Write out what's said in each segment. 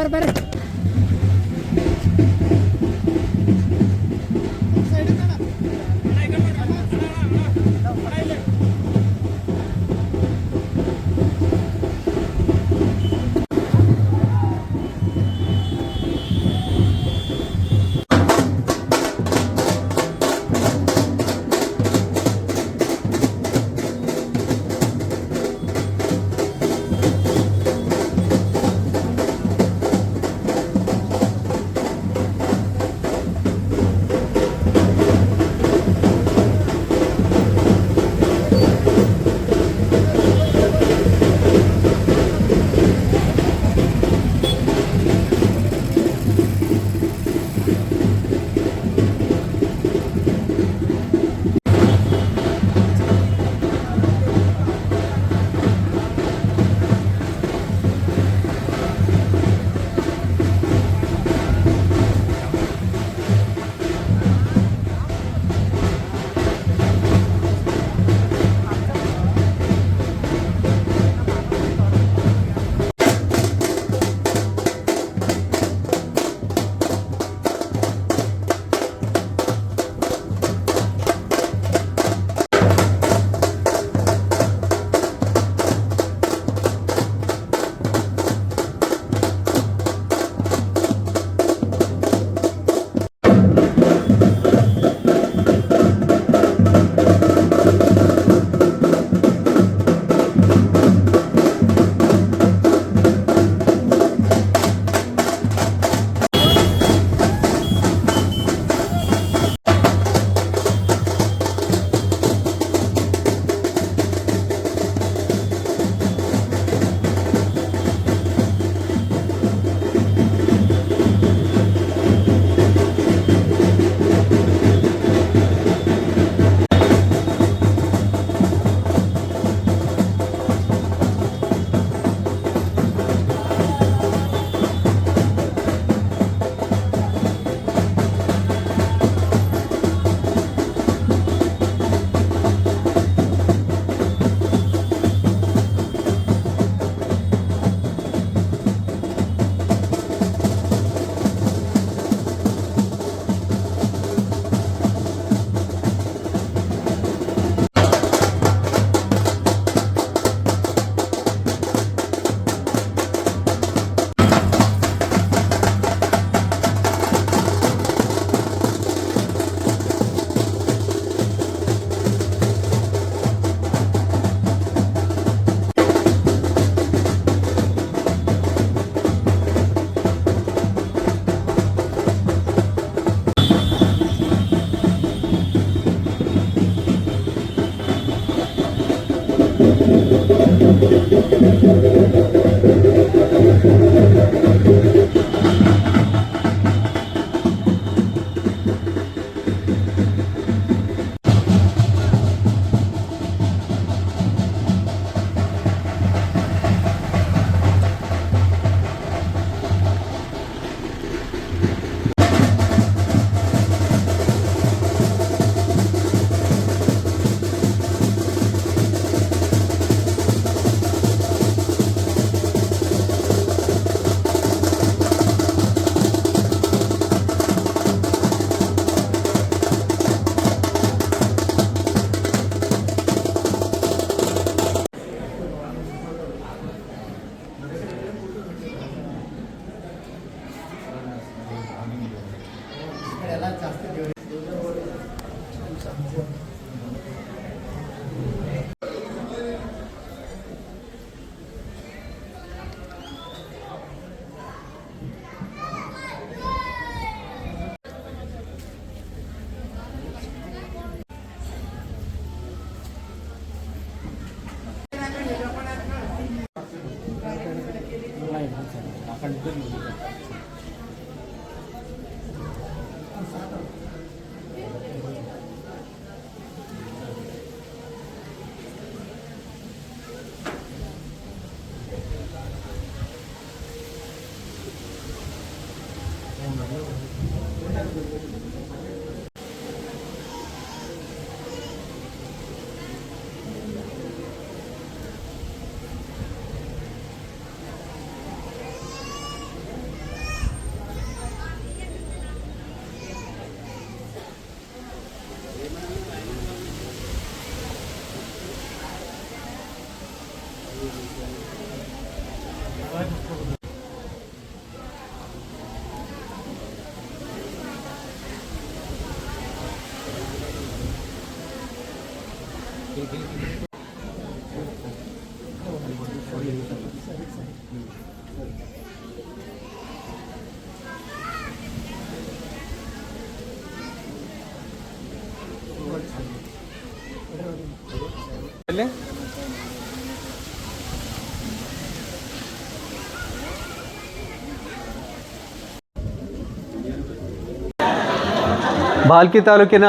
ಬರ್ರಿ. ಬಾಲ್ಕಿ ತಾಲೂಕಿನ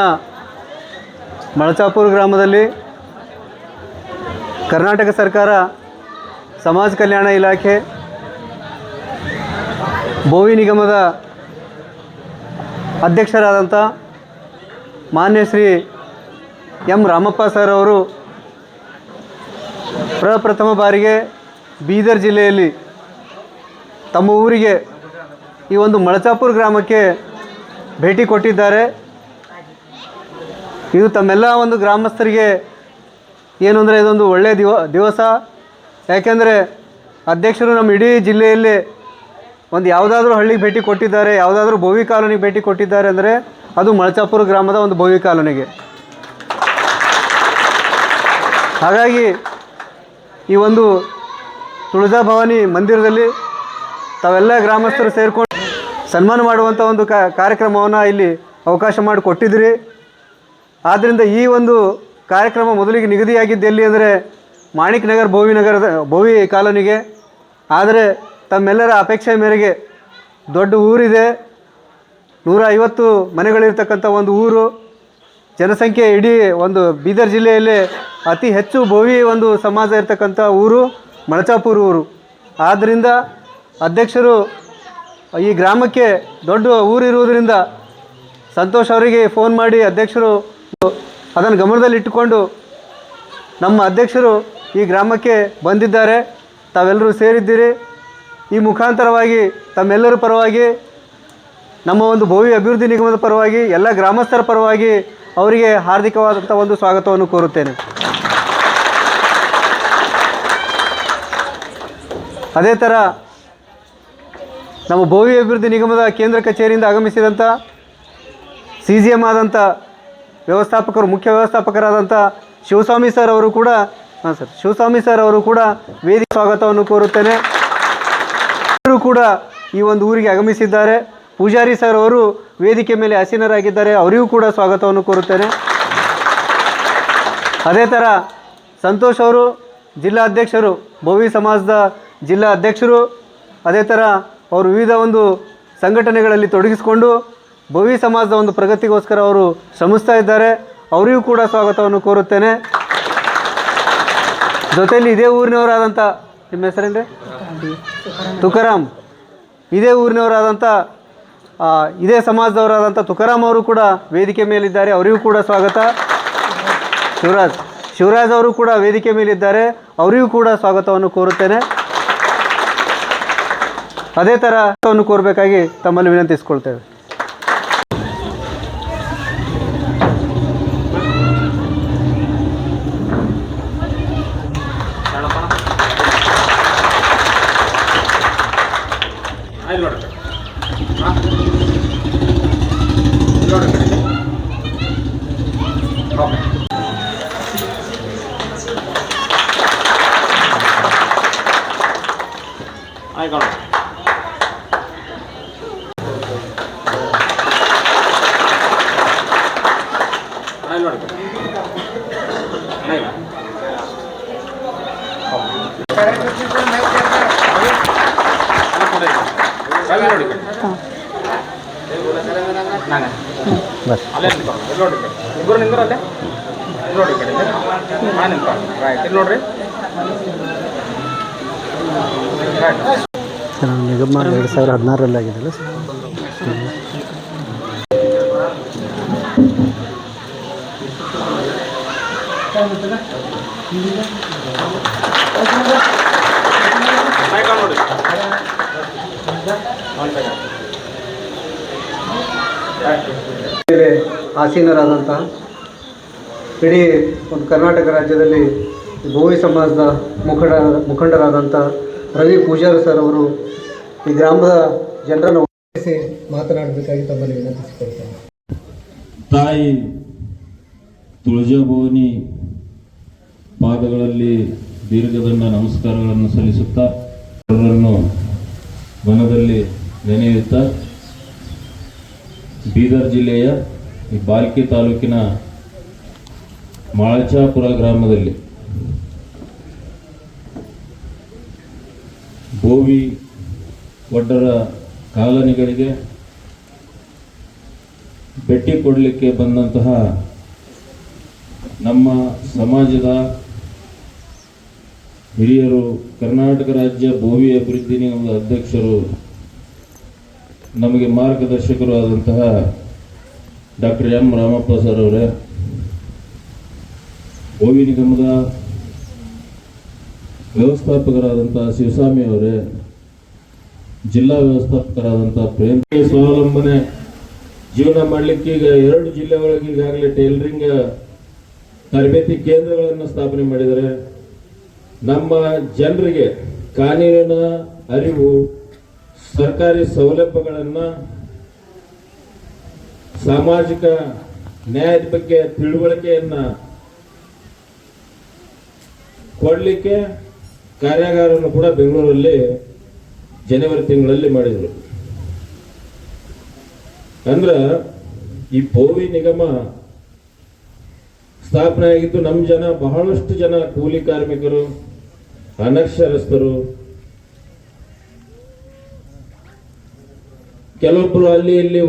ಮಳಚಾಪುರ ಗ್ರಾಮದಲ್ಲಿ ಕರ್ನಾಟಕ ಸರ್ಕಾರ ಸಮಾಜ ಕಲ್ಯಾಣ ಇಲಾಖೆ ಬೋವಿ ನಿಗಮದ ಅಧ್ಯಕ್ಷರಾದಂಥ ಮಾನ್ಯ ಶ್ರೀ ಎಂ ರಾಮಪ್ಪ ಸರ್ ಅವರು ಪ್ರಪ್ರಥಮ ಬಾರಿಗೆ ಬೀದರ್ ಜಿಲ್ಲೆಯಲ್ಲಿ ತಮ್ಮ ಊರಿಗೆ ಈ ಒಂದು ಮಳಚಾಪುರ ಗ್ರಾಮಕ್ಕೆ ಭೇಟಿ ಕೊಟ್ಟಿದ್ದಾರೆ. ಇದು ತಮ್ಮೆಲ್ಲ ಒಂದು ಗ್ರಾಮಸ್ಥರಿಗೆ ಏನು ಅಂದರೆ ಇದೊಂದು ಒಳ್ಳೆಯ ದಿವಸ. ಯಾಕೆಂದರೆ ಅಧ್ಯಕ್ಷರು ನಮ್ಮ ಇಡೀ ಜಿಲ್ಲೆಯಲ್ಲಿ ಒಂದು ಯಾವುದಾದ್ರೂ ಹಳ್ಳಿಗೆ ಭೇಟಿ ಕೊಟ್ಟಿದ್ದಾರೆ, ಯಾವುದಾದ್ರೂ ಬೋವಿ ಕಾಲೋನಿಗೆ ಭೇಟಿ ಕೊಟ್ಟಿದ್ದಾರೆ ಅಂದರೆ ಅದು ಮಳಚಾಪುರ ಗ್ರಾಮದ ಒಂದು ಬೋವಿ ಕಾಲೋನಿಗೆ. ಹಾಗಾಗಿ ಈ ಒಂದು ತುಳಜಾ ಭವಾನಿ ಮಂದಿರದಲ್ಲಿ ತಾವೆಲ್ಲ ಗ್ರಾಮಸ್ಥರು ಸೇರಿಕೊಂಡು ಸನ್ಮಾನ ಮಾಡುವಂಥ ಒಂದು ಕಾರ್ಯಕ್ರಮವನ್ನು ಇಲ್ಲಿ ಅವಕಾಶ ಮಾಡಿಕೊಟ್ಟಿದ್ರಿ. ಆದ್ದರಿಂದ ಈ ಒಂದು ಕಾರ್ಯಕ್ರಮ ಮೊದಲಿಗೆ ನಿಗದಿಯಾಗಿದ್ದು ಎಲ್ಲಿ ಅಂದರೆ ಮಾಣಿಕ್ ನಗರ್ ಬೋವಿ ಕಾಲೋನಿಗೆ. ಆದರೆ ತಮ್ಮೆಲ್ಲರ ಅಪೇಕ್ಷೆ ಮೇರೆಗೆ ದೊಡ್ಡ ಊರಿದೆ, 150 ಮನೆಗಳಿರ್ತಕ್ಕಂಥ ಒಂದು ಊರು, ಜನಸಂಖ್ಯೆ ಇಡೀ ಒಂದು ಬೀದರ್ ಜಿಲ್ಲೆಯಲ್ಲೇ ಅತಿ ಹೆಚ್ಚು ಬೋವಿ ಒಂದು ಸಮಾಜ ಇರ್ತಕ್ಕಂಥ ಊರು ಮಳಚಾಪುರ ಊರು. ಆದ್ದರಿಂದ ಅಧ್ಯಕ್ಷರು ಈ ಗ್ರಾಮಕ್ಕೆ ದೊಡ್ಡ ಊರಿರುವುದರಿಂದ ಸಂತೋಷ್ ಅವರಿಗೆ ಫೋನ್ ಮಾಡಿ ಅಧ್ಯಕ್ಷರು ಅದನ್ನು ಗಮನದಲ್ಲಿಟ್ಟುಕೊಂಡು ನಮ್ಮ ಅಧ್ಯಕ್ಷರು ಈ ಗ್ರಾಮಕ್ಕೆ ಬಂದಿದ್ದಾರೆ, ತಾವೆಲ್ಲರೂ ಸೇರಿದ್ದೀರಿ. ಈ ಮುಖಾಂತರವಾಗಿ ತಮ್ಮೆಲ್ಲರ ಪರವಾಗಿ, ನಮ್ಮ ಒಂದು ಬೋವಿ ಅಭಿವೃದ್ಧಿ ನಿಗಮದ ಪರವಾಗಿ, ಎಲ್ಲ ಗ್ರಾಮಸ್ಥರ ಪರವಾಗಿ ಅವರಿಗೆ ಹಾರ್ದಿಕವಾದಂಥ ಒಂದು ಸ್ವಾಗತವನ್ನು ಕೋರುತ್ತೇನೆ. ಅದೇ ಥರ ನಮ್ಮ ಬೋವಿ ಅಭಿವೃದ್ಧಿ ನಿಗಮದ ಕೇಂದ್ರ ಕಚೇರಿಯಿಂದ ಆಗಮಿಸಿದಂಥ CGM ಆದಂಥ ಮುಖ್ಯ ವ್ಯವಸ್ಥಾಪಕರಾದಂಥ ಶಿವಸ್ವಾಮಿ ಸರ್ ಅವರು ಕೂಡ ಶಿವಸ್ವಾಮಿ ಸರ್ ಅವರು ಕೂಡ ವೇದಿಕೆ ಸ್ವಾಗತವನ್ನು ಕೋರುತ್ತೇನೆ. ಅವರು ಕೂಡ ಈ ಒಂದು ಊರಿಗೆ ಆಗಮಿಸಿದ್ದಾರೆ. ಪೂಜಾರಿ ಸರ್ ಅವರು ವೇದಿಕೆ ಮೇಲೆ ಆಸೀನರಾಗಿದ್ದಾರೆ, ಅವರಿಗೂ ಕೂಡ ಸ್ವಾಗತವನ್ನು ಕೋರುತ್ತೇನೆ. ಅದೇ ಥರ ಸಂತೋಷ್ ಅವರು ಜಿಲ್ಲಾ ಅಧ್ಯಕ್ಷರು, ಬೋವಿ ಸಮಾಜದ ಜಿಲ್ಲಾ ಅಧ್ಯಕ್ಷರು. ಅದೇ ಥರ ಅವರು ವಿವಿಧ ಒಂದು ಸಂಘಟನೆಗಳಲ್ಲಿ ತೊಡಗಿಸಿಕೊಂಡು ಬೋವಿ ಸಮಾಜದ ಒಂದು ಪ್ರಗತಿಗೋಸ್ಕರ ಅವರು ಶ್ರಮಿಸ್ತಾ ಇದ್ದಾರೆ, ಅವರಿಗೂ ಕೂಡ ಸ್ವಾಗತವನ್ನು ಕೋರುತ್ತೇನೆ. ಜೊತೆಯಲ್ಲಿ ಇದೇ ಊರಿನವರಾದಂಥ, ನಿಮ್ಮ ಹೆಸರೇನ್ರಿ? ತುಕಾರಾಮ್. ಇದೇ ಊರಿನವರಾದಂಥ ಇದೇ ಸಮಾಜದವರಾದಂಥ ತುಕಾರಾಮ್ ಅವರು ಕೂಡ ವೇದಿಕೆ ಮೇಲಿದ್ದಾರೆ, ಅವರಿಗೂ ಕೂಡ ಸ್ವಾಗತ. ಶಿವರಾಜ್ ಅವರು ಕೂಡ ವೇದಿಕೆ ಮೇಲಿದ್ದಾರೆ, ಅವರಿಗೂ ಕೂಡ ಸ್ವಾಗತವನ್ನು ಕೋರುತ್ತೇನೆ. ಅದೇ ಥರ ಕೋರಬೇಕಾಗಿ ತಮ್ಮಲ್ಲಿ ವಿನಂತಿಸ್ಕೊಳ್ತೇವೆ. ನಿಗಮ 2016 ಆಗಿದೆಲ್ಲ ಆಸೀನರಾದಂತಹ ಇಡೀ ಒಂದು ಕರ್ನಾಟಕ ರಾಜ್ಯದಲ್ಲಿ ಬೋವಿ ಸಮಾಜದ ಮುಖಂಡರಾದಂಥ ರವಿ ಪೂಜಾರಿ ಸರ್ ಅವರು ಈ ಗ್ರಾಮದ ಜನರನ್ನು ಒಗ್ಗೂಡಿಸಿ ಮಾತನಾಡಬೇಕಾಗಿ ತಮ್ಮಲ್ಲಿ ವಿನಂತಿಸಿಕೊಳ್ತೇನೆ. ತಾಯಿ ತುಳಜಾ ಭವಾನಿ ಪಾದಗಳಲ್ಲಿ ದೀರ್ಘದಂಡ ನಮಸ್ಕಾರಗಳನ್ನು ಸಲ್ಲಿಸುತ್ತಾ ಅವರನ್ನು ಮನದಲ್ಲಿ ನೆನೆಯುತ್ತಾ ಬೀದರ್ ಜಿಲ್ಲೆಯ ಈ ಬಾಲ್ಕಿ ತಾಲೂಕಿನ ಮಳಚಾಪುರ ಗ್ರಾಮದಲ್ಲಿ ಬೋವಿ ಒಡ್ಡರ ಕಾಲನಿಗಳಿಗೆ ಭೇಟಿ ಕೊಡಲಿಕ್ಕೆ ಬಂದಂತಹ ನಮ್ಮ ಸಮಾಜದ ಹಿರಿಯರು, ಕರ್ನಾಟಕ ರಾಜ್ಯ ಬೋವಿ ಅಭಿವೃದ್ಧಿ ನಿಗಮದ ಅಧ್ಯಕ್ಷರು, ನಮಗೆ ಮಾರ್ಗದರ್ಶಕರು ಆದಂತಹ ಡಾಕ್ಟರ್ ಎಂ ರಾಮಪ್ಪ ಸರ್ ಅವರೇ, ಬೋವಿ ನಿಗಮದ ವ್ಯವಸ್ಥಾಪಕರಾದಂತಹ ಶಿವಸ್ವಾಮಿ ಅವರೇ, ಜಿಲ್ಲಾ ವ್ಯವಸ್ಥಾಪಕರಾದಂತಹ ಪ್ರೇಮ್, ಸ್ವಾವಲಂಬನೆ ಜೀವನ ಮಾಡಲಿಕ್ಕೆ ಈಗ 2 ಜಿಲ್ಲೆ ಒಳಗೆ ಈಗಾಗಲೇ ಟೈಲರಿಂಗ್ ತರಬೇತಿ ಕೇಂದ್ರಗಳನ್ನು ಸ್ಥಾಪನೆ ಮಾಡಿದ್ದಾರೆ. ನಮ್ಮ ಜನರಿಗೆ ಕಾನೂನಿನ ಅರಿವು, ಸರ್ಕಾರಿ ಸೌಲಭ್ಯಗಳನ್ನು, ಸಾಮಾಜಿಕ ನ್ಯಾಯದ ಬಗ್ಗೆ ತಿಳುವಳಿಕೆಯನ್ನ ಕೊಡಲಿಕ್ಕೆ ಕಾರ್ಯಾಗಾರವನ್ನು ಕೂಡ ಬೆಂಗಳೂರಲ್ಲಿ ಜನವರಿ ತಿಂಗಳಲ್ಲಿ ಮಾಡಿದರು. ಅಂದ್ರೆ ಈ ಬೋವಿ ನಿಗಮ ಸ್ಥಾಪನೆ ಆಗಿದ್ದು ನಮ್ಮ ಜನ, ಬಹಳಷ್ಟು ಜನ ಕೂಲಿ ಕಾರ್ಮಿಕರು, ಅನಕ್ಷರಸ್ಥರು, ಕೆಲವೊಬ್ಬರು ಅಲ್ಲಿ ಇಲ್ಲಿ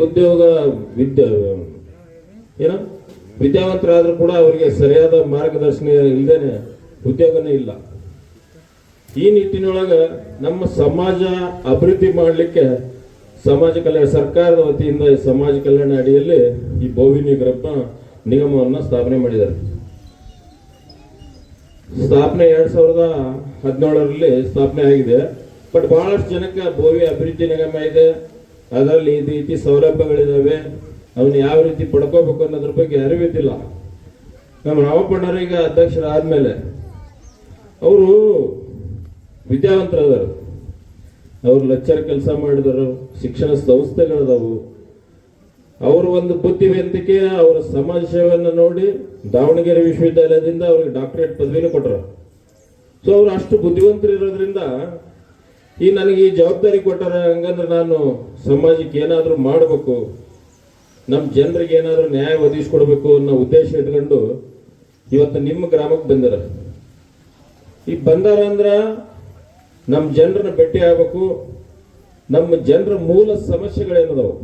ವಿದ್ಯಾವಂತರಾದ್ರೂ ಕೂಡ ಅವರಿಗೆ ಸರಿಯಾದ ಮಾರ್ಗದರ್ಶನ ಇಲ್ಲದೇನೆ ಉದ್ಯೋಗನೇ ಇಲ್ಲ. ಈ ನಿಟ್ಟಿನೊಳಗೆ ನಮ್ಮ ಸಮಾಜ ಅಭಿವೃದ್ಧಿ ಮಾಡಲಿಕ್ಕೆ ಸಮಾಜ ಕಲ್ಯಾಣ ಸರ್ಕಾರದ ವತಿಯಿಂದ ಸಮಾಜ ಕಲ್ಯಾಣ ಅಡಿಯಲ್ಲಿ ಈ ಬೋವಿ ನಿಗಮವನ್ನು ಸ್ಥಾಪನೆ ಮಾಡಿದ್ದಾರೆ. ಸ್ಥಾಪನೆ 2017ರಲ್ಲಿ ಸ್ಥಾಪನೆ ಆಗಿದೆ. ಬಟ್ ಬಹಳಷ್ಟು ಜನಕ್ಕೆ ಬೋವಿ ಅಭಿವೃದ್ಧಿ ನಿಗಮ ಇದೆ, ಅದರಲ್ಲಿ ಈ ರೀತಿ ಸೌಲಭ್ಯಗಳಿದಾವೆ, ಅವನ್ನ ಯಾವ ರೀತಿ ಪಡ್ಕೋಬೇಕು ಅನ್ನೋದ್ರ ಬಗ್ಗೆ ಅರಿವಿದ್ದಿಲ್ಲ. ನಮ್ಮ ರಾಮಪ್ಪಣ್ಣರಿಗೆ ಅಧ್ಯಕ್ಷರಾದ್ಮೇಲೆ ಅವರು ವಿದ್ಯಾವಂತರದಾರ, ಅವರು ಲೆಕ್ಚರ್ ಕೆಲಸ ಮಾಡಿದರು, ಶಿಕ್ಷಣ ಸಂಸ್ಥೆಗಳದಾವು. ಅವರು ಒಂದು ಬುದ್ಧಿವಂತಿಕೆ, ಅವರ ಸಮಾಜ ಸೇವೆಯನ್ನು ನೋಡಿ ದಾವಣಗೆರೆ ವಿಶ್ವವಿದ್ಯಾಲಯದಿಂದ ಅವ್ರಿಗೆ ಡಾಕ್ಟರೇಟ್ ಪದವಿನೂ ಕೊಟ್ಟರು. ಸೊ ಅವ್ರು ಅಷ್ಟು ಬುದ್ಧಿವಂತರು ಇರೋದ್ರಿಂದ ಈ ನನಗೆ ಈ ಜವಾಬ್ದಾರಿ ಕೊಟ್ಟಾರ, ಹಂಗಂದ್ರೆ ನಾನು ಸಮಾಜಕ್ಕೆ ಏನಾದರೂ ಮಾಡಬೇಕು, ನಮ್ಮ ಜನರಿಗೆ ಏನಾದರೂ ನ್ಯಾಯ ಒದಗಿಸ್ಕೊಡ್ಬೇಕು ಅನ್ನೋ ಉದ್ದೇಶ ಇಟ್ಕೊಂಡು ಇವತ್ತು ನಿಮ್ಮ ಗ್ರಾಮಕ್ಕೆ ಬಂದಾರ. ಈಗ ಬಂದಾರ ಅಂದ್ರ ನಮ್ಮ ಜನರನ್ನ ಭೇಟಿ ಆಗ್ಬೇಕು, ನಮ್ಮ ಜನರ ಮೂಲ ಸಮಸ್ಯೆಗಳೇನದಾವು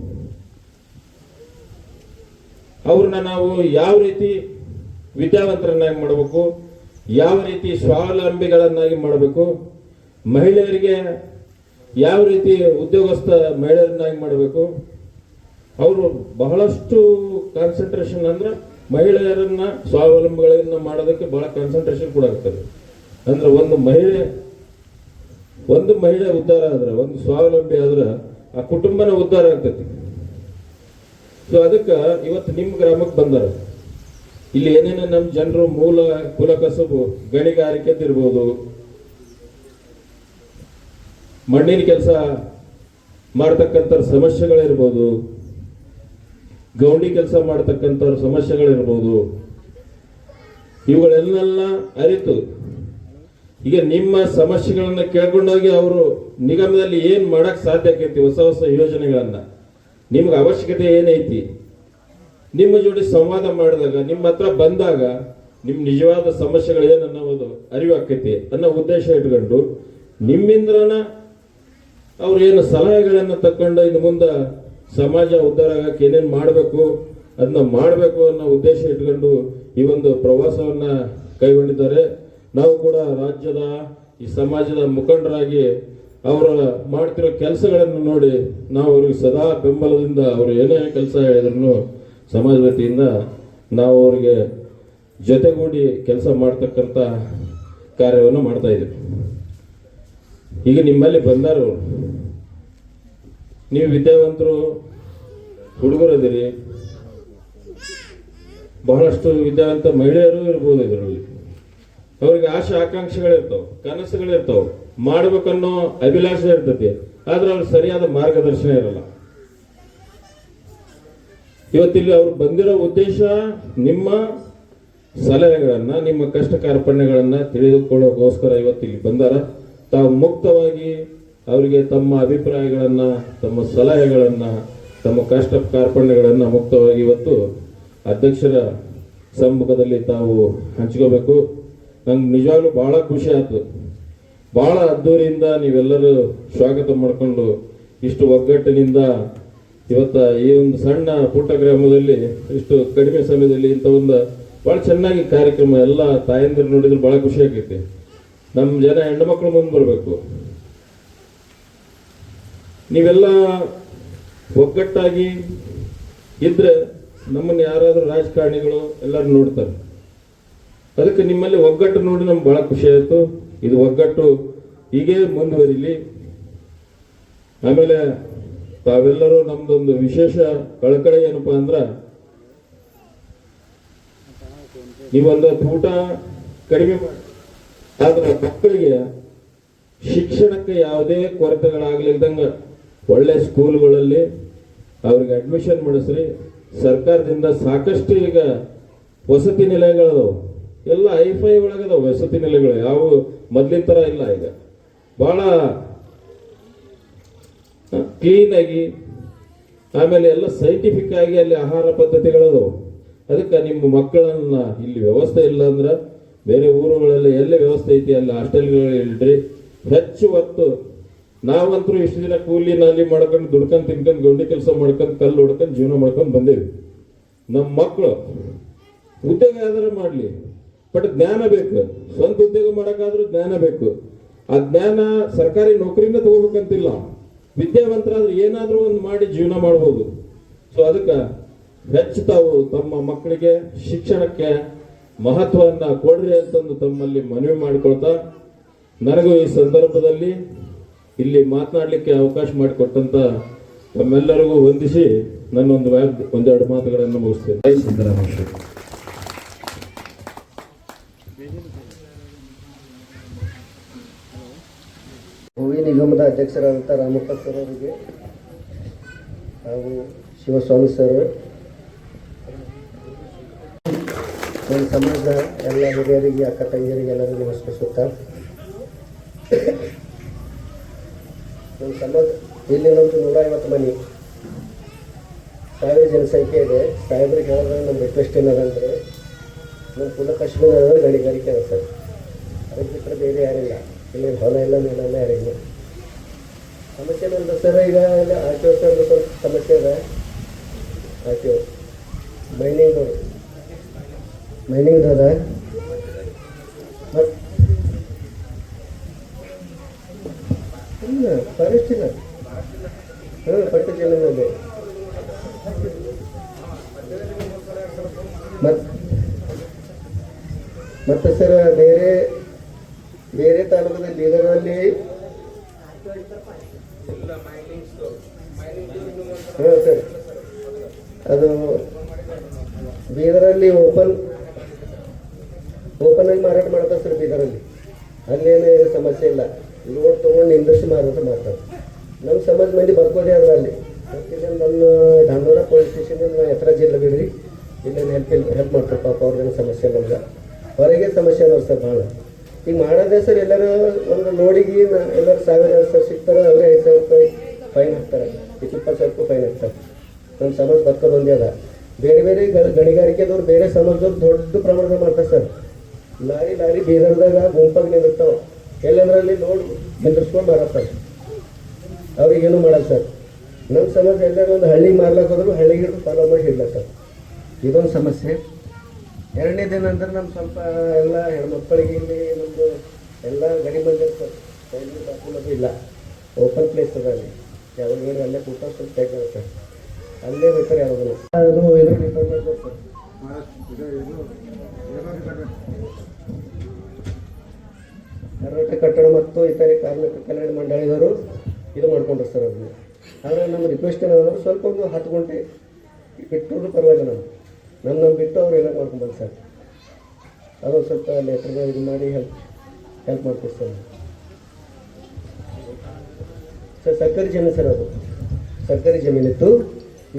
ಅವ್ರನ್ನ ನಾವು ಯಾವ ರೀತಿ ವಿದ್ಯಾವಂತರನ್ನಾಗಿ ಮಾಡಬೇಕು, ಯಾವ ರೀತಿ ಸ್ವಾವಲಂಬಿಗಳನ್ನಾಗಿ ಮಾಡಬೇಕು, ಮಹಿಳೆಯರಿಗೆ ಯಾವ ರೀತಿ ಉದ್ಯೋಗಸ್ಥ ಮಹಿಳೆಯರನ್ನಾಗಿ ಮಾಡಬೇಕು. ಅವರು ಬಹಳಷ್ಟು ಕಾನ್ಸಂಟ್ರೇಷನ್ ಅಂದ್ರೆ ಮಹಿಳೆಯರನ್ನ ಸ್ವಾವಲಂಬಿಗಳನ್ನ ಮಾಡೋದಕ್ಕೆ ಬಹಳ ಕಾನ್ಸಂಟ್ರೇಷನ್ ಕೂಡ ಆಗ್ತದೆ. ಅಂದ್ರೆ ಒಂದು ಮಹಿಳೆ ಉದ್ಧಾರ ಆದ್ರೆ, ಒಂದು ಸ್ವಾವಲಂಬಿ ಆದ್ರೆ ಆ ಕುಟುಂಬನ ಉದ್ಧಾರ ಆಗ್ತೈತಿ. ಸೊ ಅದಕ್ಕೆ ಇವತ್ತು ನಿಮ್ಮ ಗ್ರಾಮಕ್ಕೆ ಬಂದಾರ. ಇಲ್ಲಿ ಏನೇನು ನಮ್ಮ ಜನರು ಮೂಲ ಕುಲ ಕಸಬು ಗಣಿಗಾರಿಕೆ ಇರ್ಬೋದು, ಮಣ್ಣಿನ ಕೆಲಸ ಮಾಡ್ತಕ್ಕಂಥ ಸಮಸ್ಯೆಗಳಿರ್ಬೋದು, ಗೌಂಡಿ ಕೆಲಸ ಮಾಡ್ತಕ್ಕಂಥ ಸಮಸ್ಯೆಗಳಿರ್ಬೋದು, ಇವುಗಳೆಲ್ಲ ಅರಿತು ಈಗ ನಿಮ್ಮ ಸಮಸ್ಯೆಗಳನ್ನ ಕೇಳ್ಕೊಂಡೋಗಿ ಅವರು ನಿಗಮದಲ್ಲಿ ಏನ್ ಮಾಡಕ್ ಸಾಧ್ಯ ಆಕೈತಿ, ಹೊಸ ಹೊಸ ಯೋಜನೆಗಳನ್ನ, ನಿಮ್ಗೆ ಅವಶ್ಯಕತೆ ಏನೈತಿ, ನಿಮ್ಮ ಜೋಡಿ ಸಂವಾದ ಮಾಡಿದಾಗ, ನಿಮ್ಮ ಹತ್ರ ಬಂದಾಗ ನಿಮ್ ನಿಜವಾದ ಸಮಸ್ಯೆಗಳು ಏನು ಅನ್ನೋದು ಅರಿವು ಆಕೈತಿ ಅನ್ನೋ ಉದ್ದೇಶ ಇಟ್ಕೊಂಡು ನಿಮ್ಮಿಂದ್ರನ ಅವ್ರು ಏನು ಸಲಹೆಗಳನ್ನ ತಕೊಂಡು ಇನ್ನು ಮುಂದೆ ಸಮಾಜ ಉದ್ಧಾರ ಆಗಕ್ಕೆ ಏನೇನ್ ಮಾಡಬೇಕು ಅದನ್ನ ಮಾಡಬೇಕು ಅನ್ನೋ ಉದ್ದೇಶ ಇಟ್ಕೊಂಡು ಈ ಒಂದು ಪ್ರವಾಸವನ್ನ ಕೈಗೊಂಡಿದ್ದಾರೆ. ನಾವು ಕೂಡ ರಾಜ್ಯದ ಈ ಸಮಾಜದ ಮುಖಂಡರಾಗಿ ಅವರ ಮಾಡ್ತಿರೋ ಕೆಲಸಗಳನ್ನು ನೋಡಿ ನಾವು ಅವ್ರಿಗೆ ಸದಾ ಬೆಂಬಲದಿಂದ ಅವರು ಏನೇ ಕೆಲಸ ಹೇಳಿದ್ರು ಸಮಾಜ ವತಿಯಿಂದ ನಾವು ಅವರಿಗೆ ಜೊತೆಗೂಡಿ ಕೆಲಸ ಮಾಡ್ತಕ್ಕಂಥ ಕಾರ್ಯವನ್ನು ಮಾಡ್ತಾ ಇದ್ದೀವಿ. ಈಗ ನಿಮ್ಮಲ್ಲಿ ಬಂದಾರು, ನೀವು ವಿದ್ಯಾವಂತರು ಹುಡುಗರದಿರಿ, ಬಹಳಷ್ಟು ವಿದ್ಯಾವಂತ ಮಹಿಳೆಯರು ಇರ್ಬೋದು. ಇದರಲ್ಲಿ ಅವ್ರಿಗೆ ಆಶೆ ಆಕಾಂಕ್ಷೆಗಳಿರ್ತಾವ, ಕನಸುಗಳಿರ್ತಾವ, ಮಾಡ್ಬೇಕನ್ನೋ ಅಭಿಲಾಷೆ ಇರ್ತೈತಿ, ಆದ್ರೆ ಅವ್ರಿಗೆ ಸರಿಯಾದ ಮಾರ್ಗದರ್ಶನ ಇರಲ್ಲ. ಇವತ್ತಿಲ್ಲಿ ಅವ್ರು ಬಂದಿರೋ ಉದ್ದೇಶ ನಿಮ್ಮ ಸಲಹೆಗಳನ್ನ, ನಿಮ್ಮ ಕಷ್ಟ ಕಾರ್ಪಣ್ಯಗಳನ್ನ ತಿಳಿದುಕೊಳ್ಳೋಕೋಸ್ಕರ ಇವತ್ತಿಲ್ಲಿ ಬಂದಾರ. ತಾವು ಮುಕ್ತವಾಗಿ ಅವರಿಗೆ ತಮ್ಮ ಅಭಿಪ್ರಾಯಗಳನ್ನ, ತಮ್ಮ ಸಲಹೆಗಳನ್ನ, ತಮ್ಮ ಕಷ್ಟ ಕಾರ್ಪಣ್ಯಗಳನ್ನ ಮುಕ್ತವಾಗಿ ಇವತ್ತು ಅಧ್ಯಕ್ಷರ ಸಮ್ಮುಖದಲ್ಲಿ ತಾವು ಹಂಚ್ಕೋಬೇಕು. ನಂಗೆ ನಿಜವಾಗ್ಲೂ ಬಹಳ ಖುಷಿ ಆಯ್ತು. ಬಹಳ ಅದ್ದೂರಿಯಿಂದ ನೀವೆಲ್ಲರೂ ಸ್ವಾಗತ ಮಾಡಿಕೊಂಡು ಇಷ್ಟು ಒಗ್ಗಟ್ಟಿನಿಂದ ಇವತ್ತ ಈ ಒಂದು ಸಣ್ಣ ಪುಟ್ಟ ಗ್ರಾಮದಲ್ಲಿ ಇಷ್ಟು ಕಡಿಮೆ ಸಮಯದಲ್ಲಿ ಇಂಥ ಒಂದು ಬಹಳ ಚೆನ್ನಾಗಿ ಕಾರ್ಯಕ್ರಮ ಎಲ್ಲ ತಾಯಂದಿರು ನೋಡಿದ್ರೆ ಬಹಳ ಖುಷಿ ಆಗೈತಿ. ನಮ್ಮ ಜನ ಹೆಣ್ಣು ಮಕ್ಕಳು ಮುಂದೆ ಬರಬೇಕು. ನೀವೆಲ್ಲ ಒಗ್ಗಟ್ಟಾಗಿ ಇದ್ರೆ ನಮ್ಮನ್ನು ಯಾರಾದರೂ ರಾಜಕಾರಣಿಗಳು ಎಲ್ಲರೂ ನೋಡ್ತಾರೆ. ಅದಕ್ಕೆ ನಿಮ್ಮಲ್ಲಿ ಒಗ್ಗಟ್ಟು ನೋಡಿ ನಮ್ಗೆ ಬಹಳ ಖುಷಿ ಆಯಿತು. ಇದು ಒಗ್ಗಟ್ಟು ಹೀಗೆ ಮುಂದುವರಿಲಿ. ಆಮೇಲೆ ತಾವೆಲ್ಲರೂ ನಮ್ದೊಂದು ವಿಶೇಷ ಕಳಕಳಿ ಏನಪ್ಪಾ ಅಂದ್ರೆ, ನೀವೊಂದು ಊಟ ಕಡಿಮೆ ಮಾಡಿ, ಆದ್ರೆ ಮಕ್ಕಳಿಗೆ ಶಿಕ್ಷಣಕ್ಕೆ ಯಾವುದೇ ಕೊರತೆಗಳಾಗ್ಲಿಲ್ದಂಗ ಒಳ್ಳೆ ಸ್ಕೂಲ್ಗಳಲ್ಲಿ ಅವ್ರಿಗೆ ಅಡ್ಮಿಷನ್ ಮಾಡಿಸ್ರಿ. ಸರ್ಕಾರದಿಂದ ಸಾಕಷ್ಟು ಈಗ ವಸತಿ ನಿಲಯಗಳದಾವು, ಎಲ್ಲ ಐಫೈ ಒಳಗದಾವ ವಸತಿ ನಿಲಯಗಳು, ಯಾವ ಮೊದ್ಲಿನ ತರ ಇಲ್ಲ. ಈಗ ಬಹಳ ಕ್ಲೀನ್ ಆಗಿ, ಆಮೇಲೆ ಎಲ್ಲ ಸೈಂಟಿಫಿಕ್ ಆಗಿ ಅಲ್ಲಿ ಆಹಾರ ಪದ್ಧತಿಗಳದಾವು. ಅದಕ್ಕೆ ನಿಮ್ಮ ಮಕ್ಕಳನ್ನ ಇಲ್ಲಿ ವ್ಯವಸ್ಥೆ ಇಲ್ಲ ಅಂದ್ರೆ ಬೇರೆ ಊರುಗಳಲ್ಲಿ ಎಲ್ಲೇ ವ್ಯವಸ್ಥೆ ಐತಿ ಅಲ್ಲಿ ಹಾಸ್ಟೆಲ್ಗಳು ಇಲ್ರಿ. ಹೆಚ್ಚು ಹೊತ್ತು ನಾವಂತರೂ ಇಷ್ಟು ದಿನ ಕೂಲಿ ನಾಲಿ ಮಾಡ್ಕೊಂಡು ದುಡ್ಕೊಂಡು ತಿನ್ಕೊಂಡು ಗೌಂಡಿ ಕೆಲಸ ಮಾಡ್ಕೊಂಡು ಕಲ್ಲು ಹೊಡ್ಕೊಂಡು ಜೀವನ ಮಾಡ್ಕೊಂಡು ಬಂದೇವಿ. ನಮ್ಮ ಮಕ್ಕಳು ಉದ್ಯೋಗ ಯಾವ್ದಾರು ಮಾಡಲಿ, ಬಟ್ ಜ್ಞಾನ ಬೇಕು. ಸ್ವಂತ ಉದ್ಯೋಗ ಮಾಡೋಕ್ಕಾದ್ರೂ ಜ್ಞಾನ ಬೇಕು. ಆ ಜ್ಞಾನ ಸರ್ಕಾರಿ ನೌಕರಿನ ತಗೋಬೇಕಂತಿಲ್ಲ, ವಿದ್ಯಾವಂತರಾದ್ರೆ ಏನಾದ್ರೂ ಒಂದು ಮಾಡಿ ಜೀವನ ಮಾಡ್ಬೋದು. ಸೊ ಅದಕ್ಕೆ ಹೆಚ್ಚು ತಾವು ತಮ್ಮ ಮಕ್ಕಳಿಗೆ ಶಿಕ್ಷಣಕ್ಕೆ ಮಹತ್ವವನ್ನ ಕೊಡ್ರಿ ಅಂತಂದು ತಮ್ಮಲ್ಲಿ ಮನವಿ ಮಾಡಿಕೊಳ್ತಾ, ನನಗೂ ಈ ಸಂದರ್ಭದಲ್ಲಿ ಇಲ್ಲಿ ಮಾತನಾಡಲಿಕ್ಕೆ ಅವಕಾಶ ಮಾಡಿಕೊಟ್ಟಂತ ತಮ್ಮೆಲ್ಲರಿಗೂ ವಂದಿಸಿ ಒಂದೆರಡು ಮಾತುಗಳನ್ನು ಮುಗಿಸ್ತೇನೆ. ಜೈ ಸಿದ್ದರಾಮೇಶ್ವರ. ಭೋವಿ ನಿಗಮದ ಅಧ್ಯಕ್ಷರಾದಂಥ ರಾಮಪ್ಪ ಸರ್ ಅವರಿಗೆ ಹಾಗೂ ಶಿವಸ್ವಾಮಿ ಸರ್, ನಮ್ಮ ಸಮಾಜದ ಎಲ್ಲ ಹಿರಿಯರಿಗೆ, ಅಕ್ಕ ತಂಗಿಯರಿಗೆ ಎಲ್ಲರಿಗೂ ನಮಸ್ಕರಿಸುತ್ತಾ, ನಮ್ಮ ಸಮಾಜ ಇಲ್ಲಿ ನಮ್ಮದು 150 ಮನೆ, 1000 ಜನಸಂಖ್ಯೆ ಇದೆ. ಸಾಹೇಬ್ರಿಗೆ ಹೇಳಿದ್ರೆ ನಮ್ಮ ರಿಕ್ವೆಸ್ಟ್ ಏನದಂದರೆ, ನಮ್ಮ ಕುಲ ಕಾಶ್ಮೀರ ಗಣಿಗಾರಿಕೆ ಅದ ಸರ್, ಅದಕ್ಕೆ ಬಿಟ್ಟರೆ ಬೇರೆ ಯಾರಿಲ್ಲ. ಇಲ್ಲಿ ಹೊಲ ಎಲ್ಲ ನೀರೆಲ್ಲ ಯಾರಿಲ್ಲ. ಸಮಸ್ಯೆ ಏನಂದ್ರೆ ಸರ್, ಈಗ ಎಲ್ಲ ಆರ್ ಟಿ ಒ ಸರ್ ಸ್ವಲ್ಪ ಸಮಸ್ಯೆ ಇದೆ. ಆರ್ ಟಿ ಒ ಮೈನಿಂಗ್ ಅದ. ಮತ್ತು ಇಲ್ಲ ಫಾರೆಸ್ಟ್ ಇಲ್ಲ. ಪಟ್ಟು ಜಮೀನಲ್ಲಿ ಮತ್ತು ಸರ್ ಬೇರೆ ತಾಲೂಕಲ್ಲಿ ಬೀದರಲ್ಲಿ ಸರ್, ಅದು ಬೀದರಲ್ಲಿ ಓಪನ್ ಆಗಿ ಮಾರಾಟ ಮಾಡ್ತಾರೆ ಸರ್. ಬೀದರಲ್ಲಿ ಅಲ್ಲೇನೇ ಸಮಸ್ಯೆ ಇಲ್ಲ, ಲೋಡ್ ತೊಗೊಂಡು ನಿಂದಿಸಿ ಮಾರಾಟ ಮಾಡ್ತಾರೆ. ನಮ್ಮ ಸಮಾಜ ಮಂದಿ ಬರ್ಕೋದೇ ಅದರಲ್ಲಿ. ನನ್ನ ಧಾನೋರ ಪೊಲೀಸ್ ಸ್ಟೇಷನ್ ಎತ್ತರ ಜಿಲ್ಲೆ ಬಿಡ್ರಿ, ಇಲ್ಲೇನು ಹೆಲ್ಪ್ ಮಾಡ್ತಾರೆ ಪಾಪ. ಅವ್ರಿಗೇನು ಸಮಸ್ಯೆ ಇಲ್ಲ, ನಮ್ಗೆ ಹೊರಗೆ ಸಮಸ್ಯೆ ಅದಾವ ಸರ್ ಭಾಳ. ಈಗ ಮಾಡೋದೇ ಸರ್, ಎಲ್ಲರೂ ಒಂದು ಲೋಡಿಗೆ ಎಲ್ಲರೂ 1000 ಸರ್ ಸಿಗ್ತಾರೆ, ಅವರೇ 5000 ರೂಪಾಯಿ ಫೈನ್ ಹಾಕ್ತಾರೆ, 20,000 ರೂಪಾಯಿ ಫೈನ್ ಹಾಕ್ತಾರೆ. ನಮ್ಮ ಸಮಾಜ ಬರ್ಕೋದು ಒಂದೇ ಅದ. ಬೇರೆ ಬೇರೆ ಗಣಿಗಾರಿಕೆದವ್ರು ಬೇರೆ ಸಮಾಜದವ್ರು ದೊಡ್ಡ ಪ್ರಮಾಣದಾಗ ಮಾಡ್ತಾರೆ ಸರ್. ಲಾರಿ ಬೀದರ್ದಾಗ ಗುಂಪಾಗಿ ನಿಂದಿರ್ತಾವೆ, ಎಲ್ಲಂದ್ರಲ್ಲಿ ಲೋಡ್ ನಿಂದಿರ್ಸ್ಕೊಂಡು ಮಾರಾಡ್ತಾರೆ, ಅವ್ರಿಗೇನು ಮಾಡಲ್ಲ ಸರ್. ನಮ್ಮ ಸಮಾಜ ಎಲ್ಲರೂ ಒಂದು ಹಳ್ಳಿಗೆ ಮಾರ್ಲಕ್ಕೆ ಹೋದ್ರು ಹಳ್ಳಿಗೆ ಹಿಡಿದು ಫಾಲೋ ಮಾಡಿ ಹಿಡ್ಲತ್ತಾರ. ಇದೊಂದು ಸಮಸ್ಯೆ. ಎರಡನೇದೇನಂದ್ರೆ ನಮ್ಮ ಸ್ವಲ್ಪ ಎಲ್ಲ ಹೆಣ್ಮಕ್ಳಿಗೆ ಇಲ್ಲಿ ನಮ್ಮದು ಎಲ್ಲ ಗಡಿ ಬಂದಿರ್ತಾರೆ, ಹಾಕೊಳ್ಳೋದು ಇಲ್ಲ. ಓಪನ್ ಪ್ಲೇಸ್ ಅದ, ಅಲ್ಲಿ ಯಾವಾಗ ಅಲ್ಲೇ ಕೂಟ ಸ್ವಲ್ಪ ತೆಗಿರುತ್ತೆ, ಅಲ್ಲೇ ಬೇಕಾರೆ ಯಾವಾಗಲೂ ಅದು ಇದ್ರ ಡಿಪಾರ್ಟ್ಮೆಂಟ್ ಸರ್. ಕರ್ನಾಟಕ ಕಟ್ಟಡ ಮತ್ತು ಇತರೆ ಕಾರ್ಮಿಕ ಕಲ್ಯಾಣ ಮಂಡಳಿಯವರು ಇದು ಮಾಡ್ಕೊಂಡ್ರು ಸರ್ ಅದನ್ನು. ಆದರೆ ನಮ್ಮ ರಿಕ್ವೆಸ್ಟ್ ಏನಾದ್ರು ಸ್ವಲ್ಪ ಒಂದು 10 ಗಂಟೆ ಬಿಟ್ಟರು ಪರವಾಗಿಲ್ಲ, ನಮ್ಮ ಬಿಟ್ಟು ಅವ್ರು ಏನೋ ಮಾಡ್ಕೊಂಡ್ಬಂದು ಸರ್. ಅದೊಂದು ಸ್ವಲ್ಪ ಲೆಟ್ರ್ ಇದು ಮಾಡಿ ಹೆಲ್ಪ್ ಮಾಡ್ತೀವಿ ಸರ್. ಸರ್ಕಾರಿ ಜಮೀನು ಸರ್, ಅದು ಸರ್ಕಾರಿ ಜಮೀನಿತ್ತು.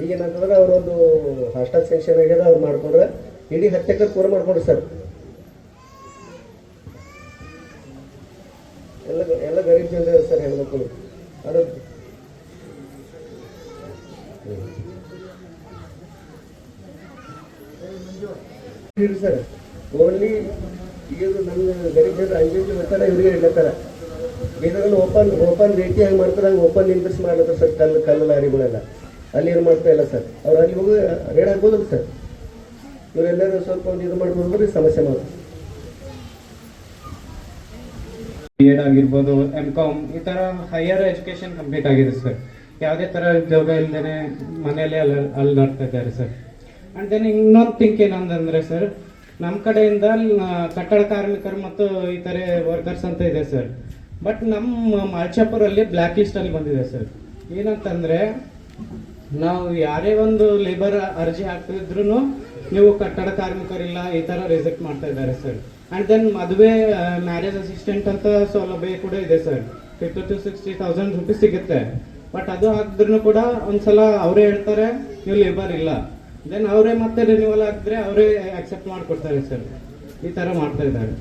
ಈಗೇನಂತಂದ್ರೆ ಅವರೊಂದು ಹಾಸ್ಟೆಲ್ ಸೆಕ್ಷನ್ ಆಗ್ಯದ, ಅವ್ರು ಮಾಡ್ಕೊಂಡ್ರೆ ಇಡೀ 10 ಎಕರೆ ಪೂರ ಮಾಡ್ಕೊಂಡ್ರು ಸರ್. ಎಲ್ಲ ಗರೀಬ್ ಜನರು ಸರ್, ಹೆಣ್ಮಕ್ಳು. ಅದು ಸರ್ ಓನ್ಲಿ ಈಗ ನಮ್ಮ ಗರೀಬ್ ಜನರು 5 ವರ್ಷ ಬರ್ತಾರೆ, ಇವರಿಗೆ ಇಡ್ಲತ್ತಾರ. ಬೀದರಲ್ಲಿ ಓಪನ್ ರೀತಿ ಹಂಗೆ ಮಾಡ್ತಾರೆ, ಹಂಗೆ ಓಪನ್ ನಿಂದ್ರಿಸಿ ಮಾಡ್ಲತ್ತಾರ ಸರ್. ಕಲ್ಲು ಲಾರಿಗಳೆಲ್ಲ ಅಲ್ಲಿ ಏನು ಮಾಡ್ತಾ ಇಲ್ಲ ಸರ್. ಅವ್ರು ಅಲ್ಲಿ ಹೋಗಿ ರೇಡ್ ಆಗ್ಬೋದಲ್ಲ ಸರ್. ಇವರೆಲ್ಲರೂ ಸ್ವಲ್ಪ ಒಂದು ಇದು ಮಾಡ್ಬೋದು, ಸಮಸ್ಯೆ ಮಾಡಿ. B.Ed ಆಗಿರ್ಬೋದು, M.Com ಈ ಥರ ಹೈಯರ್ ಎಜುಕೇಷನ್ ಕಂಪ್ಲೀಟ್ ಆಗಿದೆ ಸರ್. ಯಾವುದೇ ಥರ ಉದ್ಯೋಗ ಇಲ್ಲದೇ ಮನೆಯಲ್ಲೇ ಅಲ್ಲಾಡ್ತಾ ಇದ್ದಾರೆ ಸರ್. ಆ್ಯಂಡ್ ದೆನ್ ಇನ್ನೊಂದು ಥಿಂಕ್ ಏನಂದ್ರೆ ಸರ್, ನಮ್ಮ ಕಡೆಯಿಂದ ಕಟ್ಟಡ ಕಾರ್ಮಿಕರು ಮತ್ತು ಈ ಥರ ವರ್ಕರ್ಸ್ ಅಂತ ಇದೆ ಸರ್. ಬಟ್ ನಮ್ಮ ಮಾಲ್ಚಾಪುರಲ್ಲಿ ಬ್ಲ್ಯಾಕ್ ಲಿಸ್ಟಲ್ಲಿ ಬಂದಿದೆ ಸರ್. ಏನಂತಂದರೆ, ನಾವು ಯಾರೇ ಒಂದು ಲೇಬರ್ ಅರ್ಜಿ ಹಾಕ್ತಿದ್ರು ನೀವು ಕಟ್ಟಡ ಕಾರ್ಮಿಕರಿಲ್ಲ ಈ ಥರ ರಿಜೆಕ್ಟ್ ಮಾಡ್ತಾ ಇದ್ದಾರೆ ಸರ್. ಆ್ಯಂಡ್ ದೆನ್ ಮದುವೆ ಮ್ಯಾರೇಜ್ ಅಸಿಸ್ಟೆಂಟ್ ಅಂತ ಸೌಲಭ್ಯ ಕೂಡ ಇದೆ ಸರ್. 50,000 to 60,000 ರೂಪೀಸ್ ಸಿಗುತ್ತೆ. ಬಟ್ ಅದು ಹಾಕಿದ್ರೂ ಕೂಡ ಒಂದ್ಸಲ ಅವರೇ ಹೇಳ್ತಾರೆ ನೀವು ಲೇಬರ್ ಇಲ್ಲ, ದೆನ್ ಅವರೇ ಮತ್ತೆ ರಿನ್ಯೂವಲ್ ಆಗಿದ್ರೆ ಅವರೇ ಆಕ್ಸೆಪ್ಟ್ ಮಾಡಿಕೊಡ್ತಾರೆ ಸರ್. ಈ ಥರ ಮಾಡ್ತಾ ಇದ್ದಾರೆ.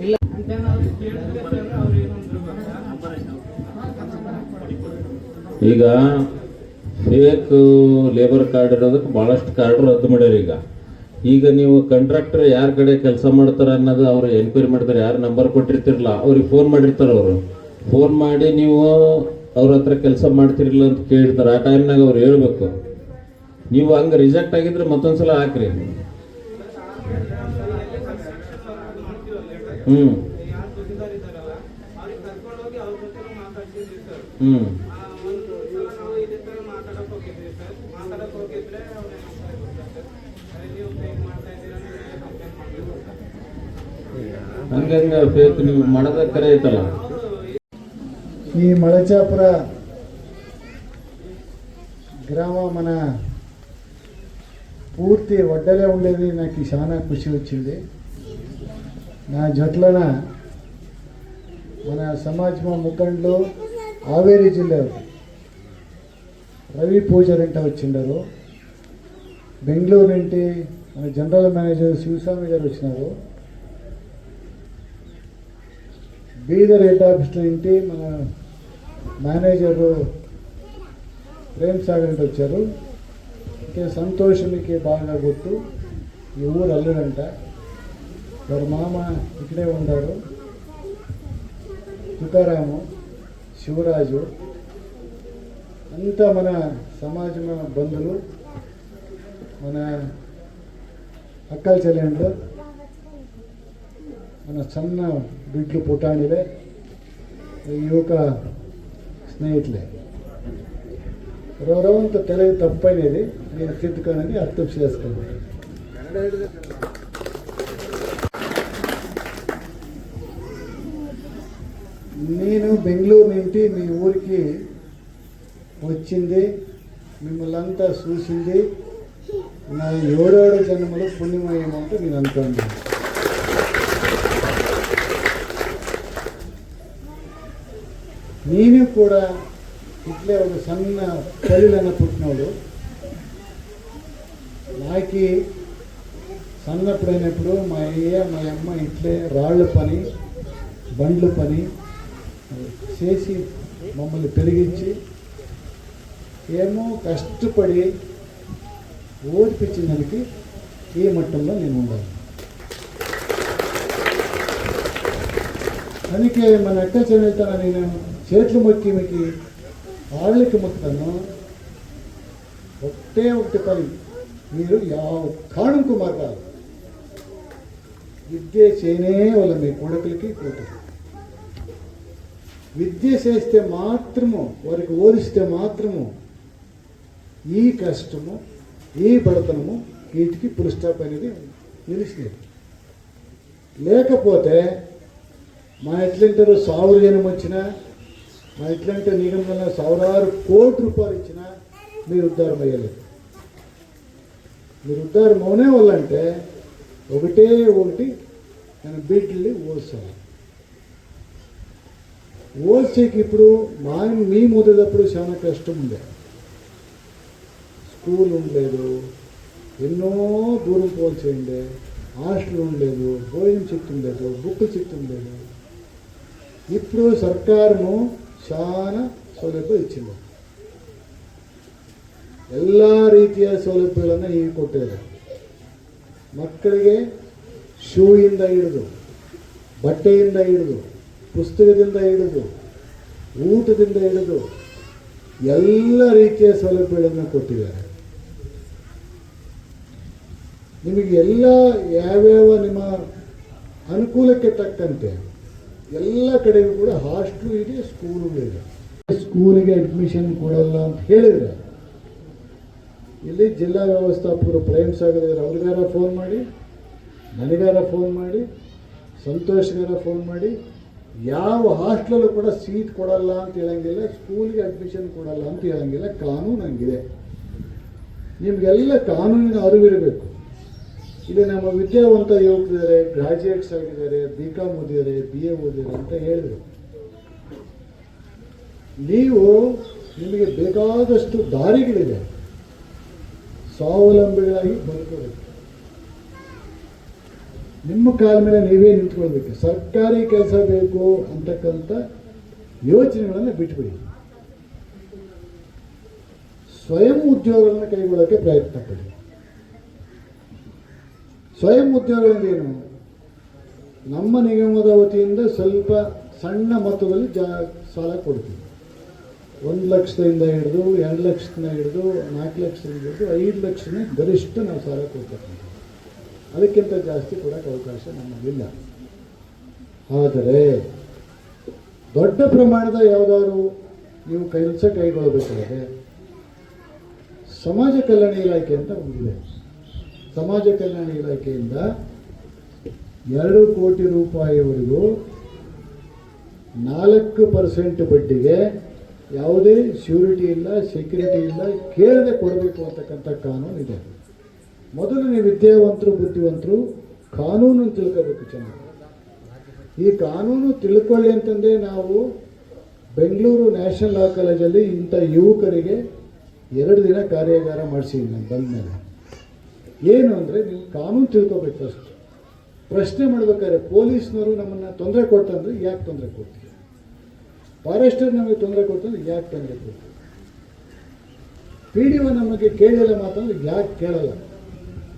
ಇಲ್ಲ ಅಂತ ನಾವು ಕೇಳಿದ್ರೆ ಸರ್ ಅವ್ರು ಏನಂದ್ರು ಗೊತ್ತಾ, ಈಗ ಫೇಕ್ ಲೇಬರ್ ಕಾರ್ಡ್ ಇರೋದಕ್ಕೆ ಭಾಳಷ್ಟು ಕಾರ್ಡ್ ರದ್ದು ಮಾಡ್ಯಾರ. ಈಗ ನೀವು ಕಾಂಟ್ರಾಕ್ಟರ್ ಯಾರ ಕಡೆ ಕೆಲಸ ಮಾಡ್ತಾರೆ ಅನ್ನೋದು ಅವ್ರು ಎನ್ಕ್ವೈರಿ ಮಾಡ್ತಾರೆ. ಯಾರು ನಂಬರ್ ಕೊಟ್ಟಿರ್ತಿರಲ್ಲ ಅವ್ರಿಗೆ ಫೋನ್ ಮಾಡಿರ್ತಾರೆ. ಅವರು ಫೋನ್ ಮಾಡಿ ನೀವು ಅವ್ರ ಹತ್ರ ಕೆಲಸ ಮಾಡ್ತಿರಲಿಲ್ಲ ಅಂತ ಕೇಳಿರ್ತಾರೆ. ಆ ಟೈಮ್ನಾಗ ಅವ್ರು ಹೇಳ್ಬೇಕು, ನೀವು ಹಂಗೆ ರಿಜೆಕ್ಟ್ ಆಗಿದ್ರೆ ಮತ್ತೊಂದ್ಸಲ ಹಾಕ್ರಿ. ಹ್ಞೂ ಹ್ಞೂ ಹಂಗಂಗ ಫೇಕ್ ನೀವು ಮಾಡೋದ ಕರೆ ಐತಲ್ಲ. ఈ మలచాపుర గ్రామం మన పూర్తి వడ్డలే ఉండేది. నాకు చాలా ఖుషి వచ్చింది. నా జట్లన మన సమాజం ముఖండ్లు ಹಾವೇರಿ ಜಿಲ್ಲೆ రవి పూజారి వచ్చిండారు. బెంగళూరు నుండి మన జనరల్ మేనేజర్ శివస్వామి గారు వచ్చినారు. బీదర్ హెడ్ ఆఫీస్ నుండి మన మేనేజరు ప్రేమ్ సాగర్ అంటే వచ్చారు. ఇంకా సంతోషమికి బాగా గుర్తు. ఈ ఊరు అల్లుడంట. వారి మామ ఇక్కడే ఉంటారు. తుకారాము, శివరాజు అంతా మన సమాజం బంధువులు, మన అక్కల చెల్లెండ్లు, మన సన్న బిడ్లు పుటాణిలే, యువక స్నేహితులే. రవంత తెలుగు తప్పనేది నేను తిట్టుకోనని అర్థం చేసుకున్నాను. నేను బెంగళూరు నుండి మీ ఊరికి వచ్చింది, మిమ్మల్ని అంతా చూసింది నా 7వ జన్మలో పుణ్యమయమంటూ నేను అనుకున్నాను. నేను కూడా ఇట్లే ఒక సన్న తల్లిలన్న పుట్టినోడు. నాకు సన్నప్పుడైనప్పుడు మా అమ్మ ఇట్లే రాళ్ళ పని, బండ్ల పని చేసి మమ్మల్ని పెరిగించి ఏమో కష్టపడి ఓడిపించిన దానికి ఈ మట్టంలో నేను ఉండాలి. అందుకే మన అక్క చెల్లెలతో నేను చేతులు మొక్కి మీకు వాళ్ళకి మొక్కుతాను. ఒకటి పని, మీరు కాణంకు మార్గాలి. విద్య చేయనే వాళ్ళ మీ కొడుకులకి కూతురు విద్య చేస్తే మాత్రము, వారికి ఓదిస్తే మాత్రము ఈ కష్టము, ఈ బడతనము వీటికి పుల్ స్టాప్ అనేది నిలిచినది. లేకపోతే మా ఎట్లంటారు 1000 జనం వచ్చినా, మా ఎట్లంటే నిగమంలో 1,000 కోట్ల రూపాయలు ఇచ్చినా మీరు ఉద్ధారం అయ్యలేదు. మీరు ఉద్ధారం అవునే వాళ్ళంటే ఒకటి నేను బిడ్డల్ని ఓసాను. ఓసేకి ఇప్పుడు మీ మొదలప్పుడు చాలా కష్టం ఉండే. స్కూల్ ఉండలేదు, ఎన్నో దూరం పోల్చేయండి, హాస్టల్ ఉండలేదు, భోజనం చెట్టు ఉండలేదు, బుక్ చెట్టు ఉండలేదు. ఇప్పుడు సర్కారము చాలా ಸೌಲಭ್ಯ ಇಚ್ಚಿದೆ. ಎಲ್ಲ ರೀತಿಯ ಸೌಲಭ್ಯಗಳನ್ನು ಈಗ ಕೊಟ್ಟಿದೆ. ಮಕ್ಕಳಿಗೆ ಶೂಯಿಂದ ಹಿಡಿದು, ಬಟ್ಟೆಯಿಂದ ಹಿಡಿದು, ಪುಸ್ತಕದಿಂದ ಹಿಡಿದು ಊಟದಿಂದ ಹಿಡಿದು ಎಲ್ಲ ರೀತಿಯ ಸೌಲಭ್ಯಗಳನ್ನು ಕೊಟ್ಟಿದ್ದಾರೆ. ನಿಮಗೆ ಎಲ್ಲ ಯಾವ್ಯಾವ ನಿಮ್ಮ ಅನುಕೂಲಕ್ಕೆ ತಕ್ಕಂತೆ ಎಲ್ಲ ಕಡೆಗೂ ಕೂಡ ಹಾಸ್ಟೆಲು ಇದೆ, ಸ್ಕೂಲುಗಳಿದೆ. ಸ್ಕೂಲಿಗೆ ಅಡ್ಮಿಷನ್ ಕೊಡಲ್ಲ ಅಂತ ಹೇಳಿದರೆ ಇಲ್ಲಿ ಜಿಲ್ಲಾ ವ್ಯವಸ್ಥಾಪಕರು ಪ್ರೈಮ್ ಸಾಗರ ಅವ್ರಿಗಾರ ಫೋನ್ ಮಾಡಿ, ನನಗಾರ ಫೋನ್ ಮಾಡಿ, ಸಂತೋಷ್ಗಾರ ಫೋನ್ ಮಾಡಿ, ಯಾವ ಹಾಸ್ಟೆಲಲ್ಲೂ ಕೂಡ ಸೀಟ್ ಕೊಡಲ್ಲ ಅಂತ ಹೇಳಂಗಿಲ್ಲ, ಸ್ಕೂಲಿಗೆ ಅಡ್ಮಿಷನ್ ಕೊಡಲ್ಲ ಅಂತ ಹೇಳಂಗಿಲ್ಲ. ಕಾನೂನು ಹಂಗಿದೆ. ನಿಮಗೆಲ್ಲ ಕಾನೂನಿನ ಅರಿವಿರಬೇಕು. ಇಲ್ಲಿ ನಮ್ಮ ವಿದ್ಯಾವಂತ ಯುವಕರಿದ್ದಾರೆ, ಗ್ರಾಜ್ಯುಯೇಟ್ಸ್ ಆಗಿದ್ದಾರೆ, BCom ಓದಿದ್ದಾರೆ, BA ಓದಿದ್ದಾರೆ ಅಂತ ಹೇಳಿದ್ರು. ನೀವು ನಿಮಗೆ ಬೇಕಾದಷ್ಟು ದಾರಿಗಳಿದೆ, ಸ್ವಾವಲಂಬಿಗಳಾಗಿ ಬದುಕಬೇಕು. ನಿಮ್ಮ ಕಾಲ ಮೇಲೆ ನೀವೇ ನಿಂತ್ಕೊಳ್ಬೇಕು. ಸರ್ಕಾರಿ ಕೆಲಸ ಬೇಕು ಅಂತಕ್ಕಂಥ ಯೋಚನೆಗಳನ್ನು ಬಿಟ್ಬಿಡಿ. ಸ್ವಯಂ ಉದ್ಯೋಗಗಳನ್ನು ಕೈಗೊಳ್ಳೋಕ್ಕೆ ಪ್ರಯತ್ನ ಪಡಿ. ಸ್ವಯಂ ಉದ್ಯೋಗಗಳೇನು? ನಮ್ಮ ನಿಗಮದ ವತಿಯಿಂದ ಸ್ವಲ್ಪ ಸಣ್ಣ ಮೊತ್ತದಲ್ಲಿ ಸಾಲ ಕೊಡ್ತೀವಿ. 1 ಲಕ್ಷದಿಂದ ಹಿಡಿದು 2 ಲಕ್ಷದಿಂದ ಹಿಡಿದು 4 ಲಕ್ಷದಿಂದ ಹಿಡಿದು 5 ಲಕ್ಷನೇ ಗರಿಷ್ಠ ನಾವು ಸಾಲ ಕೊಡ್ತಕ್ಕಂಥ. ಅದಕ್ಕಿಂತ ಜಾಸ್ತಿ ಕೊಡೋಕ್ಕೆ ಅವಕಾಶ ನಮಗಿಲ್ಲ. ಆದರೆ ದೊಡ್ಡ ಪ್ರಮಾಣದ ಯಾವುದಾದ್ರು ನೀವು ಕೆಲಸ ಕೈಗೊಳ್ಳಬೇಕಾದ್ರೆ ಸಮಾಜ ಕಲ್ಯಾಣ ಇಲಾಖೆ ಅಂತ ಒಂದಿದೆ. ಸಮಾಜ ಕಲ್ಯಾಣ ಇಲಾಖೆಯಿಂದ 2 ಕೋಟಿ ರೂಪಾಯಿವರೆಗೂ 4% ಬಡ್ಡಿಗೆ ಯಾವುದೇ ಶ್ಯೂರಿಟಿ ಇಲ್ಲ, ಸೆಕ್ಯೂರಿಟಿ ಇಲ್ಲ, ಕೇಳದೆ ಕೊಡಬೇಕು ಅಂತಕ್ಕಂಥ ಕಾನೂನು ಇದೆ. ಮೊದಲು ನೀವು ವಿದ್ಯಾವಂತರು, ಬುದ್ಧಿವಂತರು ಕಾನೂನನ್ನು ತಿಳ್ಕೋಬೇಕು ಚೆನ್ನಾಗಿ. ಈ ಕಾನೂನು ತಿಳ್ಕೊಳ್ಳಿ ಅಂತಂದರೆ ನಾವು ಬೆಂಗಳೂರು ನ್ಯಾಷನಲ್ ಲಾ ಕಾಲೇಜಲ್ಲಿ ಇಂಥ ಯುವಕರಿಗೆ 2 ದಿನ ಕಾರ್ಯಾಗಾರ ಮಾಡಿಸಿದ್ದೀನಿ ನಾನು ಬಂದ ಮೇಲೆ. ಏನು ಅಂದರೆ ನೀವು ಕಾನೂನು ತಿಳ್ಕೊಬೇಕು. ಫಸ್ಟ್ ಪ್ರಶ್ನೆ ಮಾಡಬೇಕಾದ್ರೆ ಪೊಲೀಸ್ನವರು ನಮ್ಮನ್ನು ತೊಂದರೆ ಕೊಡ್ತಂದ್ರೆ ಯಾಕೆ ತೊಂದರೆ ಕೊಡ್ತೀವಿ, ಫಾರೆಸ್ಟರ್ ನಮಗೆ ತೊಂದರೆ ಕೊಡ್ತಂದ್ರೆ ಯಾಕೆ ತೊಂದರೆ ಕೊಡ್ತೀವಿ, PDO ನಮಗೆ ಕೇಳಿಲ್ಲ ಮಾತಂದ್ರೆ ಯಾಕೆ ಕೇಳಲ್ಲ.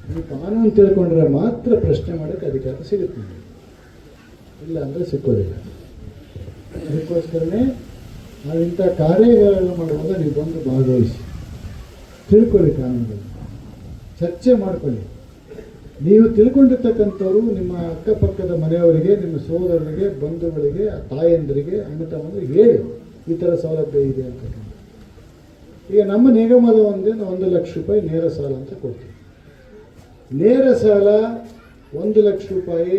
ನೀವು ಕಾನೂನು ತಿಳ್ಕೊಂಡ್ರೆ ಮಾತ್ರ ಪ್ರಶ್ನೆ ಮಾಡೋಕ್ಕೆ ಅಧಿಕಾರ ಸಿಗುತ್ತೆ, ಇಲ್ಲ ಅಂದರೆ ಸಿಕ್ಕೋದಿಲ್ಲ. ಅದಕ್ಕೋಸ್ಕರನೇ ನಾವು ಇಂಥ ಕಾರ್ಯಗಳನ್ನು ಮಾಡುವಾಗ ನೀವು ಬಂದು ಭಾಗವಹಿಸಿ, ತಿಳ್ಕೊಳ್ಳಿ, ಕಾನೂನುಗಳು ಚರ್ಚೆ ಮಾಡಿಕೊಳ್ಳಿ. ನೀವು ತಿಳ್ಕೊಂಡಿರ್ತಕ್ಕಂಥವ್ರು ನಿಮ್ಮ ಅಕ್ಕಪಕ್ಕದ ಮನೆಯವರಿಗೆ, ನಿಮ್ಮ ಸೋದರರಿಗೆ, ಬಂಧುಗಳಿಗೆ, ತಾಯಂದರಿಗೆ, ಅಣ್ಣ ತಮ್ಮಂದಿರಿಗೆ ಹೇಳಿ ಈ ಥರ ಸೌಲಭ್ಯ ಇದೆ ಅಂತಕ್ಕಂಥ. ಈಗ ನಮ್ಮ ನಿಗಮದ 1 ಲಕ್ಷ ರೂಪಾಯಿ ನೇರ ಸಾಲ ಅಂತ ಕೊಡ್ತೀವಿ. ನೇರ ಸಾಲ 1 ಲಕ್ಷ ರೂಪಾಯಿ.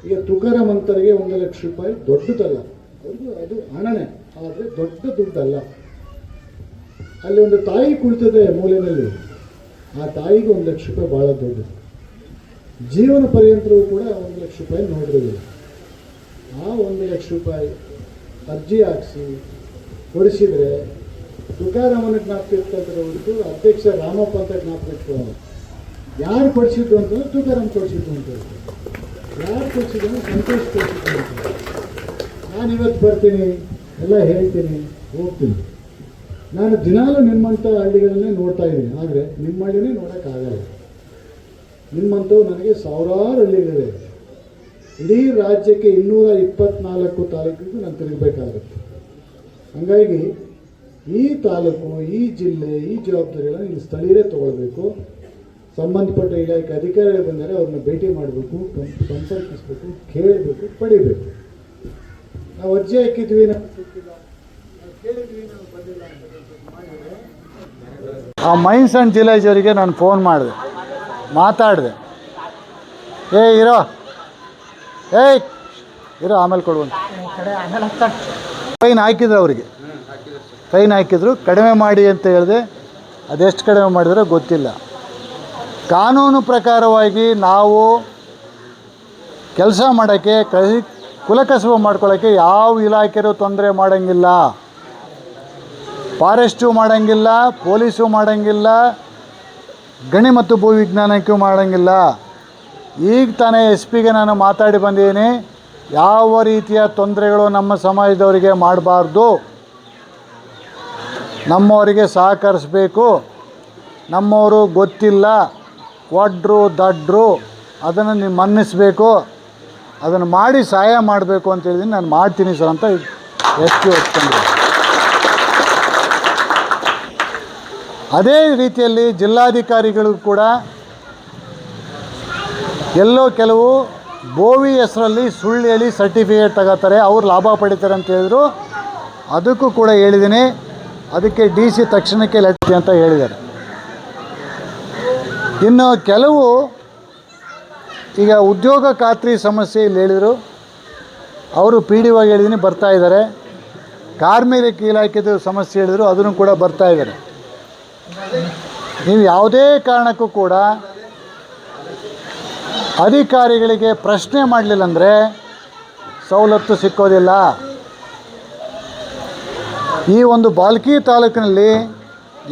ಈಗ ತುಕಾರಾಮ್ ಅಂತರಿಗೆ 1 ಲಕ್ಷ ರೂಪಾಯಿ ದೊಡ್ಡದಲ್ಲ, ಅದು ಹಣನೇ, ಆದರೆ ದೊಡ್ಡ ದುಡ್ಡಲ್ಲ. ಅಲ್ಲಿ ಒಂದು ತಾಯಿ ಕುಳಿತದೆ ಮೂಲೆಯಲ್ಲಿ, ಆ ತಾಯಿಗೆ 1 ಲಕ್ಷ ರೂಪಾಯಿ ಭಾಳ ದೊಡ್ಡದು. ಜೀವನ ಪರ್ಯಂತರೂ ಕೂಡ 1 ಲಕ್ಷ ರೂಪಾಯಿ ನೋಡಿರೋದಿಲ್ಲ. ಆ 1 ಲಕ್ಷ ರೂಪಾಯಿ ಅರ್ಜಿ ಹಾಕಿಸಿ ಕೊಡಿಸಿದರೆ ತುಕಾರಾಮನ ಜ್ಞಾಪಕ ಇಟ್ಕೊಳ್ತಾರೆ ಹೊರತು ಅಧ್ಯಕ್ಷ ರಾಮಪ್ಪ ಅಂತ ಜ್ಞಾಪಕ ಇಟ್ಕೊಳ್ಳೋದು. ಯಾರು ಕೊಡಿಸಿದ್ದು ಅಂತಂದ್ರೆ ತುಕಾರಾಮ್ ಕೊಡಿಸಿದ್ದು ಅಂತ ಹೇಳ್ತಾರೆ, ಯಾರು ಕೊಡಿಸಿದ್ದು ಅಂದ್ರೆ ಸಂತೋಷ್ ಕೊಡಿಸಿದ್ದು ಅಂತ. ನಾನು ಇವತ್ತು ಬರ್ತೀನಿ, ಎಲ್ಲ ಹೇಳ್ತೀನಿ, ಹೋಗ್ತೀನಿ. ನಾನು ದಿನಾಲೂ ನಿಮ್ಮಂಥ ಹಳ್ಳಿಗಳನ್ನೇ ನೋಡ್ತಾ ಇದ್ದೀನಿ, ಆದರೆ ನಿಮ್ಮ ಹಳ್ಳಿನೇ ನೋಡೋಕ್ಕಾಗಲ್ಲ. ನಿಮ್ಮಂಥವು ನನಗೆ ಸಾವಿರಾರು ಹಳ್ಳಿಗಳಿವೆ. ಇಡೀ ರಾಜ್ಯಕ್ಕೆ 224 ತಾಲೂಕಿಗೂ ನಾನು ತಿರುಗಬೇಕಾಗುತ್ತೆ. ಹಾಗಾಗಿ ಈ ತಾಲೂಕು, ಈ ಜಿಲ್ಲೆ, ಈ ಜವಾಬ್ದಾರಿಗಳನ್ನು ಇಲ್ಲಿ ಸ್ಥಳೀಯರೇ ತೊಗೊಳ್ಬೇಕು. ಸಂಬಂಧಪಟ್ಟ ಇಲಾಖೆ ಅಧಿಕಾರಿಗಳು ಬಂದರೆ ಅವ್ರನ್ನ ಭೇಟಿ ಮಾಡಬೇಕು, ಸಂಪರ್ಕಿಸಬೇಕು, ಕೇಳಬೇಕು, ಪಡಿಬೇಕು. ನಾವು ಅರ್ಜಿ ಹಾಕಿದ್ವಿ, ನಮ್ಗೆ ಸಿಕ್ಕಿಲ್ಲ, ನಾವು ಕೇಳಿದ್ವಿ, ನಾವು ಬಂದಿಲ್ಲ ಅಂತ ಮಾಡಿದರೆ ಆ ಮೈನ್ಸ್ ಆ್ಯಂಡ್ ಜಿಲೇಜ್ ಅವರಿಗೆ ನಾನು ಫೋನ್ ಮಾಡಿದೆ, ಮಾತಾಡಿದೆ. ಇರೋ ಆಮೇಲೆ ಕೊಡುವಂತ ಫೈನ್ ಹಾಕಿದ್ರು, ಅವರಿಗೆ ಫೈನ್ ಹಾಕಿದ್ರು, ಕಡಿಮೆ ಮಾಡಿ ಅಂತ ಹೇಳಿದೆ. ಅದೆಷ್ಟು ಕಡಿಮೆ ಮಾಡಿದ್ರೋ ಗೊತ್ತಿಲ್ಲ. ಕಾನೂನು ಪ್ರಕಾರವಾಗಿ ನಾವು ಕೆಲಸ ಮಾಡೋಕ್ಕೆ, ಕುಲಕಸಬು ಮಾಡ್ಕೊಳ್ಳೋಕ್ಕೆ ಯಾವ ಇಲಾಖೆಯೂ ತೊಂದರೆ ಮಾಡೋಂಗಿಲ್ಲ. ಫಾರೆಸ್ಟು ಮಾಡೋಂಗಿಲ್ಲ, ಪೊಲೀಸು ಮಾಡೋಂಗಿಲ್ಲ, ಗಣಿ ಮತ್ತು ಭೂವಿಜ್ಞಾನಕ್ಕೂ ಮಾಡೋಂಗಿಲ್ಲ. ಈಗ ತಾನೇ SP ಗೆ ನಾನು ಮಾತಾಡಿ ಬಂದಿದ್ದೀನಿ, ಯಾವ ರೀತಿಯ ತೊಂದರೆಗಳು ನಮ್ಮ ಸಮಾಜದವರಿಗೆ ಮಾಡಬಾರ್ದು, ನಮ್ಮವರಿಗೆ ಸಹಕರಿಸಬೇಕು. ನಮ್ಮವರು ಗೊತ್ತಿಲ್ಲ, ಒಡ್ರು ದಡ್ರು, ಅದನ್ನು ನೀವು ಮನ್ನಿಸಬೇಕು ಅದನ್ನು ಮಾಡಿ ಸಹಾಯ ಮಾಡಬೇಕು ಅಂತ ಹೇಳಿದ್ದೀನಿ. ನಾನು ಮಾಡ್ತೀನಿ ಸರ್ ಅಂತ ಎಸ್ ಪಿ ಒಪ್ಕೊಂಡಿದ್ದೆ. ಅದೇ ರೀತಿಯಲ್ಲಿ ಜಿಲ್ಲಾಧಿಕಾರಿಗಳಿಗೂ ಕೂಡ ಎಲ್ಲೋ ಕೆಲವು ಬೋವಿ ಹೆಸರಲ್ಲಿ ಸುಳ್ಳು ಹೇಳಿ ಸರ್ಟಿಫಿಕೇಟ್ ತಗೋತಾರೆ, ಅವ್ರು ಲಾಭ ಪಡಿತಾರೆ ಅಂತ ಹೇಳಿದ್ರು. ಅದಕ್ಕೂ ಕೂಡ ಹೇಳಿದ್ದೀನಿ. ಅದಕ್ಕೆ ಡಿ ಸಿ ತಕ್ಷಣಕ್ಕೆ ಲೆಟ್ಟಿ ಅಂತ ಹೇಳಿದ್ದಾರೆ. ಇನ್ನು ಕೆಲವು ಈಗ ಉದ್ಯೋಗ ಖಾತ್ರಿ ಸಮಸ್ಯೆ ಇಲ್ಲಿ ಹೇಳಿದರು, ಅವರು ಪಿ ಡಿ ಒಗೆ ಹೇಳಿದ್ದೀನಿ, ಬರ್ತಾ ಇದ್ದಾರೆ. ಕಾರ್ಮಿಕ ಇಲಾಖೆದು ಸಮಸ್ಯೆ ಹೇಳಿದರು, ಅದನ್ನು ಕೂಡ ಬರ್ತಾ ಇದ್ದಾರೆ. ನೀವು ಯಾವುದೇ ಕಾರಣಕ್ಕೂ ಕೂಡ ಅಧಿಕಾರಿಗಳಿಗೆ ಪ್ರಶ್ನೆ ಮಾಡಲಿಲ್ಲ ಅಂದರೆ ಸವಲತ್ತು ಸಿಕ್ಕೋದಿಲ್ಲ. ಈ ಒಂದು ಬಾಲ್ಕಿ ತಾಲೂಕಿನಲ್ಲಿ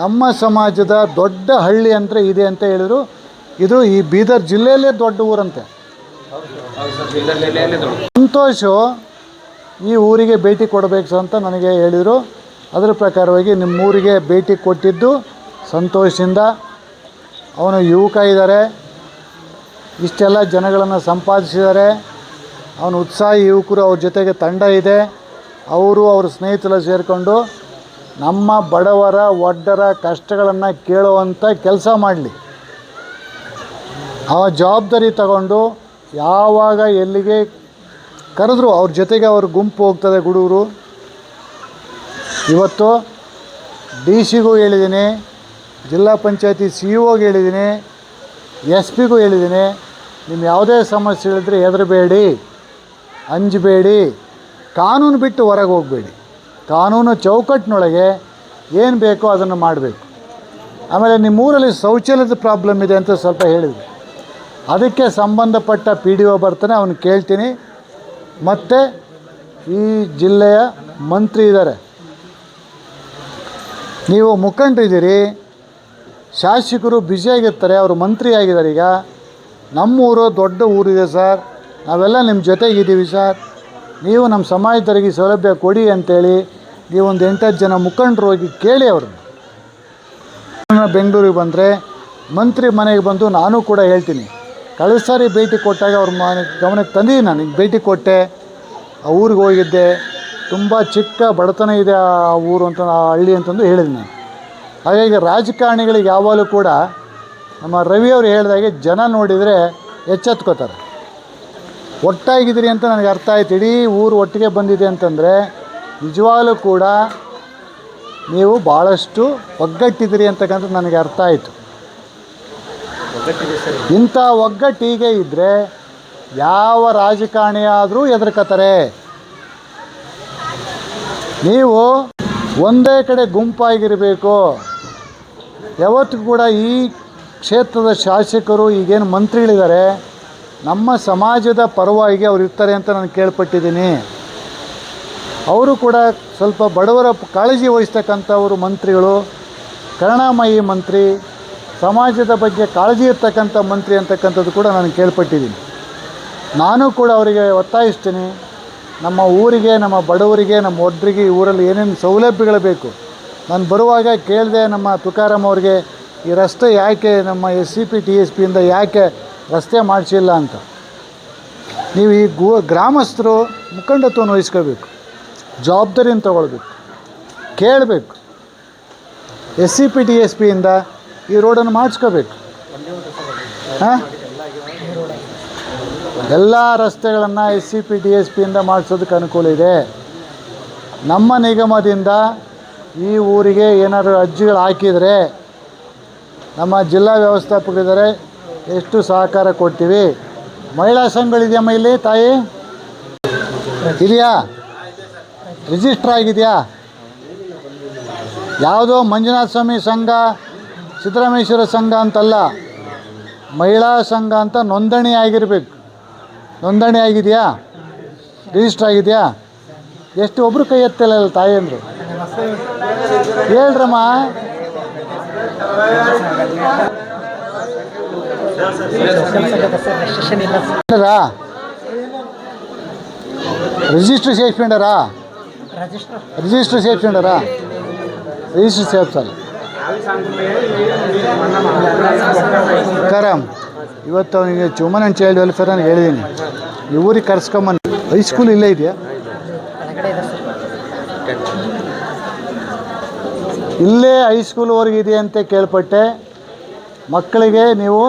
ನಮ್ಮ ಸಮಾಜದ ದೊಡ್ಡ ಹಳ್ಳಿ ಅಂದರೆ ಇದೆ ಅಂತ ಹೇಳಿದರು. ಇದು ಈ ಬೀದರ್ ಜಿಲ್ಲೆಯಲ್ಲೇ ದೊಡ್ಡ ಊರಂತೆ. ಸಂತೋಷು ಈ ಊರಿಗೆ ಭೇಟಿ ಕೊಡಬೇಕು ಅಂತ ನನಗೆ ಹೇಳಿದರು. ಅದರ ಪ್ರಕಾರವಾಗಿ ನಿಮ್ಮೂರಿಗೆ ಭೇಟಿ ಕೊಟ್ಟಿದ್ದು ಸಂತೋಷದಿಂದ. ಅವನು ಯುವಕ ಇದ್ದಾರೆ, ಇಷ್ಟೆಲ್ಲ ಜನಗಳನ್ನು ಸಂಪಾದಿಸಿದ್ದಾರೆ. ಅವನು ಉತ್ಸಾಹಿ ಯುವಕರು, ಅವ್ರ ಜೊತೆಗೆ ತಂಡ ಇದೆ. ಅವರು ಅವ್ರ ಸ್ನೇಹಿತರು ಸೇರಿಕೊಂಡು ನಮ್ಮ ಬಡವರ ಒಡ್ಡರ ಕಷ್ಟಗಳನ್ನು ಕೇಳುವಂಥ ಕೆಲಸ ಮಾಡಲಿ. ಆ ಜವಾಬ್ದಾರಿ ತಗೊಂಡು ಯಾವಾಗ ಎಲ್ಲಿಗೆ ಕರೆದ್ರು ಅವ್ರ ಜೊತೆಗೆ ಅವ್ರ ಗುಂಪು ಹೋಗ್ತದೆ ಹುಡುಗರು. ಇವತ್ತು ಡಿ ಸಿಗೂ ಹೇಳಿದ್ದೀನಿ, ಜಿಲ್ಲಾ ಪಂಚಾಯತಿ ಸಿ ಇಒಗೆ ಹೇಳಿದ್ದೀನಿ, ಎಸ್ ಪಿಗೂ ಹೇಳಿದ್ದೀನಿ. ನಿಮ್ಮ ಯಾವುದೇ ಸಮಸ್ಯೆ ಹೇಳಿದ್ರೆ ಹೆದರಬೇಡಿ, ಅಂಜಬೇಡಿ, ಕಾನೂನು ಬಿಟ್ಟು ಹೊರಗೆ ಹೋಗಬೇಡಿ. ಕಾನೂನು ಚೌಕಟ್ಟಿನೊಳಗೆ ಏನು ಬೇಕೋ ಅದನ್ನು ಮಾಡಬೇಕು. ಆಮೇಲೆ ನಿಮ್ಮೂರಲ್ಲಿ ಶೌಚಾಲಯದ ಪ್ರಾಬ್ಲಮ್ ಇದೆ ಅಂತ ಸ್ವಲ್ಪ ಹೇಳಿದ್ವಿ. ಅದಕ್ಕೆ ಸಂಬಂಧಪಟ್ಟ ಪಿ ಡಿ ಒ ಬರ್ತಾನೆ, ಅವನು ಕೇಳ್ತೀನಿ. ಮತ್ತು ಈ ಜಿಲ್ಲೆಯ ಮಂತ್ರಿ ಇದ್ದಾರೆ, ನೀವು ಮುಖಂಡರಿದ್ದೀರಿ, ಶಾಸಕರು ಬ್ಯುಸಿಯಾಗಿರ್ತಾರೆ, ಅವರು ಮಂತ್ರಿ ಆಗಿದ್ದಾರೆ. ಈಗ ನಮ್ಮೂರು ದೊಡ್ಡ ಊರಿದೆ ಸರ್, ನಾವೆಲ್ಲ ನಿಮ್ಮ ಜೊತೆಗಿದ್ದೀವಿ ಸರ್, ನೀವು ನಮ್ಮ ಸಮಾಜದವರಿಗೆ ಸೌಲಭ್ಯ ಕೊಡಿ ಅಂತೇಳಿ ನೀವು ಒಂದು 8-10 ಜನ ಮುಖಂಡರು ಹೋಗಿ ಕೇಳಿ ಅವ್ರನ್ನ. ಬೆಂಗಳೂರಿಗೆ ಬಂದರೆ ಮಂತ್ರಿ ಮನೆಗೆ ಬಂದು ನಾನು ಕೂಡ ಹೇಳ್ತೀನಿ. ಕಳೆದ ಸಾರಿ ಭೇಟಿ ಕೊಟ್ಟಾಗ ಅವ್ರ ಗಮನಕ್ಕೆ ತಂದಿದ್ದೀನಿ. ನಾನು ಈಗ ಭೇಟಿ ಕೊಟ್ಟೆ, ಆ ಊರಿಗೆ ಹೋಗಿದ್ದೆ. ತುಂಬ ಚಿಕ್ಕ ಬಡತನ ಇದೆ ಆ ಊರು ಅಂತ, ಆ ಹಳ್ಳಿ ಅಂತಂದು ಹೇಳಿದ್ದೀನಿ ನಾನು. ಹಾಗಾಗಿ ರಾಜಕಾರಣಿಗಳಿಗೆ ಯಾವಾಗಲೂ ಕೂಡ ನಮ್ಮ ರವಿಯವರು ಹೇಳಿದಾಗೆ ಜನ ನೋಡಿದರೆ ಎಚ್ಚೆತ್ಕೋತಾರೆ. ಒಟ್ಟಾಗಿದ್ದೀರಿ ಅಂತ ನನಗೆ ಅರ್ಥ ಆಯ್ತು. ಇಡೀ ಊರು ಒಟ್ಟಿಗೆ ಬಂದಿದೆ ಅಂತಂದರೆ ನಿಜವಾಗಲೂ ಕೂಡ ನೀವು ಭಾಳಷ್ಟು ಒಗ್ಗಟ್ಟಿದ್ದೀರಿ ಅಂತಕ್ಕಂಥದ್ದು ನನಗೆ ಅರ್ಥ ಆಯಿತು. ಇಂಥ ಒಗ್ಗಟ್ಟು ಹೀಗೆ ಇದ್ದರೆ ಯಾವ ರಾಜಕಾರಣಿ ಆದರೂ ಹೆದರ್ಕೋತಾರೆ. ನೀವು ಒಂದೇ ಕಡೆ ಗುಂಪಾಗಿರಬೇಕು. ಯಾವತ್ತೂ ಕೂಡ ಈ ಕ್ಷೇತ್ರದ ಶಾಸಕರು ಈಗೇನು ಮಂತ್ರಿಗಳಿದ್ದಾರೆ ನಮ್ಮ ಸಮಾಜದ ಪರವಾಗಿ ಅವ್ರು ಇರ್ತಾರೆ ಅಂತ ನಾನು ಕೇಳ್ಪಟ್ಟಿದ್ದೀನಿ. ಅವರು ಕೂಡ ಸ್ವಲ್ಪ ಬಡವರ ಕಾಳಜಿ ವಹಿಸ್ತಕ್ಕಂಥವರು ಮಂತ್ರಿಗಳು, ಕರುಣಾಮಯಿ ಮಂತ್ರಿ, ಸಮಾಜದ ಬಗ್ಗೆ ಕಾಳಜಿ ಇರ್ತಕ್ಕಂಥ ಮಂತ್ರಿ ಅಂತಕ್ಕಂಥದ್ದು ಕೂಡ ನಾನು ಕೇಳ್ಪಟ್ಟಿದ್ದೀನಿ. ನಾನು ಕೂಡ ಅವರಿಗೆ ಒತ್ತಾಯಿಸ್ತೀನಿ, ನಮ್ಮ ಊರಿಗೆ, ನಮ್ಮ ಬಡವರಿಗೆ, ನಮ್ಮ ಒಡ್ರಿಗೆ ಈ ಊರಲ್ಲಿ ಏನೇನು ಸೌಲಭ್ಯಗಳು ಬೇಕು. ನಾನು ಬರುವಾಗ ಕೇಳಿದೆ ನಮ್ಮ ತುಕಾರಾಮ್ ಅವ್ರಿಗೆ, ಈ ರಸ್ತೆ ಯಾಕೆ ನಮ್ಮ SCP TSP ಇಂದ ಯಾಕೆ ರಸ್ತೆ ಮಾಡಿಸಿಲ್ಲ ಅಂತ. ನೀವು ಈ ಗ್ರಾಮಸ್ಥರು ಮುಖಂಡತ್ವವನ್ನು ವಹಿಸ್ಕೋಬೇಕು, ಜವಾಬ್ದಾರಿಯನ್ನು ತಗೊಳ್ಬೇಕು, ಕೇಳಬೇಕು. SCP TSP ಇಂದ ಈ ರೋಡನ್ನು ಮಾಡಿಸ್ಕೋಬೇಕು. ಹಾಂ, ಎಲ್ಲ ರಸ್ತೆಗಳನ್ನು SCP TSP ಇಂದ ಮಾಡಿಸೋದಕ್ಕೆ ಅನುಕೂಲ ಇದೆ. ನಮ್ಮ ನಿಗಮದಿಂದ ಈ ಊರಿಗೆ ಏನಾದರೂ ಅರ್ಜಿಗಳು ಹಾಕಿದರೆ ನಮ್ಮ ಜಿಲ್ಲಾ ವ್ಯವಸ್ಥಾಪಕರಿದ್ದಾರೆ, ಎಷ್ಟು ಸಹಕಾರ ಕೊಡ್ತೀವಿ. ಮಹಿಳಾ ಸಂಘಗಳಿದೆಯಮ್ಮ ಇಲ್ಲಿ ತಾಯಿ, ಇದೆಯಾ? ರಿಜಿಸ್ಟ್ರ್ ಆಗಿದೆಯಾ? ಯಾವುದೋ ಮಂಜುನಾಥ ಸ್ವಾಮಿ ಸಂಘ, ಸಿದ್ದರಾಮೇಶ್ವರ ಸಂಘ ಅಂತಲ್ಲ, ಮಹಿಳಾ ಸಂಘ ಅಂತ ನೋಂದಣಿ ಆಗಿರಬೇಕು. ನೋಂದಣಿ ಆಗಿದೆಯಾ? ರಿಜಿಸ್ಟ್ರ್ ಆಗಿದೆಯಾ? ಎಷ್ಟು ಒಬ್ಬರು ಕೈ ಎತ್ತಿಲ್ಲ ತಾಯಿಯಂದರು, ಹೇಳ್ರಮ್ಮ. ರಿಜಿಸ್ಟ್ರ್ ಸೇರ್ಕೊಂಡಾರಾ? ರಿಜಿಸ್ಟ್ರ್ ಸೇರ್ಕೊಂಡಾರಾ? ರಿಜಿಸ್ಟ್ರ್ ಸೇರ್ಸಲ್ಲ. ಕರಮ್ ಇವತ್ತು ಅವನಿಗೆ ವುಮನ್ ಆ್ಯಂಡ್ ಚೈಲ್ಡ್ ವೆಲ್ಫೇರ್ ಅಂತ ಹೇಳಿದ್ದೀನಿ. ಈ ಊರಿಗೆ ಕರ್ಸ್ಕೊಂಬಂದು ಹೈಸ್ಕೂಲ್ ಇಲ್ಲೇ ಇದೆಯಾ? ಇಲ್ಲೇ ಹೈಸ್ಕೂಲ್ವರೆಗೆ ಇದೆ ಅಂತ ಕೇಳ್ಪಟ್ಟೆ. ಮಕ್ಕಳಿಗೆ ನೀವು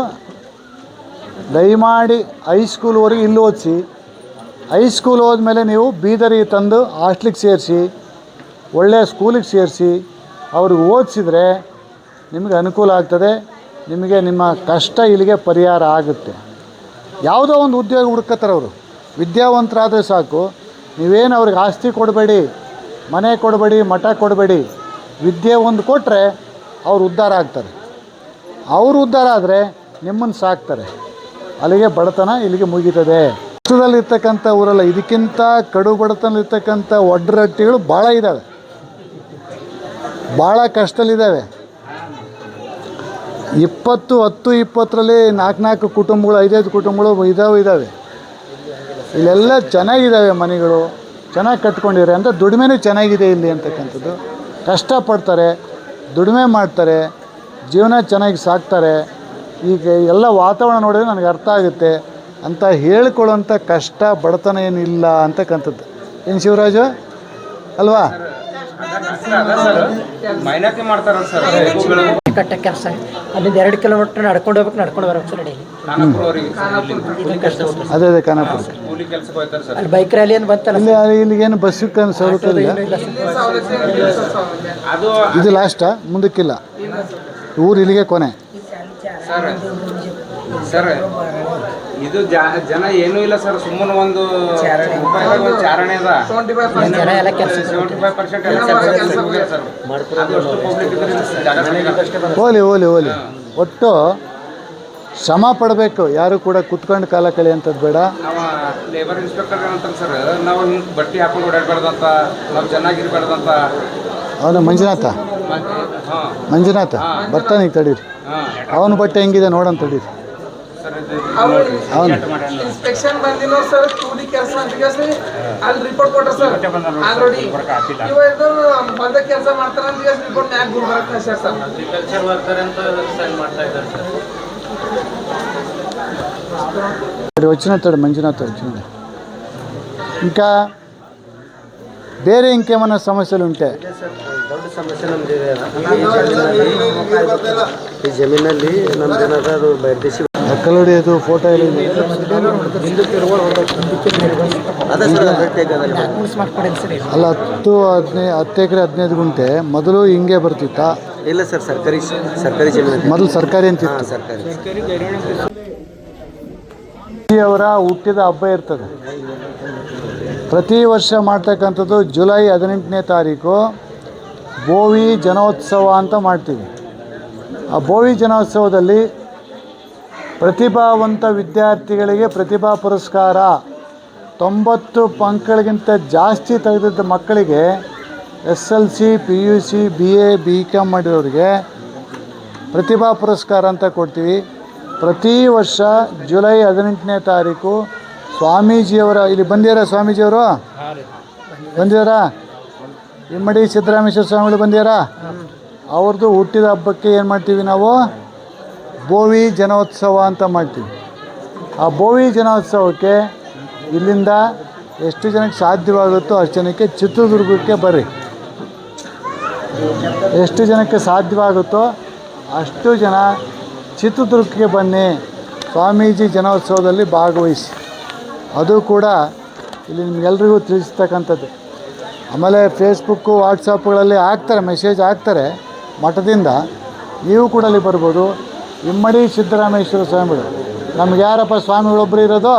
ದಯಮಾಡಿ ಹೈಸ್ಕೂಲ್ವರೆಗೆ ಇಲ್ಲಿ ಓದಿಸಿ, ಹೈಸ್ಕೂಲ್ ಹೋದ್ಮೇಲೆ ನೀವು ಬೀದರಿಗೆ ತಂದು ಹಾಸ್ಟ್ಲಿಗೆ ಸೇರಿಸಿ, ಒಳ್ಳೆಯ ಸ್ಕೂಲಿಗೆ ಸೇರಿಸಿ ಅವ್ರಿಗೆ ಓದಿಸಿದ್ರೆ ನಿಮಗೆ ಅನುಕೂಲ ಆಗ್ತದೆ. ನಿಮಗೆ ನಿಮ್ಮ ಕಷ್ಟ ಇಲ್ಲಿಗೆ ಪರಿಹಾರ ಆಗುತ್ತೆ. ಯಾವುದೋ ಒಂದು ಉದ್ಯೋಗ ಹುಡ್ಕತ್ತಾರೆ ಅವರು. ವಿದ್ಯಾವಂತರಾದರೆ ಸಾಕು. ನೀವೇನು ಅವ್ರಿಗೆ ಆಸ್ತಿ ಕೊಡಬೇಡಿ, ಮನೆ ಕೊಡಬೇಡಿ, ಮಠ ಕೊಡಬೇಡಿ. ವಿದ್ಯೆ ಒಂದು ಕೊಟ್ಟರೆ ಅವ್ರು ಉದ್ಧಾರ ಆಗ್ತಾರೆ. ಅವರು ಉದ್ಧಾರ ಆದರೆ ನಿಮ್ಮನ್ನು ಸಾಕ್ತಾರೆ. ಅಲ್ಲಿಗೆ ಬಡತನ ಇಲ್ಲಿಗೆ ಮುಗೀತದೆ. ಕಷ್ಟದಲ್ಲಿರ್ತಕ್ಕಂಥ ಊರಲ್ಲ, ಇದಕ್ಕಿಂತ ಕಡು ಬಡತನಲ್ಲಿರ್ತಕ್ಕಂಥ ಒಡ್ಡರಟ್ಟಿಗಳು ಭಾಳ ಇದ್ದಾವೆ, ಭಾಳ ಕಷ್ಟದಲ್ಲಿದ್ದಾವೆ. 20-20ರಲ್ಲಿ 4 ಕುಟುಂಬಗಳು, 5 ಕುಟುಂಬಗಳು ಇದ್ದಾವೆ. ಇಲ್ಲೆಲ್ಲ ಚೆನ್ನಾಗಿದ್ದಾವೆ, ಮನೆಗಳು ಚೆನ್ನಾಗಿ ಕಟ್ಕೊಂಡಿದ್ದಾರೆ ಅಂತ. ದುಡಿಮೆನೂ ಚೆನ್ನಾಗಿದೆ ಇಲ್ಲಿ ಅಂತಕ್ಕಂಥದ್ದು. ಕಷ್ಟಪಡ್ತಾರೆ, ದುಡಿಮೆ ಮಾಡ್ತಾರೆ, ಜೀವನ ಚೆನ್ನಾಗಿ ಸಾಕ್ತಾರೆ. ಈಗ ಎಲ್ಲ ವಾತಾವರಣ ನೋಡಿದ್ರೆ ನನಗೆ ಅರ್ಥ ಆಗುತ್ತೆ ಅಂತ ಹೇಳ್ಕೊಳ್ಳೋಂಥ ಕಷ್ಟ ಬಡತನ ಏನಿಲ್ಲ ಅಂತಕ್ಕಂಥದ್ದು. ಏನು ಶಿವರಾಜು ಅಲ್ವಾ? ಕಟ್ಟ ಕೆಲಸ ಅಲ್ಲಿಂದ 2 ಕಿಲೋಮೀಟರ್ ನಡ್ಕೊಂಡು ಹೋಗ್ಬೇಕು, ನಡ್ಕೊಂಡು ಬರ್ಬೇಕು ಸರ್. ಅದೇ ಖಾನಾಪುರ ಅಲ್ಲಿ ಬೈಕ್ ರ್ಯಾಲಿ ಅಂತ ಬಂತಲ್ಲ, ಇಲ್ಲಿಗೇನು ಬಸ್ಸಿಗೆ ಸೌಲಭ್ಯ ಇಲ್ಲ. ಇದು ಲಾಸ್ಟಾ? ಮುಂದಕ್ಕಿಲ್ಲ. ಊರು ಇಲ್ಲಿಗೆ ಕೊನೆ. ಸರ್ ಇದು ಜನ ಏನೂ ಇಲ್ಲ ಸರ್, ಸುಮ್ಮನೆ ಒಂದು ಚಾರಣೆ ಅದ. ಜನ ಎಲ್ಲ ಕೆಲಸ 75% ಹೋಲಿ ಒಟ್ಟು ಶ್ರಮ ಪಡಬೇಕು. ಯಾರು ಕೂಡ ಕುತ್ಕೊಂಡು ಕಾಲ ಕಳೆಯುವಂಥದ್ದು ಬೇಡ. ಲೇಬರ್ ಇನ್ಸ್ಪೆಕ್ಟರ್ ಏನಂತಾರೆ ಸರ್, ನಾವು ಹಿಂಗೆ ಬಟ್ಟೆ ಹಾಕೊಂಡು ಓಡಾಡಬಾರ್ದಂತ, ನಾವು ಚೆನ್ನಾಗಿರ್ಬಾರ್ದಂತ. ಅವನು ಮಂಜುನಾಥ ಬರ್ತಾನೆ, ಈಗ ತಡೀರಿ. ಅವನ ಬಟ್ಟೆ ಹೆಂಗಿದೆ ನೋಡೋಣ ತಡೀರಿ. ಅವನು ಇನ್ಸ್ಪೆಕ್ಷನ್ ಬಂದಿಲ್ಲ ಸರ್, ಕೂಲಿ ಕೆಲಸ ಅಂತ ಅಲ್ಲಿ ರಿಪೋರ್ಟ್ ಕೊಟ್ರ ಸರ್. ಆಲ್ರೆಡಿ ಇವತ್ತು ಬಂದ ಕೆಲಸ ಮಾಡ್ತಾರ ಅಂತ ರಿಪೋರ್ಟ್ ಮ್ಯಾಗ ಗುಲ್ಬರ್ಗ ಕಳ್ಸ್ಯಾರ ಸರ್. ಅಗ್ರಿಕಲ್ಚರ್ ವರ್ಕರ್ ಅಂತ ಸೈನ್ ಮಾಡ್ತಾ ಇದ್ದಾರೆ ಸರ್. వచ్చినట్టు మంజునాథ్ వచ్చింది. ఇంకా ಬೇರೆ ಇಂకేమైనా ಸಮಸ್ಯೆలు ఉంటే? ದೊಡ್ಡ ಸಮಸ್ಯೆ ನಮ್ದಿದೆ. ಈ ಜಮೀನಲ್ಲಿ ನಮ್ದೇನಾದ ಅದು ಬೈರ್ದೇಶಿ ಮಕ್ಕಳು ಹೊಡೆಯೋದು, ಫೋಟೋ ಎಲ್ಲ ಇದೆ. ಅಲ್ಲ, 10 ಎಕರೆ 15 ಗುಂಟೆ ಮೊದಲು ಹಿಂಗೆ ಬರ್ತಿತ್ತಾ? ಇಲ್ಲ ಸರ್, ಸರ್ಕಾರಿ ಜಮೀನು. ಮೊದಲು ಸರ್ಕಾರಿ ಅಂತಿತ್ತು. ಸರ್ಕಾರಿ ಅವರ ಹುಟ್ಟಿದ ಹಬ್ಬ ಇರ್ತದೆ. ಪ್ರತಿ ವರ್ಷ ಮಾಡ್ತಕ್ಕಂಥದ್ದು ಜುಲೈ 18ನೇ ತಾರೀಕು ಬೋವಿ ಜನೋತ್ಸವ ಅಂತ ಮಾಡ್ತೀವಿ. ಆ ಬೋವಿ ಜನೋತ್ಸವದಲ್ಲಿ ಪ್ರತಿಭಾವಂತ ವಿದ್ಯಾರ್ಥಿಗಳಿಗೆ ಪ್ರತಿಭಾ ಪುರಸ್ಕಾರ, 90 ಅಂಕಗಳಿಗಿಂತ ಜಾಸ್ತಿ ತೆಗೆದಿದ್ದ ಮಕ್ಕಳಿಗೆ, SLC, PUC, BA, BCom ಮಾಡಿರೋರಿಗೆ ಪ್ರತಿಭಾ ಪುರಸ್ಕಾರ ಅಂತ ಕೊಡ್ತೀವಿ. ಪ್ರತಿ ವರ್ಷ ಜುಲೈ 18ನೇ ತಾರೀಕು ಸ್ವಾಮೀಜಿಯವರ, ಇಲ್ಲಿ ಬಂದಿದ್ದಾರಾ ಸ್ವಾಮೀಜಿಯವರು? ಬಂದಿದ್ದಾರಾ? ಇಮ್ಮಡಿ ಸಿದ್ದರಾಮೇಶ್ವರ ಸ್ವಾಮಿಗಳು ಬಂದಿದ್ದಾರಾ? ಅವ್ರದ್ದು ಹುಟ್ಟಿದ ಹಬ್ಬಕ್ಕೆ ಏನು ಮಾಡ್ತೀವಿ ನಾವು? ಬೋವಿ ಜನೋತ್ಸವ ಅಂತ ಮಾಡ್ತೀವಿ. ಆ ಬೋವಿ ಜನೋತ್ಸವಕ್ಕೆ ಇಲ್ಲಿಂದ ಎಷ್ಟು ಜನಕ್ಕೆ ಸಾಧ್ಯವಾಗುತ್ತೋ ಅಷ್ಟು ಜನಕ್ಕೆ ಚಿತ್ರದುರ್ಗಕ್ಕೆ ಬರ್ರಿ. ಎಷ್ಟು ಜನಕ್ಕೆ ಸಾಧ್ಯವಾಗುತ್ತೋ ಅಷ್ಟು ಜನ ಚಿತ್ರದುರ್ಗಕ್ಕೆ ಬನ್ನಿ, ಸ್ವಾಮೀಜಿ ಜನೋತ್ಸವದಲ್ಲಿ ಭಾಗವಹಿಸಿ. ಅದು ಕೂಡ ಇಲ್ಲಿ ನಿಮಗೆಲ್ರಿಗೂ ತಿಳಿಸ್ತಕ್ಕಂಥದ್ದು. ಆಮೇಲೆ ಫೇಸ್ಬುಕ್ಕು, ವಾಟ್ಸಪ್ಗಳಲ್ಲಿ ಹಾಕ್ತಾರೆ, ಮೆಸೇಜ್ ಹಾಕ್ತಾರೆ ಮಠದಿಂದ. ನೀವು ಕೂಡ ಅಲ್ಲಿ ಬರ್ಬೋದು. ಇಮ್ಮಡಿ ಸಿದ್ದರಾಮೇಶ್ವರ ಸ್ವಾಮಿಗಳು, ನಮ್ಗೆ ಯಾರಪ್ಪ ಸ್ವಾಮಿಗಳೊಬ್ಬರು ಇರೋದು?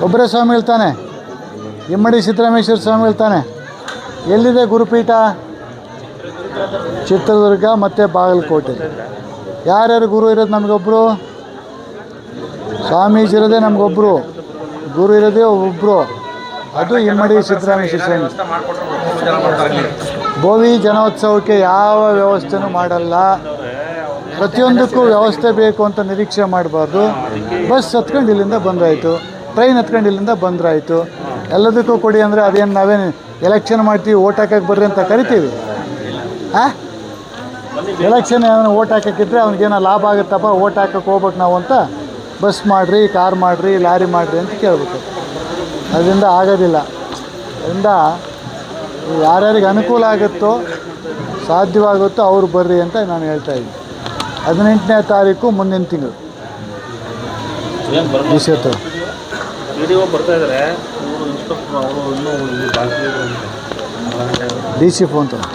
ಒಬ್ಬರೇ ಸ್ವಾಮಿಗಳು ತಾನೆ, ಇಮ್ಮಡಿ ಸಿದ್ದರಾಮೇಶ್ವರ ಸ್ವಾಮಿಗಳು ತಾನೆ. ಎಲ್ಲಿದೆ ಗುರುಪೀಠ? ಚಿತ್ರದುರ್ಗ ಮತ್ತು ಬಾಗಲಕೋಟೆ. ಯಾರ್ಯಾರು ಗುರು ಇರೋದು? ನಮಗೊಬ್ಬರು ಸ್ವಾಮೀಜಿ ಇರೋದೇ, ನಮಗೊಬ್ಬರು ಗುರು ಇರೋದೇ ಒಬ್ಬರು, ಅದು ಇಮ್ಮಡಿ ಸಿದ್ದರಾಮೇಶ್ವರ ಸ್ವಾಮಿ. ಬೋವಿ ಜನೋತ್ಸವಕ್ಕೆ ಯಾವ ವ್ಯವಸ್ಥೆನೂ ಮಾಡಲ್ಲ. ಪ್ರತಿಯೊಂದಕ್ಕೂ ವ್ಯವಸ್ಥೆ ಬೇಕು ಅಂತ ನಿರೀಕ್ಷೆ ಮಾಡಬಾರ್ದು. ಬಸ್ ಹತ್ಕೊಂಡು ಇಲ್ಲಿಂದ ಬಂದಾಯಿತು, ಟ್ರೈನ್ ಹತ್ಕೊಂಡು ಇಲ್ಲಿಂದ ಬಂದ್ರಾಯಿತು. ಎಲ್ಲದಕ್ಕೂ ಕೊಡಿ ಅಂದರೆ ಅದೇನು ನಾವೇನು ಎಲೆಕ್ಷನ್ ಮಾಡ್ತೀವಿ, ಓಟ್ ಹಾಕಕ್ಕೆ ಬರ್ರಿ ಅಂತ ಕರಿತೀವಿ? ಎಲೆಕ್ಷನ್ ಏನೋ ಓಟ್ ಹಾಕೋಕ್ಕಿದ್ರೆ ಅವ್ನಿಗೇನೋ ಲಾಭ ಆಗುತ್ತಪ್ಪ, ಓಟ್ ಹಾಕಕ್ಕೆ ಹೋಗ್ಬೇಕು ನಾವು ಅಂತ ಬಸ್ ಮಾಡಿರಿ, ಕಾರ್ ಮಾಡಿರಿ, ಲಾರಿ ಮಾಡಿರಿ ಅಂತ ಕೇಳಬೇಕು. ಅದರಿಂದ ಆಗೋದಿಲ್ಲ. ಅದರಿಂದ ಯಾರ್ಯಾರಿಗೆ ಅನುಕೂಲ ಆಗುತ್ತೋ, ಸಾಧ್ಯವಾಗುತ್ತೋ ಅವ್ರು ಬರ್ರಿ ಅಂತ ನಾನು ಹೇಳ್ತಾಯಿದ್ದೀನಿ. 18ನೇ ತಾರೀಕು ಮುಂದಿನ ತಿಂಗಳು ಡಿ ಸಿ ಫೋನ್ ತಗೋ.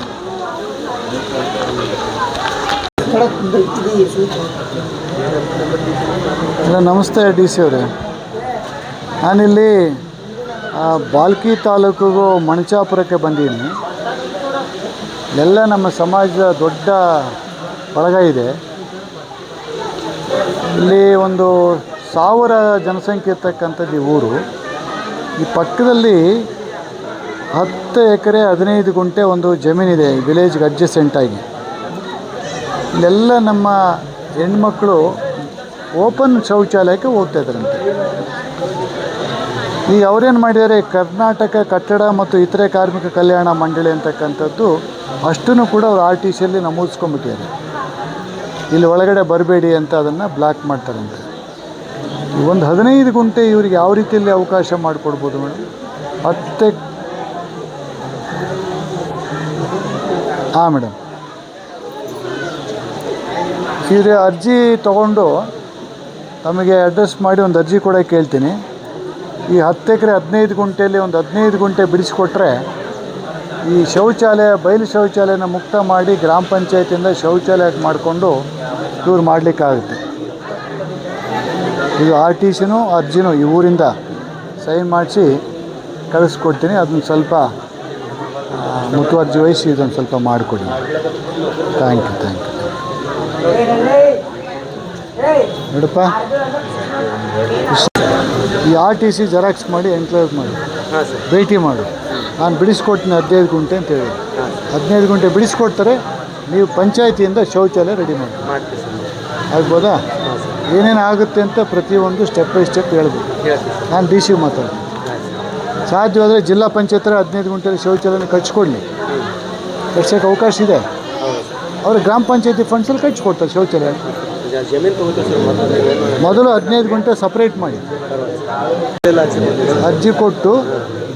ನಮಸ್ತೆ ಡಿ ಸಿ ಅವರೇ, ನಾನಿಲ್ಲಿ ಬಾಲ್ಕಿ ತಾಲೂಕಿಗೂ ಮಣಚಾಪುರಕ್ಕೆ ಬಂದಿದ್ದೀನಿ. ಎಲ್ಲ ನಮ್ಮ ಸಮಾಜದ ದೊಡ್ಡ ಬಳಗ ಇದೆ. ಇಲ್ಲಿ ಒಂದು 1000 ಜನಸಂಖ್ಯೆ ಇರ್ತಕ್ಕಂಥದ್ದು ಈ ಊರು. ಈ ಪಕ್ಕದಲ್ಲಿ 10 ಎಕರೆ 15 ಗುಂಟೆ ಒಂದು ಜಮೀನಿದೆ, ವಿಲೇಜ್ಗೆ ಅಡ್ಜಸೆಂಟಾಗಿ. ಇಲ್ಲೆಲ್ಲ ನಮ್ಮ ಹೆಣ್ಮಕ್ಳು ಓಪನ್ ಶೌಚಾಲಯಕ್ಕೆ ಹೋಗ್ತಾಯಿದ್ದಾರಂತೆ. ಈಗ ಅವರೇನು ಮಾಡಿದ್ದಾರೆ, ಕರ್ನಾಟಕ ಕಟ್ಟಡ ಮತ್ತು ಇತರೆ ಕಾರ್ಮಿಕ ಕಲ್ಯಾಣ ಮಂಡಳಿ ಅಂತಕ್ಕಂಥದ್ದು ಅಷ್ಟನ್ನು ಕೂಡ ಅವರು RTCಯಲ್ಲಿ ನಮೂದಿಸ್ಕೊಂಡ್ಬಿಟ್ಟಿದ್ದಾರೆ. ಇಲ್ಲಿ ಒಳಗಡೆ ಬರಬೇಡಿ ಅಂತ ಅದನ್ನು ಬ್ಲಾಕ್ ಮಾಡ್ತಾರಂತೆ. ಒಂದು 15 ಗುಂಟೆ ಇವರಿಗೆ ಯಾವ ರೀತಿಯಲ್ಲಿ ಅವಕಾಶ ಮಾಡಿಕೊಡ್ಬೋದು ಮೇಡಮ್? 10 ಹಾಂ ಮೇಡಮ್, ಇವ್ರ ಅರ್ಜಿ ತೊಗೊಂಡು ತಮಗೆ ಅಡ್ರೆಸ್ ಮಾಡಿ ಒಂದು ಅರ್ಜಿ ಕೂಡ ಕೇಳ್ತೀನಿ. ಈ 10 ಎಕರೆ 15 ಗುಂಟೆಯಲ್ಲಿ ಒಂದು 15 ಗುಂಟೆ ಬಿಡಿಸ್ಕೊಟ್ರೆ ಈ ಶೌಚಾಲಯ, ಬಯಲು ಶೌಚಾಲಯನ ಮುಕ್ತ ಮಾಡಿ ಗ್ರಾಮ ಪಂಚಾಯತಿಯಿಂದ ಶೌಚಾಲಯ ಮಾಡಿಕೊಂಡು ಇವ್ರು ಮಾಡಲಿಕ್ಕಾಗುತ್ತೆ. ಇದು RTCನೂ ಅರ್ಜಿನೂ ಈ ಊರಿಂದ ಸೈನ್ ಮಾಡಿಸಿ ಕಳಿಸ್ಕೊಡ್ತೀನಿ. ಅದನ್ನು ಸ್ವಲ್ಪ ಮುತುವರ್ಜಿ ವಹಿಸಿ ಇದನ್ನು ಸ್ವಲ್ಪ ಮಾಡಿಕೊಡಿ. Thank you. ನೋಡಪ್ಪ, ಈ RTC ಜೆರಾಕ್ಸ್ ಮಾಡಿ ಎನ್ಕ್ಲೋಸ್ ಮಾಡಿ ಭೇಟಿ ಮಾಡು. ನಾನು ಬಿಡಿಸ್ಕೊಡ್ತೀನಿ 15 ಗುಂಟೆ ಅಂತ ಹೇಳಿ. 15 ಗುಂಟೆ ಬಿಡಿಸ್ಕೊಡ್ತಾರೆ. ನೀವು ಪಂಚಾಯತಿಯಿಂದ ಶೌಚಾಲಯ ರೆಡಿ ಮಾಡಿ ಆಗ್ಬೋದಾ? ಏನೇನು ಆಗುತ್ತೆ ಅಂತ ಪ್ರತಿಯೊಂದು ಸ್ಟೆಪ್ ಬೈ ಸ್ಟೆಪ್ ಹೇಳ್ಬೋದು. ನಾನು DC ಮಾತಾಡ್ತೀನಿ. ಸಾಧ್ಯವಾದರೆ ಜಿಲ್ಲಾ ಪಂಚಾಯತ್ 15 ಗುಂಟೆಯಲ್ಲಿ ಶೌಚಾಲಯನ ಕಟ್ಸ್ಕೊಡ್ಲಿ. ಕಟ್ಸೋಕ್ಕೆ ಅವಕಾಶ ಇದೆ. ಅವರು ಗ್ರಾಮ ಪಂಚಾಯತಿ ಫಂಡ್ಸಲ್ಲಿ ಕಟ್ಸ್ಕೊಡ್ತಾರೆ ಶೌಚಾಲಯ. ಮೊದಲು 15 ಗುಂಟೆ ಸಪ್ರೇಟ್ ಮಾಡಿ ಅರ್ಜಿ ಕೊಟ್ಟು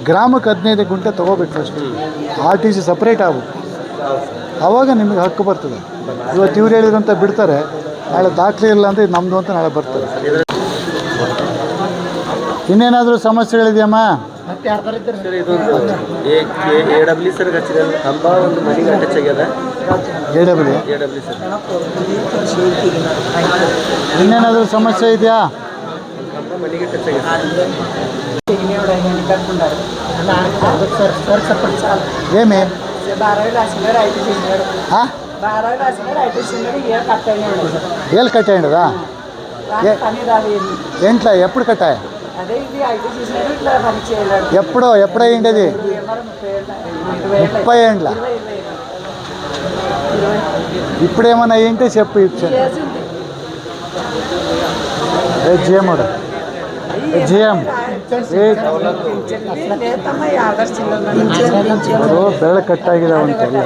ಗ್ರಾಮಕ್ಕೆ 15 ಗುಂಟೆ ತೊಗೋಬೇಕು ಫಸ್ಟ್. RTC ಸಪ್ರೇಟ್ ಆಗ್ಬೇಕು. ಆವಾಗ ನಿಮಗೆ ಹಕ್ಕು ಬರ್ತದೆ. ಇವತ್ತು ಇವ್ರು ಹೇಳಿದ್ರಂತ ಬಿಡ್ತಾರೆ, ನಾಳೆ ದಾಖಲೆ ಇಲ್ಲ ಅಂದರೆ ನಮ್ಮದು ಅಂತ ನಾಳೆ ಬರ್ತಾರೆ. ಇನ್ನೇನಾದರೂ ಸಮಸ್ಯೆಗಳಿದೆಯಮ್ಮ? ಇನ್ನೇನಾದರೂ ಸಮಸ್ಯೆ ಇದೆಯಾ? ఏమి ఏళ్ళు కట్టాయండిదా? ఏంట్లా ఎప్పుడు కట్టాయి? ఎప్పుడయ్యింది అది? 30 ఏండ్ల. ఇప్పుడేమన్నా అయ్యింటే చెప్పు. GM GM ಅದು ಬೆರಳು ಕಟ್ಟಾಗಿದೆ ಅಂತೆಲ್ಲ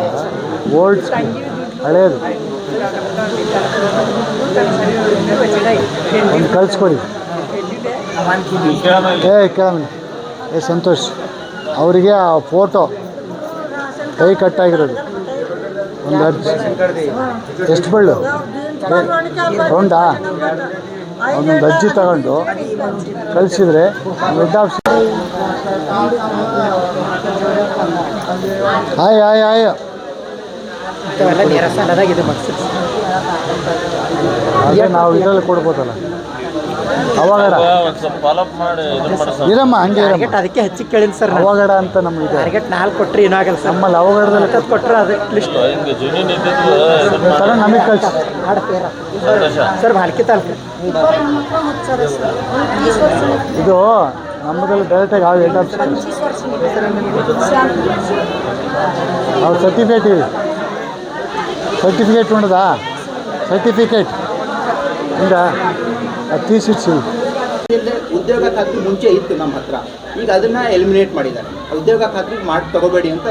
ಓಲ್ಡ್ ಹಳೇದು ಒಂದು ಕಳಿಸ್ಕೊಡಿ. ಸಂತೋಷ್ ಅವರಿಗೆ ಆ ಫೋಟೋ ಕೈ ಕಟ್ಟಾಗಿರೋದು ಒಂದು ಅರ್ಜಿ. ಎಷ್ಟು ಬಳ್ಳು ರೌಂಡಾ? ಅವನೊಂದು ಅರ್ಜಿ ತಗೊಂಡು ಕಳಿಸಿದರೆ ರೆಡ್ ಆಫೀಸ್ ಆಯ್ ಅದೇ ನಾವು ಇದರಲ್ಲಿ ಕೊಡ್ಬೋದಲ್ಲ ಅವಾಗಡ ಇರಮ್ಮ ಹಂಗೆ ಅದಕ್ಕೆ ಹೆಚ್ಚಿಗೆ ಕೇಳಿನಿ ಸರ್. ಅವಘಡ ಅಂತ ನಮ್ಗೆ ಟಾರ್ಗೆಟ್ 4 ಕೊಟ್ಟರೆ ಏನೂ ಆಗಲ್ಲ ಸರ್. ನಮ್ಮಲ್ಲಿ ಅವಘಡದಲ್ಲಿ ಕೊಟ್ಟರೆ ಅದು ಲಿಸ್ಟ್ ಥರ ನಮಗೆ ಕಳಿಸಿ ಸರ್. ಭಾಲ್ಕಿ ತಾಲೂಕು ಇದು ನಮ್ಮದಲ್ಲಿ ಡೈರೆಕ್ಟಾಗಿ ಯಾವ ಹೆಡ್ ಆಫೀಸ್ ನಾವು ಸರ್ಟಿಫಿಕೇಟ್ ఉండదా? ಸರ್ಟಿಫಿಕೇಟ್ ಇಂದ ಅದು ತೀಸಿಡ್ಸಿ. ಉದ್ಯೋಗ ಖಾತ್ರಿ ಮುಂಚೆ ಇತ್ತು ನಮ್ಮ ಹತ್ರ, ಈಗ ಅದನ್ನು ಎಲಿಮಿನೇಟ್ ಮಾಡಿದ್ದಾರೆ. ಉದ್ಯೋಗ ಖಾತ್ರಿ ಮಾಡಿ ತಗೋಬೇಡಿ ಅಂತ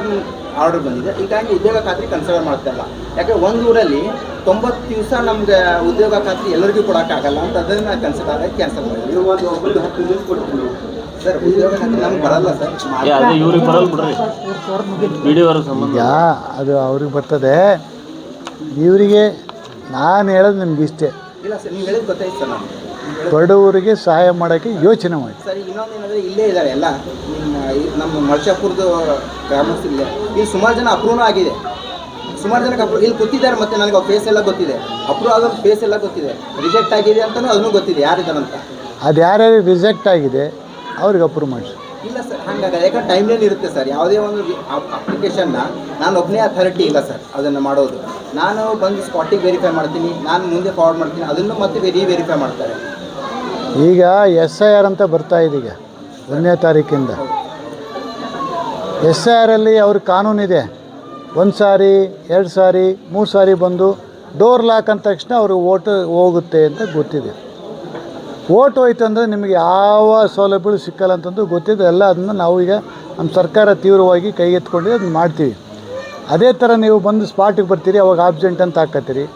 ಆರ್ಡರ್ ಬಂದಿದೆ. ಹೀಗಾಗಿ ಉದ್ಯೋಗ ಖಾತ್ರಿ ಕನ್ಸಿಡರ್ ಮಾಡ್ತಾ ಇಲ್ಲ. ಯಾಕೆ ಒಂದು ಊರಲ್ಲಿ 90 ದಿವಸ ನಮ್ಗೆ ಉದ್ಯೋಗ ಖಾತ್ರಿ ಎಲ್ಲರಿಗೂ ಕೊಡೋಕ್ಕಾಗಲ್ಲ ಅಂತ ಅದನ್ನು ಕ್ಯಾನ್ಸಲ್ ಮಾಡಿದ್ವಿ. ನೀವು ಒಂದು ಒಬ್ಬರಿಗೆ 10 ದಿವಸ ಕೊಡ್ತೀವಿ ಸರ್. ಉದ್ಯೋಗ ಖಾತ್ರಿ ನಮ್ಗೆ ಬರಲ್ಲ ಸರ್. ಇವ್ರಿಗೆ ಬರಲ್ಲ ಬಿಡ್ರಿ, ಈಗ ಅದು ಅವ್ರಿಗೆ ಬರ್ತದೆ. ಇವರಿಗೆ ನಾನು ಹೇಳೋದು ನಿಮ್ಗೆ ಇಷ್ಟೇ, ಇಲ್ಲ ಸರ್, ನೀವು ಹೇಳಿದ್ ಗೊತ್ತಾಯ್ತು ಸರ್. ನಾನು ಬಡವರಿಗೆ ಸಹಾಯ ಮಾಡೋಕ್ಕೆ ಯೋಚನೆ ಮಾಡಿ. ಸರ್ ಇನ್ನೊಂದು ಏನಂದರೆ ಇಲ್ಲೇ ಇದ್ದಾರೆ ಎಲ್ಲ ನಮ್ಮ ಮಲ್ಚಾಪುರದ ಗ್ರಾಮಸ್ಥರಿಲ್ಲ. ಇಲ್ಲಿ ಸುಮಾರು ಜನ ಅಪ್ರೂವ್ನೂ ಆಗಿದೆ. ಸುಮಾರು ಜನಕ್ಕೆ ಇಲ್ಲಿ ಗೊತ್ತಿದ್ದಾರೆ. ಮತ್ತು ನನಗೆ ಫೇಸ್ ಎಲ್ಲ ಗೊತ್ತಿದೆ. ಅಪ್ರೂವ್ ಆಗೋದು ಫೇಸ್ ಎಲ್ಲ ಗೊತ್ತಿದೆ. ರಿಜೆಕ್ಟ್ ಆಗಿದೆ ಅಂತಲೂ ಅದನ್ನು ಗೊತ್ತಿದೆ ಯಾರಿದ್ದಾರಂತ. ಅದು ಯಾರ್ಯಾರು ರಿಜೆಕ್ಟ್ ಆಗಿದೆ ಅವ್ರಿಗೆ ಅಪ್ರೂವ್ ಮಾಡಿಸಿ. ಇಲ್ಲ ಸರ್, ಹಾಗಾಗಿ ಯಾಕಂದ್ರೆ ಟೈಮ್ಲೈನ್ ಇರುತ್ತೆ ಸರ್. ಯಾವುದೇ ಒಂದು ಅಪ್ಲಿಕೇಶನ್ನ ನಾನು ಒಬ್ಬನೇ ಅಥಾರಿಟಿ ಇಲ್ಲ ಸರ್ ಅದನ್ನು ಮಾಡೋದು. ನಾನು ಬಂದು ಸ್ಪಾಟಿಗೆ ವೆರಿಫೈ ಮಾಡ್ತೀನಿ, ನಾನು ಮುಂದೆ ಫಾರ್ವರ್ಡ್ ಮಾಡ್ತೀನಿ, ಅದನ್ನು ಮತ್ತೆ ವೆರಿಫೈ ಮಾಡ್ತಾರೆ. ಈಗ SIR ಅಂತ ಬರ್ತಾ ಇದೆ. ಈಗ 1ನೇ ತಾರೀಕಿಂದ SIR ಅವ್ರ ಕಾನೂನಿದೆ. 1 ಸಾರಿ 2 ಸಾರಿ 3 ಸಾರಿ ಬಂದು ಡೋರ್ ಲಾಕ್ ಅಂದ ತಕ್ಷಣ ಅವ್ರಿಗೆ ಓಟು ಹೋಗುತ್ತೆ ಅಂತ ಗೊತ್ತಿದೆ. ಓಟ್ ಹೋಯ್ತು ಅಂದರೆ ನಿಮಗೆ ಯಾವ ಸೌಲಭ್ಯಗಳು ಸಿಕ್ಕಲ್ಲ ಅಂತಂದು ಗೊತ್ತಿದೆ. ಎಲ್ಲ ಅದನ್ನು ನಾವು ಈಗ ನಮ್ಮ ಸರ್ಕಾರ ತೀವ್ರವಾಗಿ ಕೈಗೆತ್ಕೊಂಡು ಅದನ್ನ ಮಾಡ್ತೀವಿ. ಅದೇ ಥರ ನೀವು ಬಂದು ಸ್ಪಾಟಿಗೆ ಬರ್ತೀರಿ, ಅವಾಗ ಆಬ್ಸೆಂಟ್ ಅಂತ ಹಾಕತ್ತೀರಿ,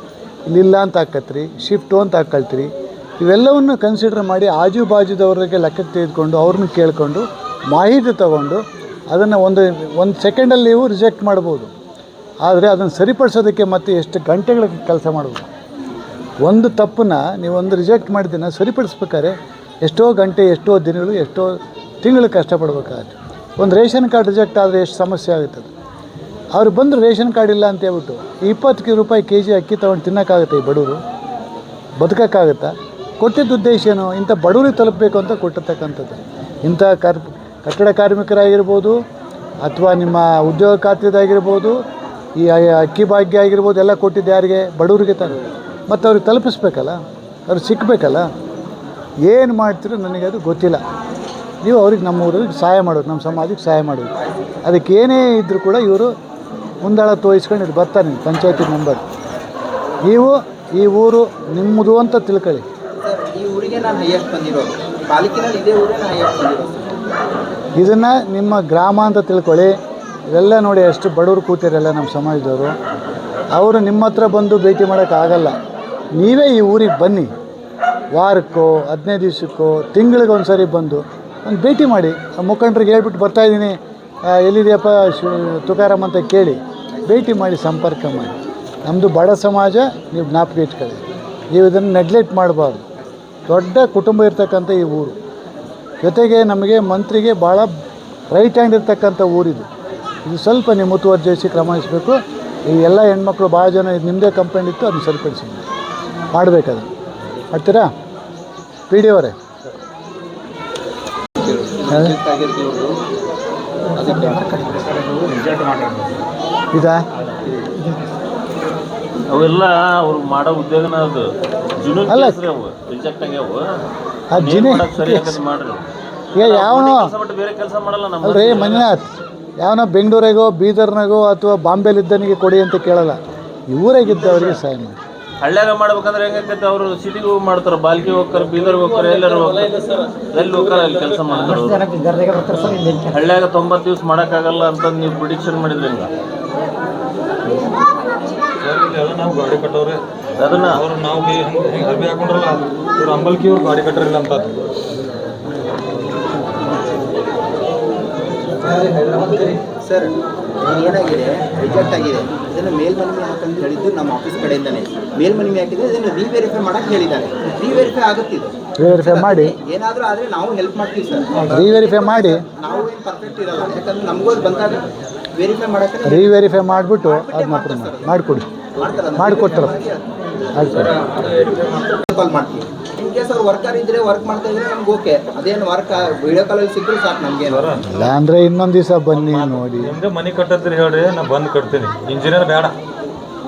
ಇಲ್ಲಿಲ್ಲ ಅಂತ ಹಾಕತ್ತೀರಿ, ಶಿಫ್ಟು ಅಂತ ಹಾಕೊಳ್ತೀರಿ. ಇವೆಲ್ಲವನ್ನು ಕನ್ಸಿಡರ್ ಮಾಡಿ ಆಜು ಬಾಜುದವ್ರಿಗೆ ಲೆಕ್ಕಕ್ಕೆ ತೆಗೆದುಕೊಂಡು ಅವ್ರನ್ನ ಕೇಳಿಕೊಂಡು ಮಾಹಿತಿ ತಗೊಂಡು ಅದನ್ನು ಒಂದು ಸೆಕೆಂಡಲ್ಲಿ ನೀವು ರಿಜೆಕ್ಟ್ ಮಾಡ್ಬೋದು. ಆದರೆ ಅದನ್ನು ಸರಿಪಡಿಸೋದಕ್ಕೆ ಮತ್ತೆ ಎಷ್ಟು ಗಂಟೆಗಳ ಕೆಲಸ ಮಾಡ್ಬೋದು. ಒಂದು ತಪ್ಪನ್ನ ನೀವು ಒಂದು ರಿಜೆಕ್ಟ್ ಮಾಡಿದ್ದನ್ನು ಸರಿಪಡಿಸ್ಬೇಕಾದ್ರೆ ಎಷ್ಟೋ ಗಂಟೆ, ಎಷ್ಟೋ ದಿನಗಳು, ಎಷ್ಟೋ ತಿಂಗಳು ಕಷ್ಟಪಡ್ಬೇಕಾಗುತ್ತೆ. ಒಂದು ರೇಷನ್ ಕಾರ್ಡ್ ರಿಜೆಕ್ಟ್ ಆದರೆ ಎಷ್ಟು ಸಮಸ್ಯೆ ಆಗುತ್ತದೆ. ಅವ್ರು ಬಂದು ರೇಷನ್ ಕಾರ್ಡ್ ಇಲ್ಲ ಅಂತ ಹೇಳ್ಬಿಟ್ಟು 20 ರೂಪಾಯಿ kg ಅಕ್ಕಿ ತೊಗೊಂಡು ತಿನ್ನೋಕ್ಕಾಗುತ್ತೆ ಈ ಬಡವರು? ಬದುಕೋಕ್ಕಾಗುತ್ತಾ? ಕೊಟ್ಟಿದ್ದ ಉದ್ದೇಶ ಏನು? ಇಂಥ ಬಡವರಿಗೆ ತಲುಪಬೇಕು ಅಂತ ಕೊಟ್ಟಿರ್ತಕ್ಕಂಥದ್ದು. ಇಂಥ ಕಟ್ಟಡ ಕಾರ್ಮಿಕರಾಗಿರ್ಬೋದು ಅಥವಾ ನಿಮ್ಮ ಉದ್ಯೋಗ ಖಾತ್ರಿದಾಗಿರ್ಬೋದು, ಈ ಅಕ್ಕಿ ಭಾಗ್ಯ ಆಗಿರ್ಬೋದು, ಎಲ್ಲ ಕೊಟ್ಟಿದ್ದು ಯಾರಿಗೆ? ಬಡವರಿಗೆ ತಾನೆ. ಮತ್ತು ಅವ್ರಿಗೆ ತಲುಪಿಸ್ಬೇಕಲ್ಲ, ಅವ್ರಿಗೆ ಸಿಕ್ಕಬೇಕಲ್ಲ. ಏನು ಮಾಡ್ತೀರೋ ನನಗದು ಗೊತ್ತಿಲ್ಲ. ನೀವು ಅವ್ರಿಗೆ ನಮ್ಮ ಊರಿಗೆ ಸಹಾಯ ಮಾಡೋದು, ನಮ್ಮ ಸಮಾಜಕ್ಕೆ ಸಹಾಯ ಮಾಡೋದು. ಅದಕ್ಕೆ ಏನೇ ಇದ್ದರೂ ಕೂಡ ಇವರು ಮುಂದಾಳ ತೋರಿಸ್ಕೊಂಡು ಇದು ಬರ್ತಾನೆ ಪಂಚಾಯತಿ ಮೆಂಬರ್. ನೀವು ಈ ಊರು ನಿಮ್ಮದು ಅಂತ ತಿಳ್ಕೊಳ್ಳಿ. ಸರ್ ಈ ಊರಿಗೆ ನಾನು ಹೈಯೆಸ್ಟ್ ಬಂದಿರೋದು, ತಾಲೂಕಿನಲ್ಲಿ ಇದೇ ಊರಿಗೆ ನಾನು ಹೈಯೆಸ್ಟ್ ಬಂದಿರೋದು. ಇದನ್ನು ನಿಮ್ಮ ಗ್ರಾಮ ಅಂತ ತಿಳ್ಕೊಳ್ಳಿ. ಇವೆಲ್ಲ ನೋಡಿ ಎಷ್ಟು ಬಡವರು ಕೂತಿರಲ್ಲ ನಮ್ಮ ಸಮಾಜದವರು. ಅವರು ನಿಮ್ಮ ಹತ್ರ ಬಂದು ಭೇಟಿ ಮಾಡೋಕ್ಕಾಗಲ್ಲ. ನೀವೇ ಈ ಊರಿಗೆ ಬನ್ನಿ, ವಾರಕ್ಕೋ 15 ದಿವಸಕ್ಕೋ ತಿಂಗಳಿಗೆ ಒಂದು ಸಾರಿ ಬಂದು ಒಂದು ಭೇಟಿ ಮಾಡಿ. ಮುಖಂಡರಿಗೆ ಹೇಳ್ಬಿಟ್ಟು ಬರ್ತಾಯಿದ್ದೀನಿ, ಎಲ್ಲಿದೆಯಪ್ಪ ತುಕಾರಾಮ್ ಅಂತ ಕೇಳಿ ಭೇಟಿ ಮಾಡಿ, ಸಂಪರ್ಕ ಮಾಡಿ. ನಮ್ಮದು ಬಡ ಸಮಾಜ, ನೀವು ಜ್ಞಾಪಕ ಇಟ್ಕೊಳ್ಳಿ. ನೀವು ಇದನ್ನು ನೆಗ್ಲೆಕ್ಟ್ ಮಾಡಬಾರ್ದು. ದೊಡ್ಡ ಕುಟುಂಬ ಇರ್ತಕ್ಕಂಥ ಈ ಊರು, ಜೊತೆಗೆ ನಮಗೆ ಮಂತ್ರಿಗೆ ಭಾಳ ರೈಟ್ ಹ್ಯಾಂಡ್ ಇರ್ತಕ್ಕಂಥ ಊರಿದು. ಇದು ಸ್ವಲ್ಪ ನೀವು ಮುತುವರ್ಜಿಸಿ ಕ್ರಮ ವಹಿಸಬೇಕು. ಈ ಎಲ್ಲ ಹೆಣ್ಮಕ್ಳು ಭಾಳ ಜನ ಇದು ನಿಮ್ಮದೇ ಕಂಪ್ಲೇಂಟ್ ಇತ್ತು, ಅದನ್ನು ಸರಿಪಡಿಸಿ ಮಾಡಬೇಕದು. ಮಾಡ್ತೀರಾ PD ಅವರೇ? ಇದಾ ಅವೆಲ್ಲ ಅವ್ರು ಮಾಡೋ ಉದ್ಯೋಗನ ಅದು ಅಲ್ಲ, ರಿಜೆಕ್ಟ್ ಆಗ್ಯಾವ. ಅದು ಸರಿ ಮಾಡ್ರಿ. ಈಗ ಯಾವನೋ ಬೇರೆ ಕೆಲಸ ಮಾಡಲ್ಲ ನಮ್ಮ. ಅಲ್ರಿ ಮಂಜುನಾಥ್, ಯಾವನೋ ಬೆಂಗಳೂರಿಗೋ ಬೀದರ್ನಾಗೋ ಅಥವಾ ಬಾಂಬೆಲಿದ್ದನಿಗೆ ಕೊಡಿ ಅಂತ ಕೇಳಲ್ಲ. ಇವರಾಗಿದ್ದವರಿಗೆ ಸಹಾಯ ಮಾಡಿ. ಹಳ್ಳ್ಯಾಗ ಮಾಡ್ಬೇಕಂದ್ರೆ ಹೆಂಗಾಕೈತೆ, ಅವರು ಸಿಟಿಗೆ ಹೋಗಿ ಮಾಡ್ತಾರೆ, ಬಾಲ್ಕಿ ಹೋಗ್ತಾರೆ, ಬೀದರ್ಗೆ ಹೋಗ್ತಾರೆ, ಎಲ್ಲರೂ ಹೋಗ್ತಾರೆ. ಎಲ್ಲಿ ಹೋಗ್ತಾರೆ ಅಲ್ಲಿ ಕೆಲಸ ಮಾಡ್ತಾರೆ. ಹಳ್ಳ್ಯಾಗ 90 ದಿವಸ ಮಾಡೋಕ್ಕಾಗಲ್ಲ ಅಂತ ನೀವು ಪ್ರಿಡಿಕ್ಷನ್ ಮಾಡಿದ್ರಿ ಹಿಂಗ. ನಾವು ಗಾಡಿ ಕಟ್ಟೋರಿ ಅದನ್ನ ಅವ್ರು ನಾವು ಹೆಂಗೆ ಅರ್ಬಿ ಹಾಕೊಂಡ್ರಲ್ಲ, ಇವ್ರು ಅಂಬಲ್ಕಿ ಅವ್ರು ಗಾಡಿ ಕಟ್ಟರಿಲ್ಲ ಅಂತ. ಸರ್ ಏನಾಗಿದೆ, ರಿಜೆಕ್ಟ್ ಆಗಿದೆ, ಇದನ್ನು ಮೇಲ್ಮನವಿ ಹಾಕಂತ ಹೇಳಿದ್ದು ನಮ್ಮ ಆಫೀಸ್ ಕಡೆಯಿಂದನೇ ಮೇಲ್ಮನವಿ ಹಾಕಿದ್ರೆ ಇದನ್ನು ರಿವೆರಿಫೈ ಮಾಡಕ್ಕೆ ಹೇಳಿದ್ದಾರೆ. ರಿವೆರಿಫೈ ಆಗುತ್ತಿದೆ, ರಿವೆರಿಫೈ ಮಾಡಿ. ಏನಾದರೂ ಆದರೆ ನಾವು ಹೆಲ್ಪ್ ಮಾಡ್ತೀವಿ ಸರ್. ರಿವೆರಿಫೈ ಮಾಡಿ. ನಾವು ಏನು ಪರ್ಫೆಕ್ಟ್ ಇರಲ್ಲ, ಯಾಕಂದ್ರೆ ನಮಗೂ ಬಂದಾಗ ವೆರಿಫೈ ಮಾಡೋಕ್ಕೆ ರಿವೆರಿಫೈ ಮಾಡಿಬಿಟ್ಟು ಅದನ್ನ ಮಾಡಿಕೊಡಿ, ಮಾಡಿಕೊಡ್ತಾರೆ. ಕಾಲ್ ಮಾಡ್ತೀವಿ. ಇನ್ ಕೇಸ್ ಅವ್ರು ವರ್ಕರ್ ಇದ್ರೆ ವರ್ಕ್ ಮಾಡ್ತಾ ಇದ್ರೆ ನಮ್ಗೆ ಓಕೆ. ಅದೇನು ವರ್ಕ್ ವಿಡಿಯೋ ಕಾಲಲ್ಲಿ ಸಿಕ್ಕರು ಸಾಕು ನಮ್ಗೆ. ಇಲ್ಲ ಅಂದರೆ ಇನ್ನೊಂದು ದಿವಸ ಬನ್ನಿ ನೋಡಿ. ನಿಮ್ಮದೇ ಮನೆ ಕಟ್ಟದ್ರಿ ಹೇಳ್ರಿ, ನಾ ಬಂದು ಕಟ್ತೀನಿ. ಇಂಜಿನಿಯರ್ ಬೇಡ,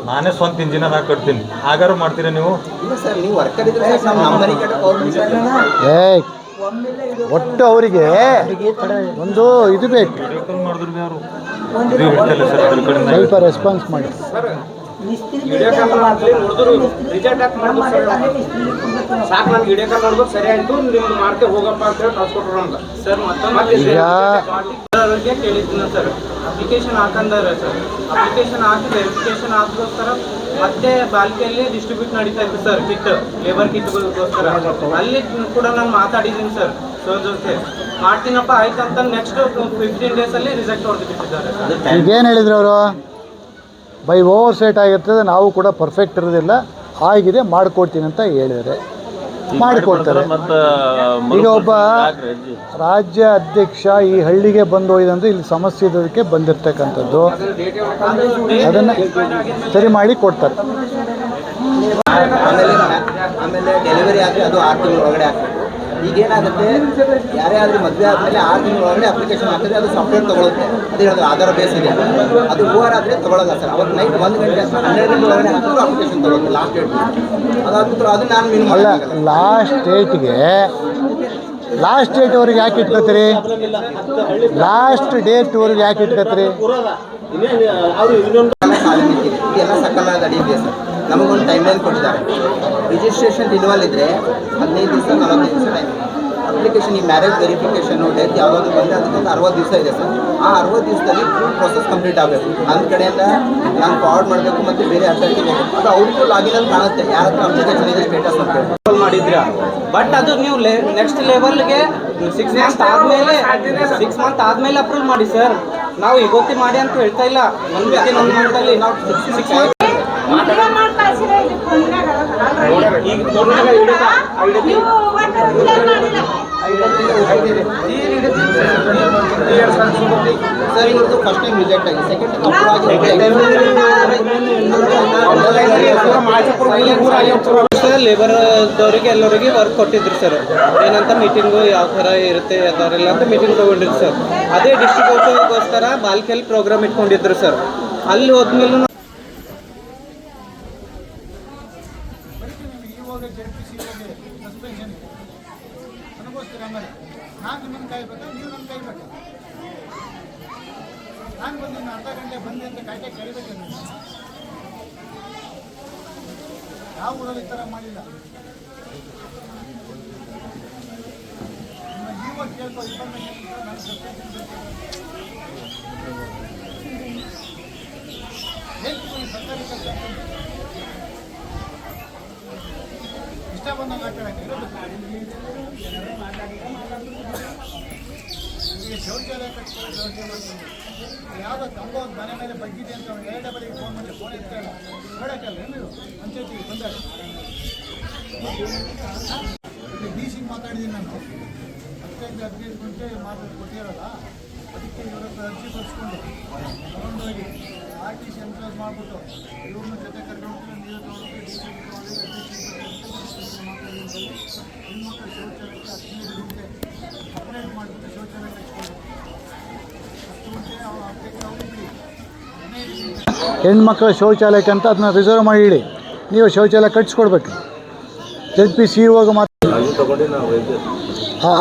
ನಾನೇ ಸ್ವಂತ ಇಂಜಿನಿಯರ್ ಆಗಿ ಕಟ್ತೀನಿ. ಹಾಗಾರು ಮಾಡ್ತೀರಾ ನೀವು? ಇಲ್ಲ ಸರ್, ನೀವು ವರ್ಕರ್ ಇದ್ರೆ ಸಾಕು, ನಮ್ಮ ಮನೆ ಕಟ್ಟಕ್ಕೆ. ಏ ಒಟ್ಟು ಅವರಿಗೆ ಒಂದು ಇದು ಬೇಕು, ಸ್ವಲ್ಪ ರೆಸ್ಪಾನ್ಸ್ ಮಾಡಿ. ವಿಡಿಯೋ ಕಾಲ್ ನೋಡಿದ್ರು ರಿಜೆಕ್ಟ್ ಆಗಿ ಮಾಡಿದ್ರು ಸಾಕು. ನಮ್ಗೆ ವಿಡಿಯೋ ಕಾಲ್ ನೋಡಿದ್ರು ಸರಿ ಆಯಿತು, ನಿಮ್ದು ಮಾಡ್ತೇವೆ ಹೋಗಪ್ಪ ಅಂತ ಹೇಳಿ ಕಳ್ಸ್ಕೊಟ್ರು ನಮ್ಗೆ. ಸರ್ ಮತ್ತೆ ಈಗ ಒಳಗೆ ಕೇಳಿದ್ದೀನಿ ಸರ್. ಅಪ್ಲಿಕೇಶನ್ ಹಾಕಂದಾರೆ ಸರ್. ಅಪ್ಲಿಕೇಶನ್ ಹಾಕಿ ವೆರಿಫಿಕೇಶನ್ ಹಾಕೋಸ್ಕರ ಮತ್ತೆ ಬಾಲ್ಕಿಯಲ್ಲಿ ಡಿಸ್ಟ್ರಿಬ್ಯೂಟ್ ನಡೀತಾ ಇತ್ತು ಸರ್, ಕಿಟ್, ಲೇಬರ್ ಕಿಟ್ಗೋಸ್ಕರ. ಅಲ್ಲಿ ಕೂಡ ನಾನು ಮಾತಾಡಿದ್ದೀನಿ ಸರ್ ಸರ್ ಜೊತೆ. ಮಾಡ್ತೀನಪ್ಪ ಆಯ್ತು ಅಂತ ನೆಕ್ಸ್ಟ್ 15 ಡೇಸಲ್ಲಿ ರಿಸಲ್ಟ್ ಹೊಡೆದು ಬಿಟ್ಟಿದ್ದಾರೆ. ಈಗೇನು ಹೇಳಿದ್ರು ಅವರು? ಬೈ ಓವರ್ ಸೈಟ್ ಆಗಿರ್ತದೆ, ನಾವು ಕೂಡ ಪರ್ಫೆಕ್ಟ್ ಇರೋದಿಲ್ಲ, ಆಗಿದೆ ಮಾಡಿಕೊಡ್ತೀನಿ ಅಂತ ಹೇಳಿದರೆ ಮಾಡಿಕೊಡ್ತಾರೆ. ಈಗ ಒಬ್ಬ ರಾಜ್ಯ ಅಧ್ಯಕ್ಷ ಈ ಹಳ್ಳಿಗೆ ಬಂದು ಹೋಯ್ದಂದ್ರೆ ಇಲ್ಲಿ ಸಮಸ್ಯೆ ಇರೋದಕ್ಕೆ ಬಂದಿರತಕ್ಕಂಥದ್ದು, ಅದನ್ನು ಸರಿ ಮಾಡಿ ಕೊಡ್ತಾರೆ. ಆಮೇಲೆ ಡೆಲಿವರಿ ಆದರೆ ಅದು 6 ತಿಂಗಳ ಒಳಗಡೆ ಹಾಕಬೇಕು. ಈಗೇನಾಗುತ್ತೆ, ಯಾರೇ ಆದರೂ ಮದುವೆ ಆದಮೇಲೆ 6 ತಿಂಗಳ ಒಳಗಡೆ ಅಪ್ಲಿಕೇಶನ್ ಹಾಕಿದ್ರೆ ಅದು ಸಾಫ್ಟ್ವೇರ್ ತೊಗೊಳುತ್ತೆ. ಅದು ಹೇಳೋದು ಆಧಾರ ಬೇಸ್ ಇದೆ, ಅದು ಓವರ್ ಆದರೆ ತೊಗೊಳ್ಳಲ್ಲ ಸರ್. ಅವತ್ತು ನೈಟ್ 1 ಗಂಟೆ 12 ಗಂಟೆ ಒಳಗಡೆ ಹಾಕಿದ್ರು ಅಪ್ಲಿಕೇಶನ್ ತೊಗೊಳುತ್ತೆ ಲಾಸ್ಟ್ ಡೇಟ್. ಅದಾದ್ಬಿಟ್ಟು ಅದು ನಾನು ಮೀನು ಅಲ್ಲ, ಲಾಸ್ಟ್ ಡೇಟ್ವರೆಗೆ ಯಾಕೆ ಇಟ್ಕೋತೀರಿ? ಲಾಸ್ಟ್ ಡೇಟ್ವರೆಗೆ ಯಾಕೆ ಇಟ್ಕೋತೀರಿ? ಇದೆಲ್ಲ ಸಕಾಲ ಗಾಡಿ ಇದೆ ಸರ್. ನಮಗೊಂದು ಟೈಮ್ ಲೈನ್ ಕೊಟ್ಟಿದ್ದಾರೆ. ರಿಜಿಸ್ಟ್ರೇಷನ್ ರಿನ್ಯೂವಲ್ ಇದ್ದರೆ 15 ದಿವಸ 40 ದಿವಸ ಟೈಮ್. ಅಪ್ಲಿಕೇಶನ್ ಈ ಮ್ಯಾರೇಜ್ ವೆರಿಫಿಕೇಷನು ಡೆತ್ ಯಾವುದಾದ್ರು ಬಂದರೆ ಅದಕ್ಕೊಂದು 60 ದಿವಸ ಇದೆ ಸರ್. ಆ 60 ದಿವಸದಲ್ಲಿ ಪ್ರೊಸೆಸ್ ಕಂಪ್ಲೀಟ್ ಆಗಬೇಕು. ನನ್ನ ಕಡೆಯಿಂದ ನಾನು ಫಾರ್ವರ್ಡ್ ಮಾಡಬೇಕು ಮತ್ತು ಬೇರೆ ಅಥಾರಿಟಿ ಬೇಕು. ಅದು ಅವರಿಗೂ ಲಾಗಿನಲ್ಲಿ ಕಾಣುತ್ತೆ ಯಾರ ಹತ್ರ ಅಪ್ಲಿಕೇಶನ್ ಇದೆ ಸ್ಟೇಟಸ್ ಅಂತ ಹೇಳಿ ಮಾಡಿದ್ರ. ಬಟ್ ಅದು ನೀವು ನೆಕ್ಸ್ಟ್ ಲೆವೆಲ್ಗೆ 6 ಮಂತ್ ಆದಮೇಲೆ ಅಪ್ರೂವ್ ಮಾಡಿ ಸರ್. ನಾವು ಇವತ್ತೇ ಮಾಡಿ ಅಂತ ಹೇಳ್ತಾ ಇಲ್ಲ. ಒಂದು ಮಂತಲ್ಲಿ ನಾವು 6 ಮಂತ್ ಸರ್. ಇವತ್ತು ಫಸ್ಟ್ ಟೈಮ್ ರಿಜೆಕ್ಟ್ ಆಗಿ, ಸೆಕೆಂಡ್ ಟೈಮ್ ಲೇಬರ್ದವರಿಗೆ ಎಲ್ಲರಿಗೆ ವರ್ಕ್ ಕೊಟ್ಟಿದ್ರು ಸರ್. ಏನಂತ ಮೀಟಿಂಗು ಯಾವ ಥರ ಇರುತ್ತೆ ಆ ಥರ ಎಲ್ಲ ಅಂತ ಮೀಟಿಂಗ್ ತೊಗೊಂಡಿದ್ರು ಸರ್. ಅದೇ ಡಿಸ್ಟ್ರಿಬ್ಯೂಟರ್ಗೋಸ್ಕರ ಬಾಲ್ಕಿಯಲ್ಲಿ ಪ್ರೋಗ್ರಾಮ್ ಇಟ್ಕೊಂಡಿದ್ರು ಸರ್. ಅಲ್ಲಿ ಹೋದ್ಮೇಲೂ ನಾನು ನಿಮ್ಮನ್ನು ಕಾಯ್ಬೇಕಾ, ನೀವು ನನ್ನ ಕಾಯ್ಬೇಕಾ? ನಾನು ಬಂದು ಅರ್ಧ ಗಂಟೆ ಬಂದೆ ಅಂತ ಕಾಯ್ದೆ ಕರಿಬೇಕು. ಯಾವ ಊರಲ್ಲಿ ಈ ಥರ ಮಾಡಿಲ್ಲ. ನೀವು ಕೇಳ್ಕೊ, ಇನ್ಫಾರ್ಮೇಷನ್ ನಾನು ಸರ್ಕಾರಿ ಕೆಲಸ ಇಷ್ಟ ಬಂದಂಗೆ ಆಟಾಡಕ್ಕೆ ಇರೋದು. ಈಗ ಶೌಚಾಲಯ ಕಟ್ಕೊಳ್ಳೋ ಯಾವುದೋ ಕಂಬ ಒಂದು ಮನೆ ಮೇಲೆ ಬಗ್ಗಿದೆ ಅಂತ 2 ಬಳಿಗೆ ಫೋನ್ ಮಾಡಿ ಫೋನ್ ಇರ್ತಾಯಿಲ್ಲ ನೋಡೋಕ್ಕಲ್ಲ ನೀವು ಪಂಚಾಯತಿಗೆ ಬಂದಾಗ ಇಲ್ಲಿ DC ಮಾತಾಡಿದ್ದೀನಿ ನಾನು. 15 ಗಂಟೆ ಮಾತಾಡಿ ಕೊಟ್ಟಿರಲ್ಲ, ಅದಕ್ಕೆ ಇವತ್ತು ಅರ್ಜಿ ಬರ್ಸ್ಕೊಂಡು ತಗೊಂಡೋಗಿ RTC ಎನ್ಕ್ಲೋಸ್ ಮಾಡಿಬಿಟ್ಟು ಇವ್ರನ್ನ ಜೊತೆ ಕರ್ಕೊಂಡು ನೀರು ತೊಗೊಂಡು DC ಹೆಣ್ಮಕ್ಳು ಶೌಚಾಲಯಕ್ಕೆ 15 ಗಂಟೆ ಸಪ್ರೇಟ್ ಮಾಡಿಬಿಟ್ಟು ಶೌಚಾಲಯ ಕಟ್ಕೊಂಡು 10 ಗಂಟೆ ಹೆಣ್ಮಕ್ಳ ಶೌಚಾಲಯಕ್ಕೆ ಅಂತ ಅದನ್ನ ರಿಸರ್ವ್ ಮಾಡಿ ಇಡಿ. ನೀವು ಶೌಚಾಲಯ ಕಟ್ಸ್ಕೊಡ್ಬೇಕು. ZPC ಹೋಗಿ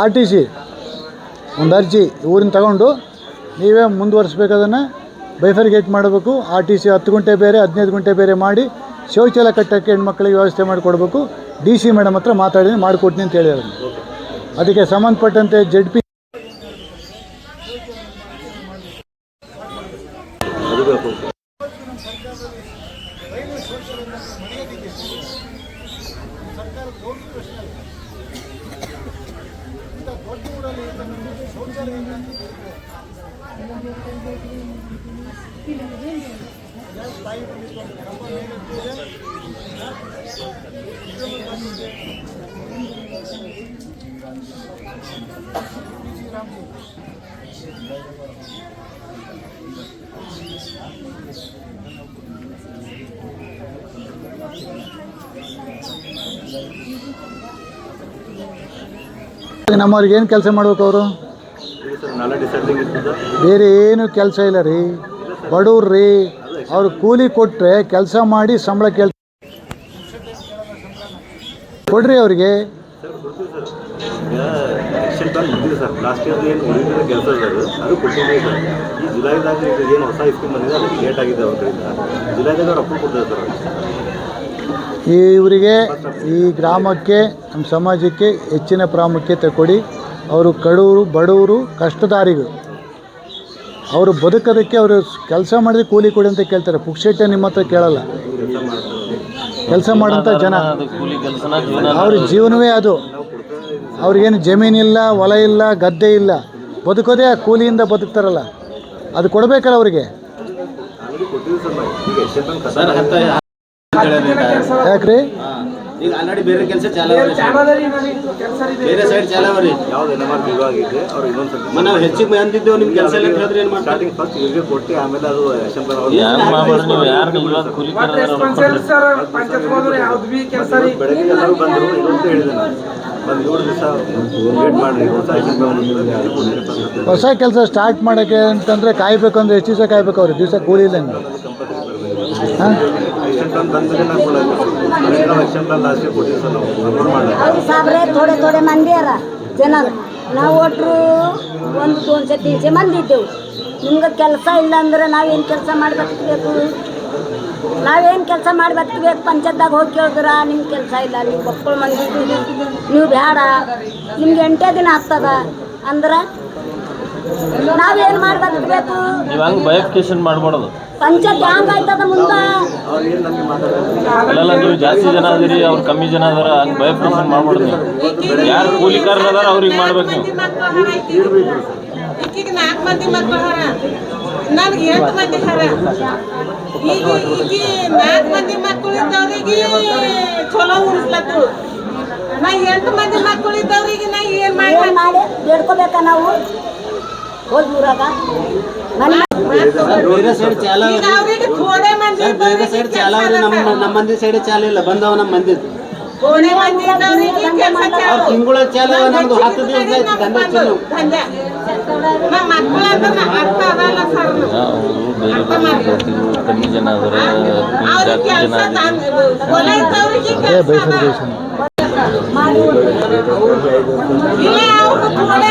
RTC ಒಂದು ಅರ್ಜಿ ಊರಿನ ತಗೊಂಡು ನೀವೇ ಮುಂದುವರಿಸ್ಬೇಕು. ಅದನ್ನು ಬೈಫರ್ಗೇಟ್ ಮಾಡಬೇಕು. RTC 10 ಗಂಟೆ ಬೇರೆ 15 ಗಂಟೆ ಬೇರೆ ಮಾಡಿ ಶೌಚಾಲಯ ಕಟ್ಟೋಕ್ಕೆ ಹೆಣ್ಮಕ್ಳಿಗೆ ವ್ಯವಸ್ಥೆ ಮಾಡಿಕೊಡ್ಬೇಕು. DC ಮೇಡಮ್ ಹತ್ರ ಮಾತಾಡಿ ಮಾಡಿಕೊಡ್ತೀನಿ ಅಂತ ಹೇಳಿದ್ರು. ಅದಕ್ಕೆ ಸಂಬಂಧಪಟ್ಟಂತೆ ZP ನಮ್ಮವ್ರಿಗೆ ಏನು ಕೆಲಸ ಮಾಡ್ಬೇಕು? ಅವರು ಬೇರೆ ಏನು ಕೆಲಸ ಇಲ್ಲ ರೀ, ಬಡವ್ರು ರೀ. ಅವ್ರು ಕೂಲಿ ಕೊಟ್ಟರೆ ಕೆಲಸ ಮಾಡಿ ಸಂಬಳ ಕೊಡ್ರಿ ಅವ್ರಿಗೆ. ಲಾಸ್ಟ್ ಇಯರ್ ಏನು ಉಳಿದಿರೋ ಕೆಲಸ ಅದು ಕೊಟ್ಟಿದೆ ಸರ್. ಈ ಜುಲೈದಾಗ ಏನು ಹೊಸ ಸ್ಕೀಮ್ ಬಂದಿದೆ ಅದು ಲೇಟ್ ಆಗಿದೆ ಅವ್ರ ಕಡೆಯಿಂದ. ಜುಲೈದಾಗ ಅವ್ರು ಅಪ್ರೂವ್ ಕೊಡ್ತಾರೆ ಸರ್. ಇವರಿಗೆ ಈ ಗ್ರಾಮಕ್ಕೆ ನಮ್ಮ ಸಮಾಜಕ್ಕೆ ಹೆಚ್ಚಿನ ಪ್ರಾಮುಖ್ಯತೆ ಕೊಡಿ. ಅವರು ಕಡೂರು ಬಡವರು ಕಷ್ಟದಾರಿಗಳು ಅವರು ಬದುಕೋದಕ್ಕೆ ಅವರು ಕೆಲಸ ಮಾಡಿದ್ರೆ ಕೂಲಿ ಕೊಡಿ ಅಂತ ಕೇಳ್ತಾರೆ. ಪುಕ್ಷೇಟೆ ನಿಮ್ಮ ಹತ್ರ ಕೇಳಲ್ಲ. ಕೆಲಸ ಮಾಡೋಂಥ ಜನ, ಅವ್ರ ಜೀವನವೇ ಅದು. ಅವ್ರಿಗೇನು ಜಮೀನಿಲ್ಲ, ಹೊಲ ಇಲ್ಲ, ಗದ್ದೆ ಇಲ್ಲ, ಬದುಕೋದೇ ಆ ಕೂಲಿಯಿಂದ ಬದುಕ್ತಾರಲ್ಲ, ಅದು ಕೊಡಬೇಕಲ್ಲ ಅವರಿಗೆ. ಯಾಕ್ರಿ ಈಗ ಆಲ್ರೆಡಿ ಬೇರೆ ಕೆಲಸ ಚಾಲು ಬೇರೆ ಸೈಡ್ ಚಾಲವರಿ ಯಾವ್ದು NMR ವಿಭಾಗ ಇದೆ ಅವ್ರು ಇನ್ನೊಂದ್ಸಲ ನಾವು ಹೆಚ್ಚಿಗೆ ಬಂದಿದ್ದೇವೆ ನಿಮ್ಮ ಕೆಲಸ ಎಲ್ಲ ಹೇಳಿದ್ರೆ ಏನು ಮಾಡ್ತಾರೆ? ಸ್ಟಾರ್ಟಿಂಗ್ ಫಸ್ಟ್ ಇವ್ರಿಗೆ ಕೊಟ್ಟು ಆಮೇಲೆ ಅದು ಅಸೆಂಬ್ಲಿ ಬೆಳಗ್ಗೆ ಎಲ್ಲರೂ ಬಂದರು ಅಂತ ಹೇಳಿದೆ ನಾನು. ಒಂದು 7 ದಿವಸ ವೇಟ್ ಮಾಡಿರಿ, ಹೊಸ ಕೆಲಸ ಸ್ಟಾರ್ಟ್ ಮಾಡೋಕ್ಕೆ ಅಂತಂದರೆ ಕಾಯಬೇಕು ಅಂದರೆ ಎಷ್ಟು ದಿವಸ ಕಾಯಬೇಕು? ಅವ್ರಿಗೆ ದಿವಸ ಕೂಲಿ ಇಲ್ಲ. ಹಾಂ ಸಾಬ್ರೆ ಥೋಡೆ ಥೋಡೆ ಮಂದಿ ಅರ ಜನ, ನಾವು ಒಟ್ಟರು 100-200 ಮಂದಿ ಇದ್ದೆವು. ನಿಮ್ಗೆ ಕೆಲಸ ಇಲ್ಲ ಅಂದ್ರೆ ನಾವೇನು ಕೆಲಸ ಮಾಡಿ ಬದುಕಬೇಕು? ನಾವೇನು ಕೆಲಸ ಮಾಡಿ ಬದುಕಬೇಕು? ಪಂಚಾಯತ್ದಾಗ ಹೋಗಿ ಕೇಳಿದ್ರ ನಿಮ್ಗೆ ಕೆಲಸ ಇಲ್ಲ, ನೀವು ಮಕ್ಕಳು ಮಂದಿ ನೀವು ಬೇಡ, ನಿಮ್ಗೆ 8 ದಿನ ಆಗ್ತದ ಅಂದ್ರೆ ನಾವೇನು ಮಾಡಿ ಬದುಕಬೇಕು? ಮಾಡ್ಬಾರ್ದು. ಪಂಚಾಯತ್ ಹ್ಯಾಂಗ ಆಯ್ತದ ಮುಂದೆ? ಅಲ್ಲ, ನೀವು ಜಾಸ್ತಿ ಜನ ಅದೀರಿ, ಅವ್ರು ಕಮ್ಮಿ ಜನ ಅದಾರ, ಹಂಗೆ ಬಯೋಪ್ರೇಷನ್ ಮಾಡ್ಬಾರ್ದು. ಯಾರು ಕೂಲಿಕಾರರು ಅದಾರ ಅವ್ರಿಗೆ ಮಾಡ್ಬೇಕು ನೀವು. ಈಗ 4 ಮಂದಿ ಮಕ್ಕಳು ಹರ, ನನಗೆ 8 ಮಂದಿ ಹರ. ಈಗ 4 ಮಂದಿ ಮಕ್ಕಳು ಇದ್ದವ್ರಿಗೆ ಚಲೋ ಉಳಿಸ್ಲತ್ತು. ನಾ 8 ಮಂದಿ ಮಕ್ಕಳು ಇದ್ದವ್ರಿಗೆ ನಾ ಏನು ಮಾಡಿ ಬೇಡ್ಕೋಬೇಕಾ ನಾವು ಹೋಗಿ ಊರಾಗ? ಬೇರೆ ಸೈಡ್ ಚಾಲ ಅವ್ರಿಗೆ ಥೋಡೆ ಮಂದಿ ಬೇರೆ ಸೈಡ್ ಚಾಲ ನಮ್ಮ ಮಂದಿ ಸೈಡ್ ಚಾಲ ಇಲ್ಲ, ಬಂದವ ನಮ್ಮ ಮಂದಿ ಥೋಡೆ ಮಂದಿ ಇದ್ದವ್ರಿಗೆ ಕೆಲಸ ಚಾಲು. ತಿಂಗಳ ಚಾಲ ನಮ್ದು 10 ದಿವಸ ಆಯ್ತು ದಂಧೆ ಚಾಲು. ನಮ್ಮ ಮಕ್ಕಳು ಅಂದ್ರೆ ಅರ್ಥ ಅದಲ್ಲ ಸರ್, ಕಮ್ಮಿ ಜನ ಅದಾರ, ಅವ್ರಿಗೆ ಕೆಲಸ ಹೊಲ ಇದ್ದವ್ರಿಗೆ ಕೆಲಸ ಇಲ್ಲ. ಅವ್ರು ಥೋಡೆ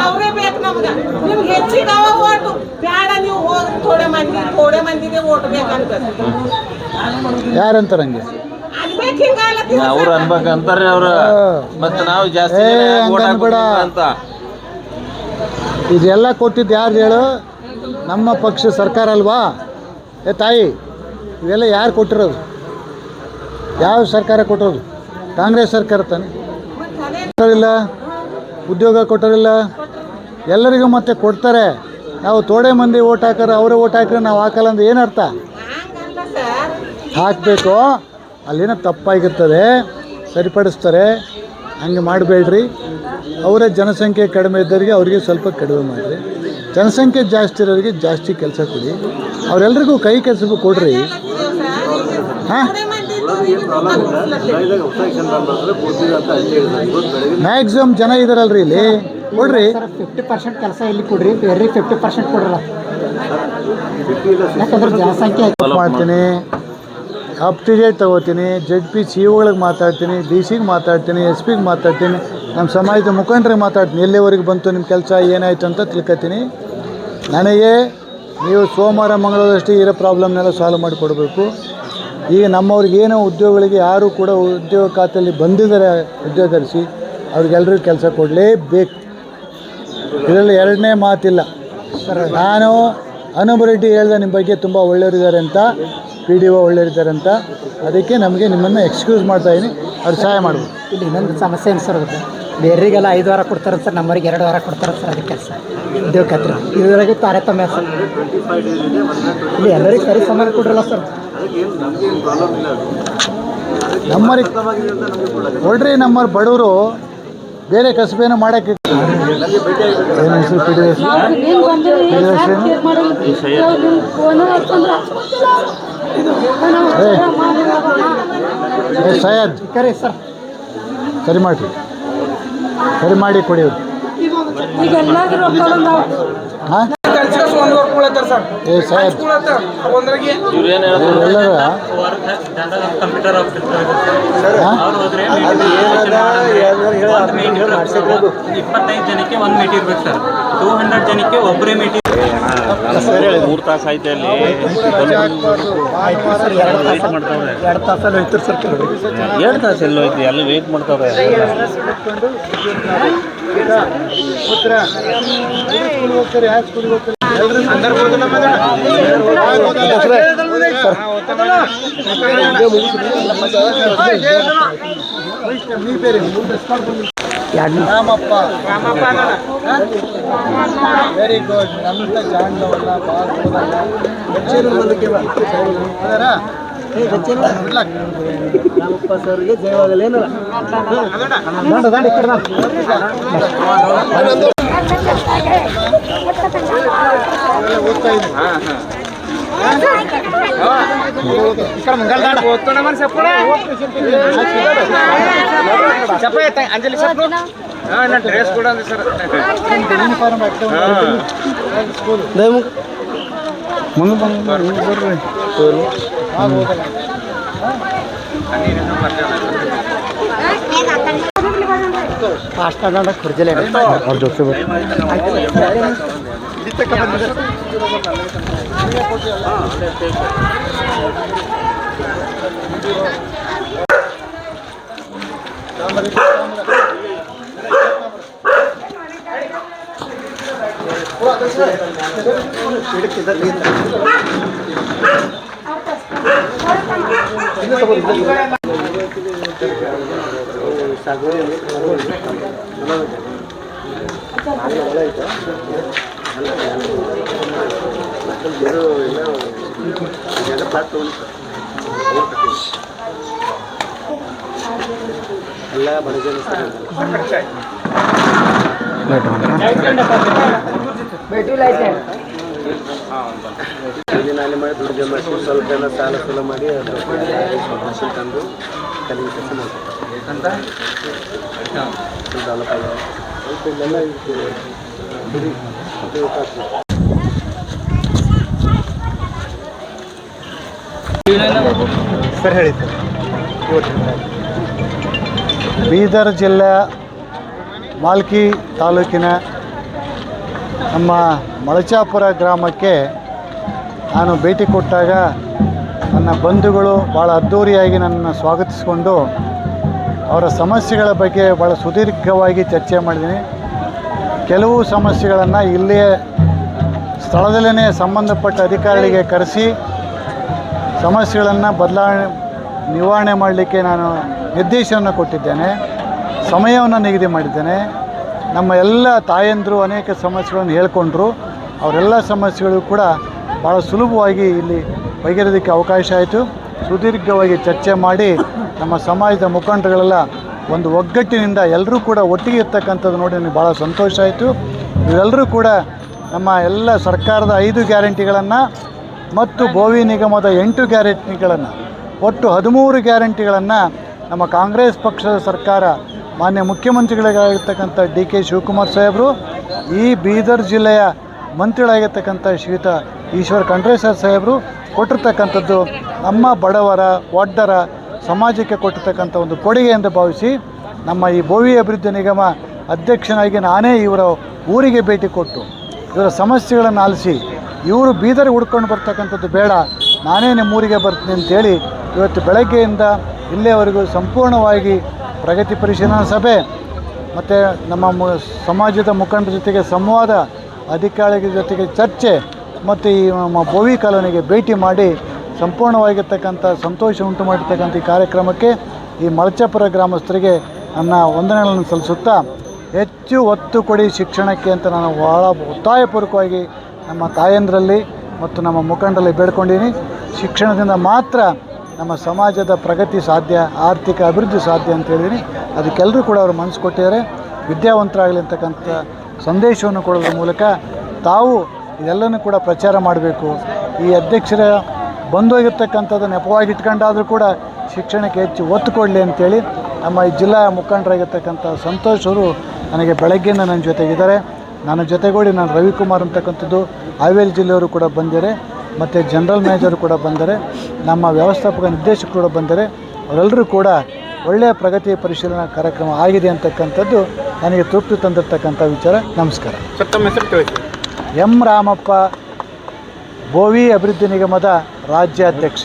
ಅವರೇ ಬೇಕು ನಮ್ಗೆ. ನಿಮ್ಗೆ ಹೆಚ್ಚಿಗೆ ಅವ ಓಟು ಬೇಡ, ನೀವು ಹೋಗಿ ಥೋಡೆ ಮಂದಿಗೆ ಓಟ್ ಬೇಕಂತ ಯಾರಂತಾರೆ ಹಂಗೆ? ಅನ್ಬೇಕು ಹಿಂಗಲ್ಲ ಅವ್ರು ಅನ್ಬೇಕಂತಾರೆ ಅವ್ರು. ಮತ್ತೆ ನಾವು ಜಾಸ್ತಿ ಅನ್ಬೇಡ. ಅಂತ ಇದೆಲ್ಲ ಕೊಟ್ಟಿದ್ದು ಯಾರು ಹೇಳು? ನಮ್ಮ ಪಕ್ಷ ಸರ್ಕಾರ ಅಲ್ವಾ? ತಾಯಿ, ಇವೆಲ್ಲ ಯಾರು ಕೊಟ್ಟಿರೋದು? ಯಾವ ಸರ್ಕಾರ ಕೊಟ್ಟಿರೋದು? ಕಾಂಗ್ರೆಸ್ ಸರ್ಕಾರ ತಾನೆ. ಕೊಟ್ಟರಿಲ್ಲ, ಉದ್ಯೋಗ ಕೊಟ್ಟರಿಲ್ಲ, ಎಲ್ಲರಿಗೂ ಮತ್ತೆ ಕೊಡ್ತಾರೆ. ನಾವು ಥೋಡೆ ಮಂದಿ ಓಟ್ ಹಾಕೋರು, ಅವರೇ ಓಟ್ ಹಾಕಿದ್ರೆ ನಾವು ಹಾಕಲ್ಲ ಅಂದ್ರೆ ಏನರ್ಥ? ಹಾಕಬೇಕು, ಅಲ್ಲೇನೋ ತಪ್ಪಾಗಿರ್ತದೆ, ಸರಿಪಡಿಸ್ತಾರೆ. ಹಂಗೆ ಮಾಡಬೇಡ್ರಿ. ಅವರ ಜನಸಂಖ್ಯೆ ಕಡಿಮೆ ಇದ್ದವರಿಗೆ ಅವರಿಗೆ ಸ್ವಲ್ಪ ಕಡಿಮೆ ಮಾಡಿರಿ, ಜನಸಂಖ್ಯೆ ಜಾಸ್ತಿ ಇರೋರಿಗೆ ಜಾಸ್ತಿ ಕೆಲಸ ಕೊಡಿ, ಅವರೆಲ್ರಿಗೂ ಕೈ ಕೆಲಸ ಕೊಡ್ರಿ. ಹಾಂ, ಮ್ಯಾಕ್ಸಿಮಮ್ ಜನ ಇದಾರಲ್ರಿ ಇಲ್ಲಿ, ಕೊಡ್ರಿ. 50% ಕೆಲಸ ಇಲ್ಲಿ ಕೊಡ್ರಿ, ಬೇರೆ 50% ಕೊಡ್ರಲ್ಲ. ಯಾಕಂದ್ರೆ ಜನಸಂಖ್ಯೆ ಮಾಡ್ತೀನಿ, ಅಪ್ ಟು ಡೇಟ್ ತೊಗೋತೀನಿ, ZP/COಗಳಿಗೆ ಮಾತಾಡ್ತೀನಿ, DC-ಗೆ ಮಾತಾಡ್ತೀನಿ, SP-ಗೆ ಮಾತಾಡ್ತೀನಿ, ನಮ್ಮ ಸಮಾಜದ ಮುಖಂಡರಿಗೆ ಮಾತಾಡ್ತೀನಿ. ಎಲ್ಲಿವರೆಗೆ ಬಂತು ನಿಮ್ಮ ಕೆಲಸ, ಏನಾಯಿತು ಅಂತ ತಿಳ್ಕೊತೀನಿ. ನನಗೆ ನೀವು ಸೋಮವಾರ ಮಂಗಳವಾರಷ್ಟೇ ಇರೋ ಪ್ರಾಬ್ಲಮ್ನೆಲ್ಲ ಸಾಲ್ವ್ ಮಾಡಿಕೊಡ್ಬೇಕು. ಈಗ ನಮ್ಮವ್ರಿಗೆ ಏನೋ ಉದ್ಯೋಗಗಳಿಗೆ ಯಾರು ಕೂಡ ಉದ್ಯೋಗ ಖಾತೆಯಲ್ಲಿ ಬಂದಿದ್ದಾರೆ ಉದ್ಯೋಗದರ್ಶಿ, ಅವ್ರಿಗೆಲ್ಲರಿಗೂ ಕೆಲಸ ಕೊಡಲೇಬೇಕು. ಇದರಲ್ಲಿ ಎರಡನೇ ಮಾತಿಲ್ಲ. ನಾನು ಅನೂಪ್ ರೆಡ್ಡಿ ಹೇಳ್ದೆ ನಿಮ್ಮ ಬಗ್ಗೆ ತುಂಬ ಒಳ್ಳೆಯವರಿದ್ದಾರೆ ಅಂತ, PDO ಒಳ್ಳೆಯವರಿದ್ದಾರೆ ಅಂತ, ಅದಕ್ಕೆ ನಮಗೆ ನಿಮ್ಮನ್ನು ಎಕ್ಸ್ಕ್ಯೂಸ್ ಮಾಡ್ತಾಯಿದ್ದೀನಿ. ಅವ್ರು ಸಹಾಯ ಮಾಡ್ಬೋದು. ಇಲ್ಲಿ ಇನ್ನೊಂದು ಸಮಸ್ಯೆ ಏನು ಸರ್ ಗೊತ್ತಾ? ಬೇರೆಗೆಲ್ಲ 5 ವಾರ ಕೊಡ್ತಾರೆ ಸರ್, ನಮ್ಮವ್ರಿಗೆ 2 ವಾರ ಕೊಡ್ತಾರೆ ಸರ್. ಅದಕ್ಕೆ ಕೆಲಸ ಉದ್ಯೋಗ ಖಾತ್ರಿ ಇದರೊಳಗೆ ತಾರತಮ್ಯ ಸರ್. ಇಲ್ಲಿ ಎಲ್ಲರಿಗೂ ಸರಿ ಸಮಾನ ಕೊಡ್ರಲ್ಲ ಸರ್. ನಮ್ಮವ್ರಿಗೆ ಕೊಡ್ರಿ. ನಮ್ಮವ್ರು ಬಡವರು ಬೇರೆ ಕಸಬೇನ ಮಾಡೋಕ್ಕೆ ಏನು ಹೆಸರು? ಸೈಯದ್ ಕರೆ ಸರ್, ಸರಿ ಮಾಡಿರಿ, ಸರಿ ಮಾಡಿ ಕೊಡಿ. ಹಾಂ, ಏ ಸೈಯದ್ ಎಲ್ಲರ ಜನಕ್ಕೆ 1 ಮೀಟ್ ಇರ್ಬೇಕು ಸರ್, 200 ಜನಕ್ಕೆ ಒಬ್ಬರೇ ಮೀಟಿಂಗ್. 3 ತಾಸು ಆಯ್ತು ಅಲ್ಲಿ. 2 ತಾಸಲ್ಲಿ ಹೋಯ್ತು ಸರ್. 2 ತಾಸು ಎಲ್ಲ ಹೋಯ್ತು, ಎಲ್ಲ ವೇಟ್ ಮಾಡ್ತಾರೆ. ಸ್ಕೂಲಿಗೆ ಹೋಗ್ತಾರೆ, ಯಾವ ಸ್ಕೂಲಿಗೆ ಹೋಗ್ತಾರೆ? Ramappa very good. ನಮ್ಮಿಂದ ಜಾಂಡವಲ್ಲ ಬಾಲ್ಕೋದಲ್ಲ ರಾಮಪ್ಪ ಸರ್ಗೆ ಜಯವಾಗಲೇನಲ್ಲ. ಓದ್ತಾ ಇದ್ದೀನಿ. ಅಂಜಲಿ ಡ್ರೆಸ್ ಕೂಡ ಸರ್ ಮುಂದೆ ಬರ್ರಿ. ಫಾಸ್ಟ್ ಆಡ ಕುರ್ಜಲೆ ಅವ್ರ ಜೊತೆ ಎಲ್ಲ ಬಡಜನ ನಾಳೆ ಮಾಡಿ ದುಡ್ಡು ಜಮಾ ಮಾಡಿ ಸ್ವಲ್ಪ ಎಲ್ಲ ಸಾಲ ಸೂಲ ಮಾಡಿ ಮಷಿನ್ ತಂದು ಕಲಿಗೆ ಕೆಲಸ ಮಾಡ್ತಾರೆ ಡೆವಲಪ್ ಆಗಿದೆ. ಸ್ವಲ್ಪ ಇಲ್ಲೆಲ್ಲ ಸರ್ ಹೇಳಿ ಸರ್. ಬೀದರ್ ಜಿಲ್ಲೆಯ ಮಾಲ್ಕಿ ತಾಲೂಕಿನ ನಮ್ಮ ಮಳಚಾಪುರ ಗ್ರಾಮಕ್ಕೆ ನಾನು ಭೇಟಿ ಕೊಟ್ಟಾಗ ನನ್ನ ಬಂಧುಗಳು ಭಾಳ ಅದ್ಧೂರಿಯಾಗಿ ನನ್ನನ್ನು ಸ್ವಾಗತಿಸಿಕೊಂಡು ಅವರ ಸಮಸ್ಯೆಗಳ ಬಗ್ಗೆ ಭಾಳ ಸುದೀರ್ಘವಾಗಿ ಚರ್ಚೆ ಮಾಡಿದ್ದೀನಿ. ಕೆಲವು ಸಮಸ್ಯೆಗಳನ್ನು ಇಲ್ಲಿಯೇ ಸ್ಥಳದಲ್ಲೇ ಸಂಬಂಧಪಟ್ಟ ಅಧಿಕಾರಿಗಳಿಗೆ ಕರೆಸಿ ಸಮಸ್ಯೆಗಳನ್ನು ನಿವಾರಣೆ ಮಾಡಲಿಕ್ಕೆ ನಾನು ನಿರ್ದೇಶನವನ್ನು ಕೊಟ್ಟಿದ್ದೇನೆ, ಸಮಯವನ್ನು ನಿಗದಿ ಮಾಡಿದ್ದೇನೆ. ನಮ್ಮ ಎಲ್ಲ ತಾಯಂದಿರು ಅನೇಕ ಸಮಸ್ಯೆಗಳನ್ನು ಹೇಳ್ಕೊಂಡ್ರು. ಅವರೆಲ್ಲ ಸಮಸ್ಯೆಗಳು ಕೂಡ ಭಾಳ ಸುಲಭವಾಗಿ ಇಲ್ಲಿ ಬಗೆಹರಿಯೋದಕ್ಕೆ ಅವಕಾಶ ಆಯಿತು. ಸುದೀರ್ಘವಾಗಿ ಚರ್ಚೆ ಮಾಡಿ ನಮ್ಮ ಸಮಾಜದ ಮುಖಂಡರುಗಳೆಲ್ಲ ಒಂದು ಒಗ್ಗಟ್ಟಿನಿಂದ ಎಲ್ಲರೂ ಕೂಡ ಒಟ್ಟಿಗೆ ಇರ್ತಕ್ಕಂಥದ್ದು ನೋಡಿ ನನಗೆ ಭಾಳ ಸಂತೋಷ ಆಯಿತು. ಇವರೆಲ್ಲರೂ ಕೂಡ ನಮ್ಮ ಎಲ್ಲ ಸರ್ಕಾರದ 5 ಗ್ಯಾರಂಟಿಗಳನ್ನು ಮತ್ತು ಬೋವಿ ನಿಗಮದ 8 ಗ್ಯಾರಂಟಿಗಳನ್ನು ಒಟ್ಟು 13 ಗ್ಯಾರಂಟಿಗಳನ್ನು ನಮ್ಮ ಕಾಂಗ್ರೆಸ್ ಪಕ್ಷದ ಸರ್ಕಾರ ಮಾನ್ಯ ಮುಖ್ಯಮಂತ್ರಿಗಳಾಗಿರ್ತಕ್ಕಂಥ DK ಶಿವಕುಮಾರ್ ಸಾಹೇಬರು, ಈ ಬೀದರ್ ಜಿಲ್ಲೆಯ ಮಂತ್ರಿಗಳಾಗಿರ್ತಕ್ಕಂಥ ಶ್ರೀಯುತ ಈಶ್ವರ್ ಖಂಡ್ರೆ ಸಾಹೇಬರು ಕೊಟ್ಟಿರ್ತಕ್ಕಂಥದ್ದು ನಮ್ಮ ಬಡವರ ಒಡ್ಡರ ಸಮಾಜಕ್ಕೆ ಕೊಟ್ಟಿರ್ತಕ್ಕಂಥ ಒಂದು ಕೊಡುಗೆ ಎಂದು ಭಾವಿಸಿ ನಮ್ಮ ಈ ಬೋವಿ ಅಭಿವೃದ್ಧಿ ನಿಗಮ ಅಧ್ಯಕ್ಷನಾಗಿ ನಾನೇ ಇವರ ಊರಿಗೆ ಭೇಟಿ ಕೊಟ್ಟು ಇವರ ಸಮಸ್ಯೆಗಳನ್ನು ಆಲಿಸಿ ಇವರು ಬೀದರ್ಗೆ ಹುಡ್ಕೊಂಡು ಬರ್ತಕ್ಕಂಥದ್ದು ಬೇಡ, ನಾನೇ ನಿಮ್ಮೂರಿಗೆ ಬರ್ತೀನಿ ಅಂತೇಳಿ ಇವತ್ತು ಬೆಳಗ್ಗೆಯಿಂದ ಇಲ್ಲಿಯವರೆಗೂ ಸಂಪೂರ್ಣವಾಗಿ ಪ್ರಗತಿ ಪರಿಶೀಲನಾ ಸಭೆ ಮತ್ತು ನಮ್ಮ ಸಮಾಜದ ಮುಖಂಡರ ಜೊತೆಗೆ ಸಂವಾದ, ಅಧಿಕಾರಿಗಳ ಜೊತೆಗೆ ಚರ್ಚೆ ಮತ್ತು ಈ ನಮ್ಮ ಬೋವಿ ಕಾಲೋನಿಗೆ ಭೇಟಿ ಮಾಡಿ ಸಂಪೂರ್ಣವಾಗಿರ್ತಕ್ಕಂಥ ಸಂತೋಷ ಉಂಟು ಮಾಡಿರ್ತಕ್ಕಂಥ ಈ ಕಾರ್ಯಕ್ರಮಕ್ಕೆ ಈ ಮಳಚಾಪುರ ಗ್ರಾಮಸ್ಥರಿಗೆ ನನ್ನ ವಂದನೆಗಳನ್ನು ಸಲ್ಲಿಸುತ್ತಾ ಹೆಚ್ಚು ಒತ್ತು ಕೊಡಿ ಶಿಕ್ಷಣಕ್ಕೆ ಅಂತ ನಾನು ಭಾಳ ಒತ್ತಾಯಪೂರ್ವಕವಾಗಿ ನಮ್ಮ ತಾಯಂದರಲ್ಲಿ ಮತ್ತು ನಮ್ಮ ಮುಖಂಡರಲ್ಲಿ ಬೇಡ್ಕೊಂಡಿದ್ದೀನಿ. ಶಿಕ್ಷಣದಿಂದ ಮಾತ್ರ ನಮ್ಮ ಸಮಾಜದ ಪ್ರಗತಿ ಸಾಧ್ಯ, ಆರ್ಥಿಕ ಅಭಿವೃದ್ಧಿ ಸಾಧ್ಯ ಅಂತ ಹೇಳಿದ್ದೀನಿ. ಅದಕ್ಕೆಲ್ಲರೂ ಕೂಡ ಅವರು ಮನಸ್ಸು ಕೊಟ್ಟಿದ್ದಾರೆ. ವಿದ್ಯಾವಂತರಾಗಲಿ ಅಂತಕ್ಕಂಥ ಸಂದೇಶವನ್ನು ಕೊಡೋದ್ರ ಮೂಲಕ ತಾವು ಇದೆಲ್ಲನೂ ಕೂಡ ಪ್ರಚಾರ ಮಾಡಬೇಕು. ಈ ಅಧ್ಯಕ್ಷರ ಬಂದೋಗಿರ್ತಕ್ಕಂಥದ್ದು ನೆಪವಾಗಿ ಇಟ್ಕೊಂಡಾದರೂ ಕೂಡ ಶಿಕ್ಷಣಕ್ಕೆ ಹೆಚ್ಚು ಒತ್ತು ಕೊಡಲಿ ಅಂತೇಳಿ ನಮ್ಮ ಈ ಜಿಲ್ಲಾ ಮುಖಂಡರಾಗಿರ್ತಕ್ಕಂಥ ಸಂತೋಷ್ ಅವರು ನನಗೆ ಬೆಳಗ್ಗೆಯಿಂದ ನನ್ನ ಜೊತೆಗಿದ್ದಾರೆ. ನನ್ನ ಜೊತೆಗೂಡಿ ನಾನು ರವಿಕುಮಾರ್ ಅಂತಕ್ಕಂಥದ್ದು ಹಾವೇರಿ ಜಿಲ್ಲೆಯವರು ಕೂಡ ಬಂದಿದ್ದಾರೆ, ಮತ್ತು ಜನರಲ್ ಮ್ಯಾನೇಜರು ಕೂಡ ಬಂದರೆ, ನಮ್ಮ ವ್ಯವಸ್ಥಾಪಕ ನಿರ್ದೇಶಕರು ಕೂಡ ಬಂದರೆ. ಅವರೆಲ್ಲರೂ ಕೂಡ ಒಳ್ಳೆಯ ಪ್ರಗತಿ ಪರಿಶೀಲನಾ ಕಾರ್ಯಕ್ರಮ ಆಗಿದೆ ಅಂತಕ್ಕಂಥದ್ದು ನನಗೆ ತೃಪ್ತಿ ತಂದಿರತಕ್ಕಂಥ ವಿಚಾರ. ನಮಸ್ಕಾರ. ಎಂ ರಾಮಪ್ಪ, ಬೋವಿ ಅಭಿವೃದ್ಧಿ ನಿಗಮದ ರಾಜ್ಯಾಧ್ಯಕ್ಷ.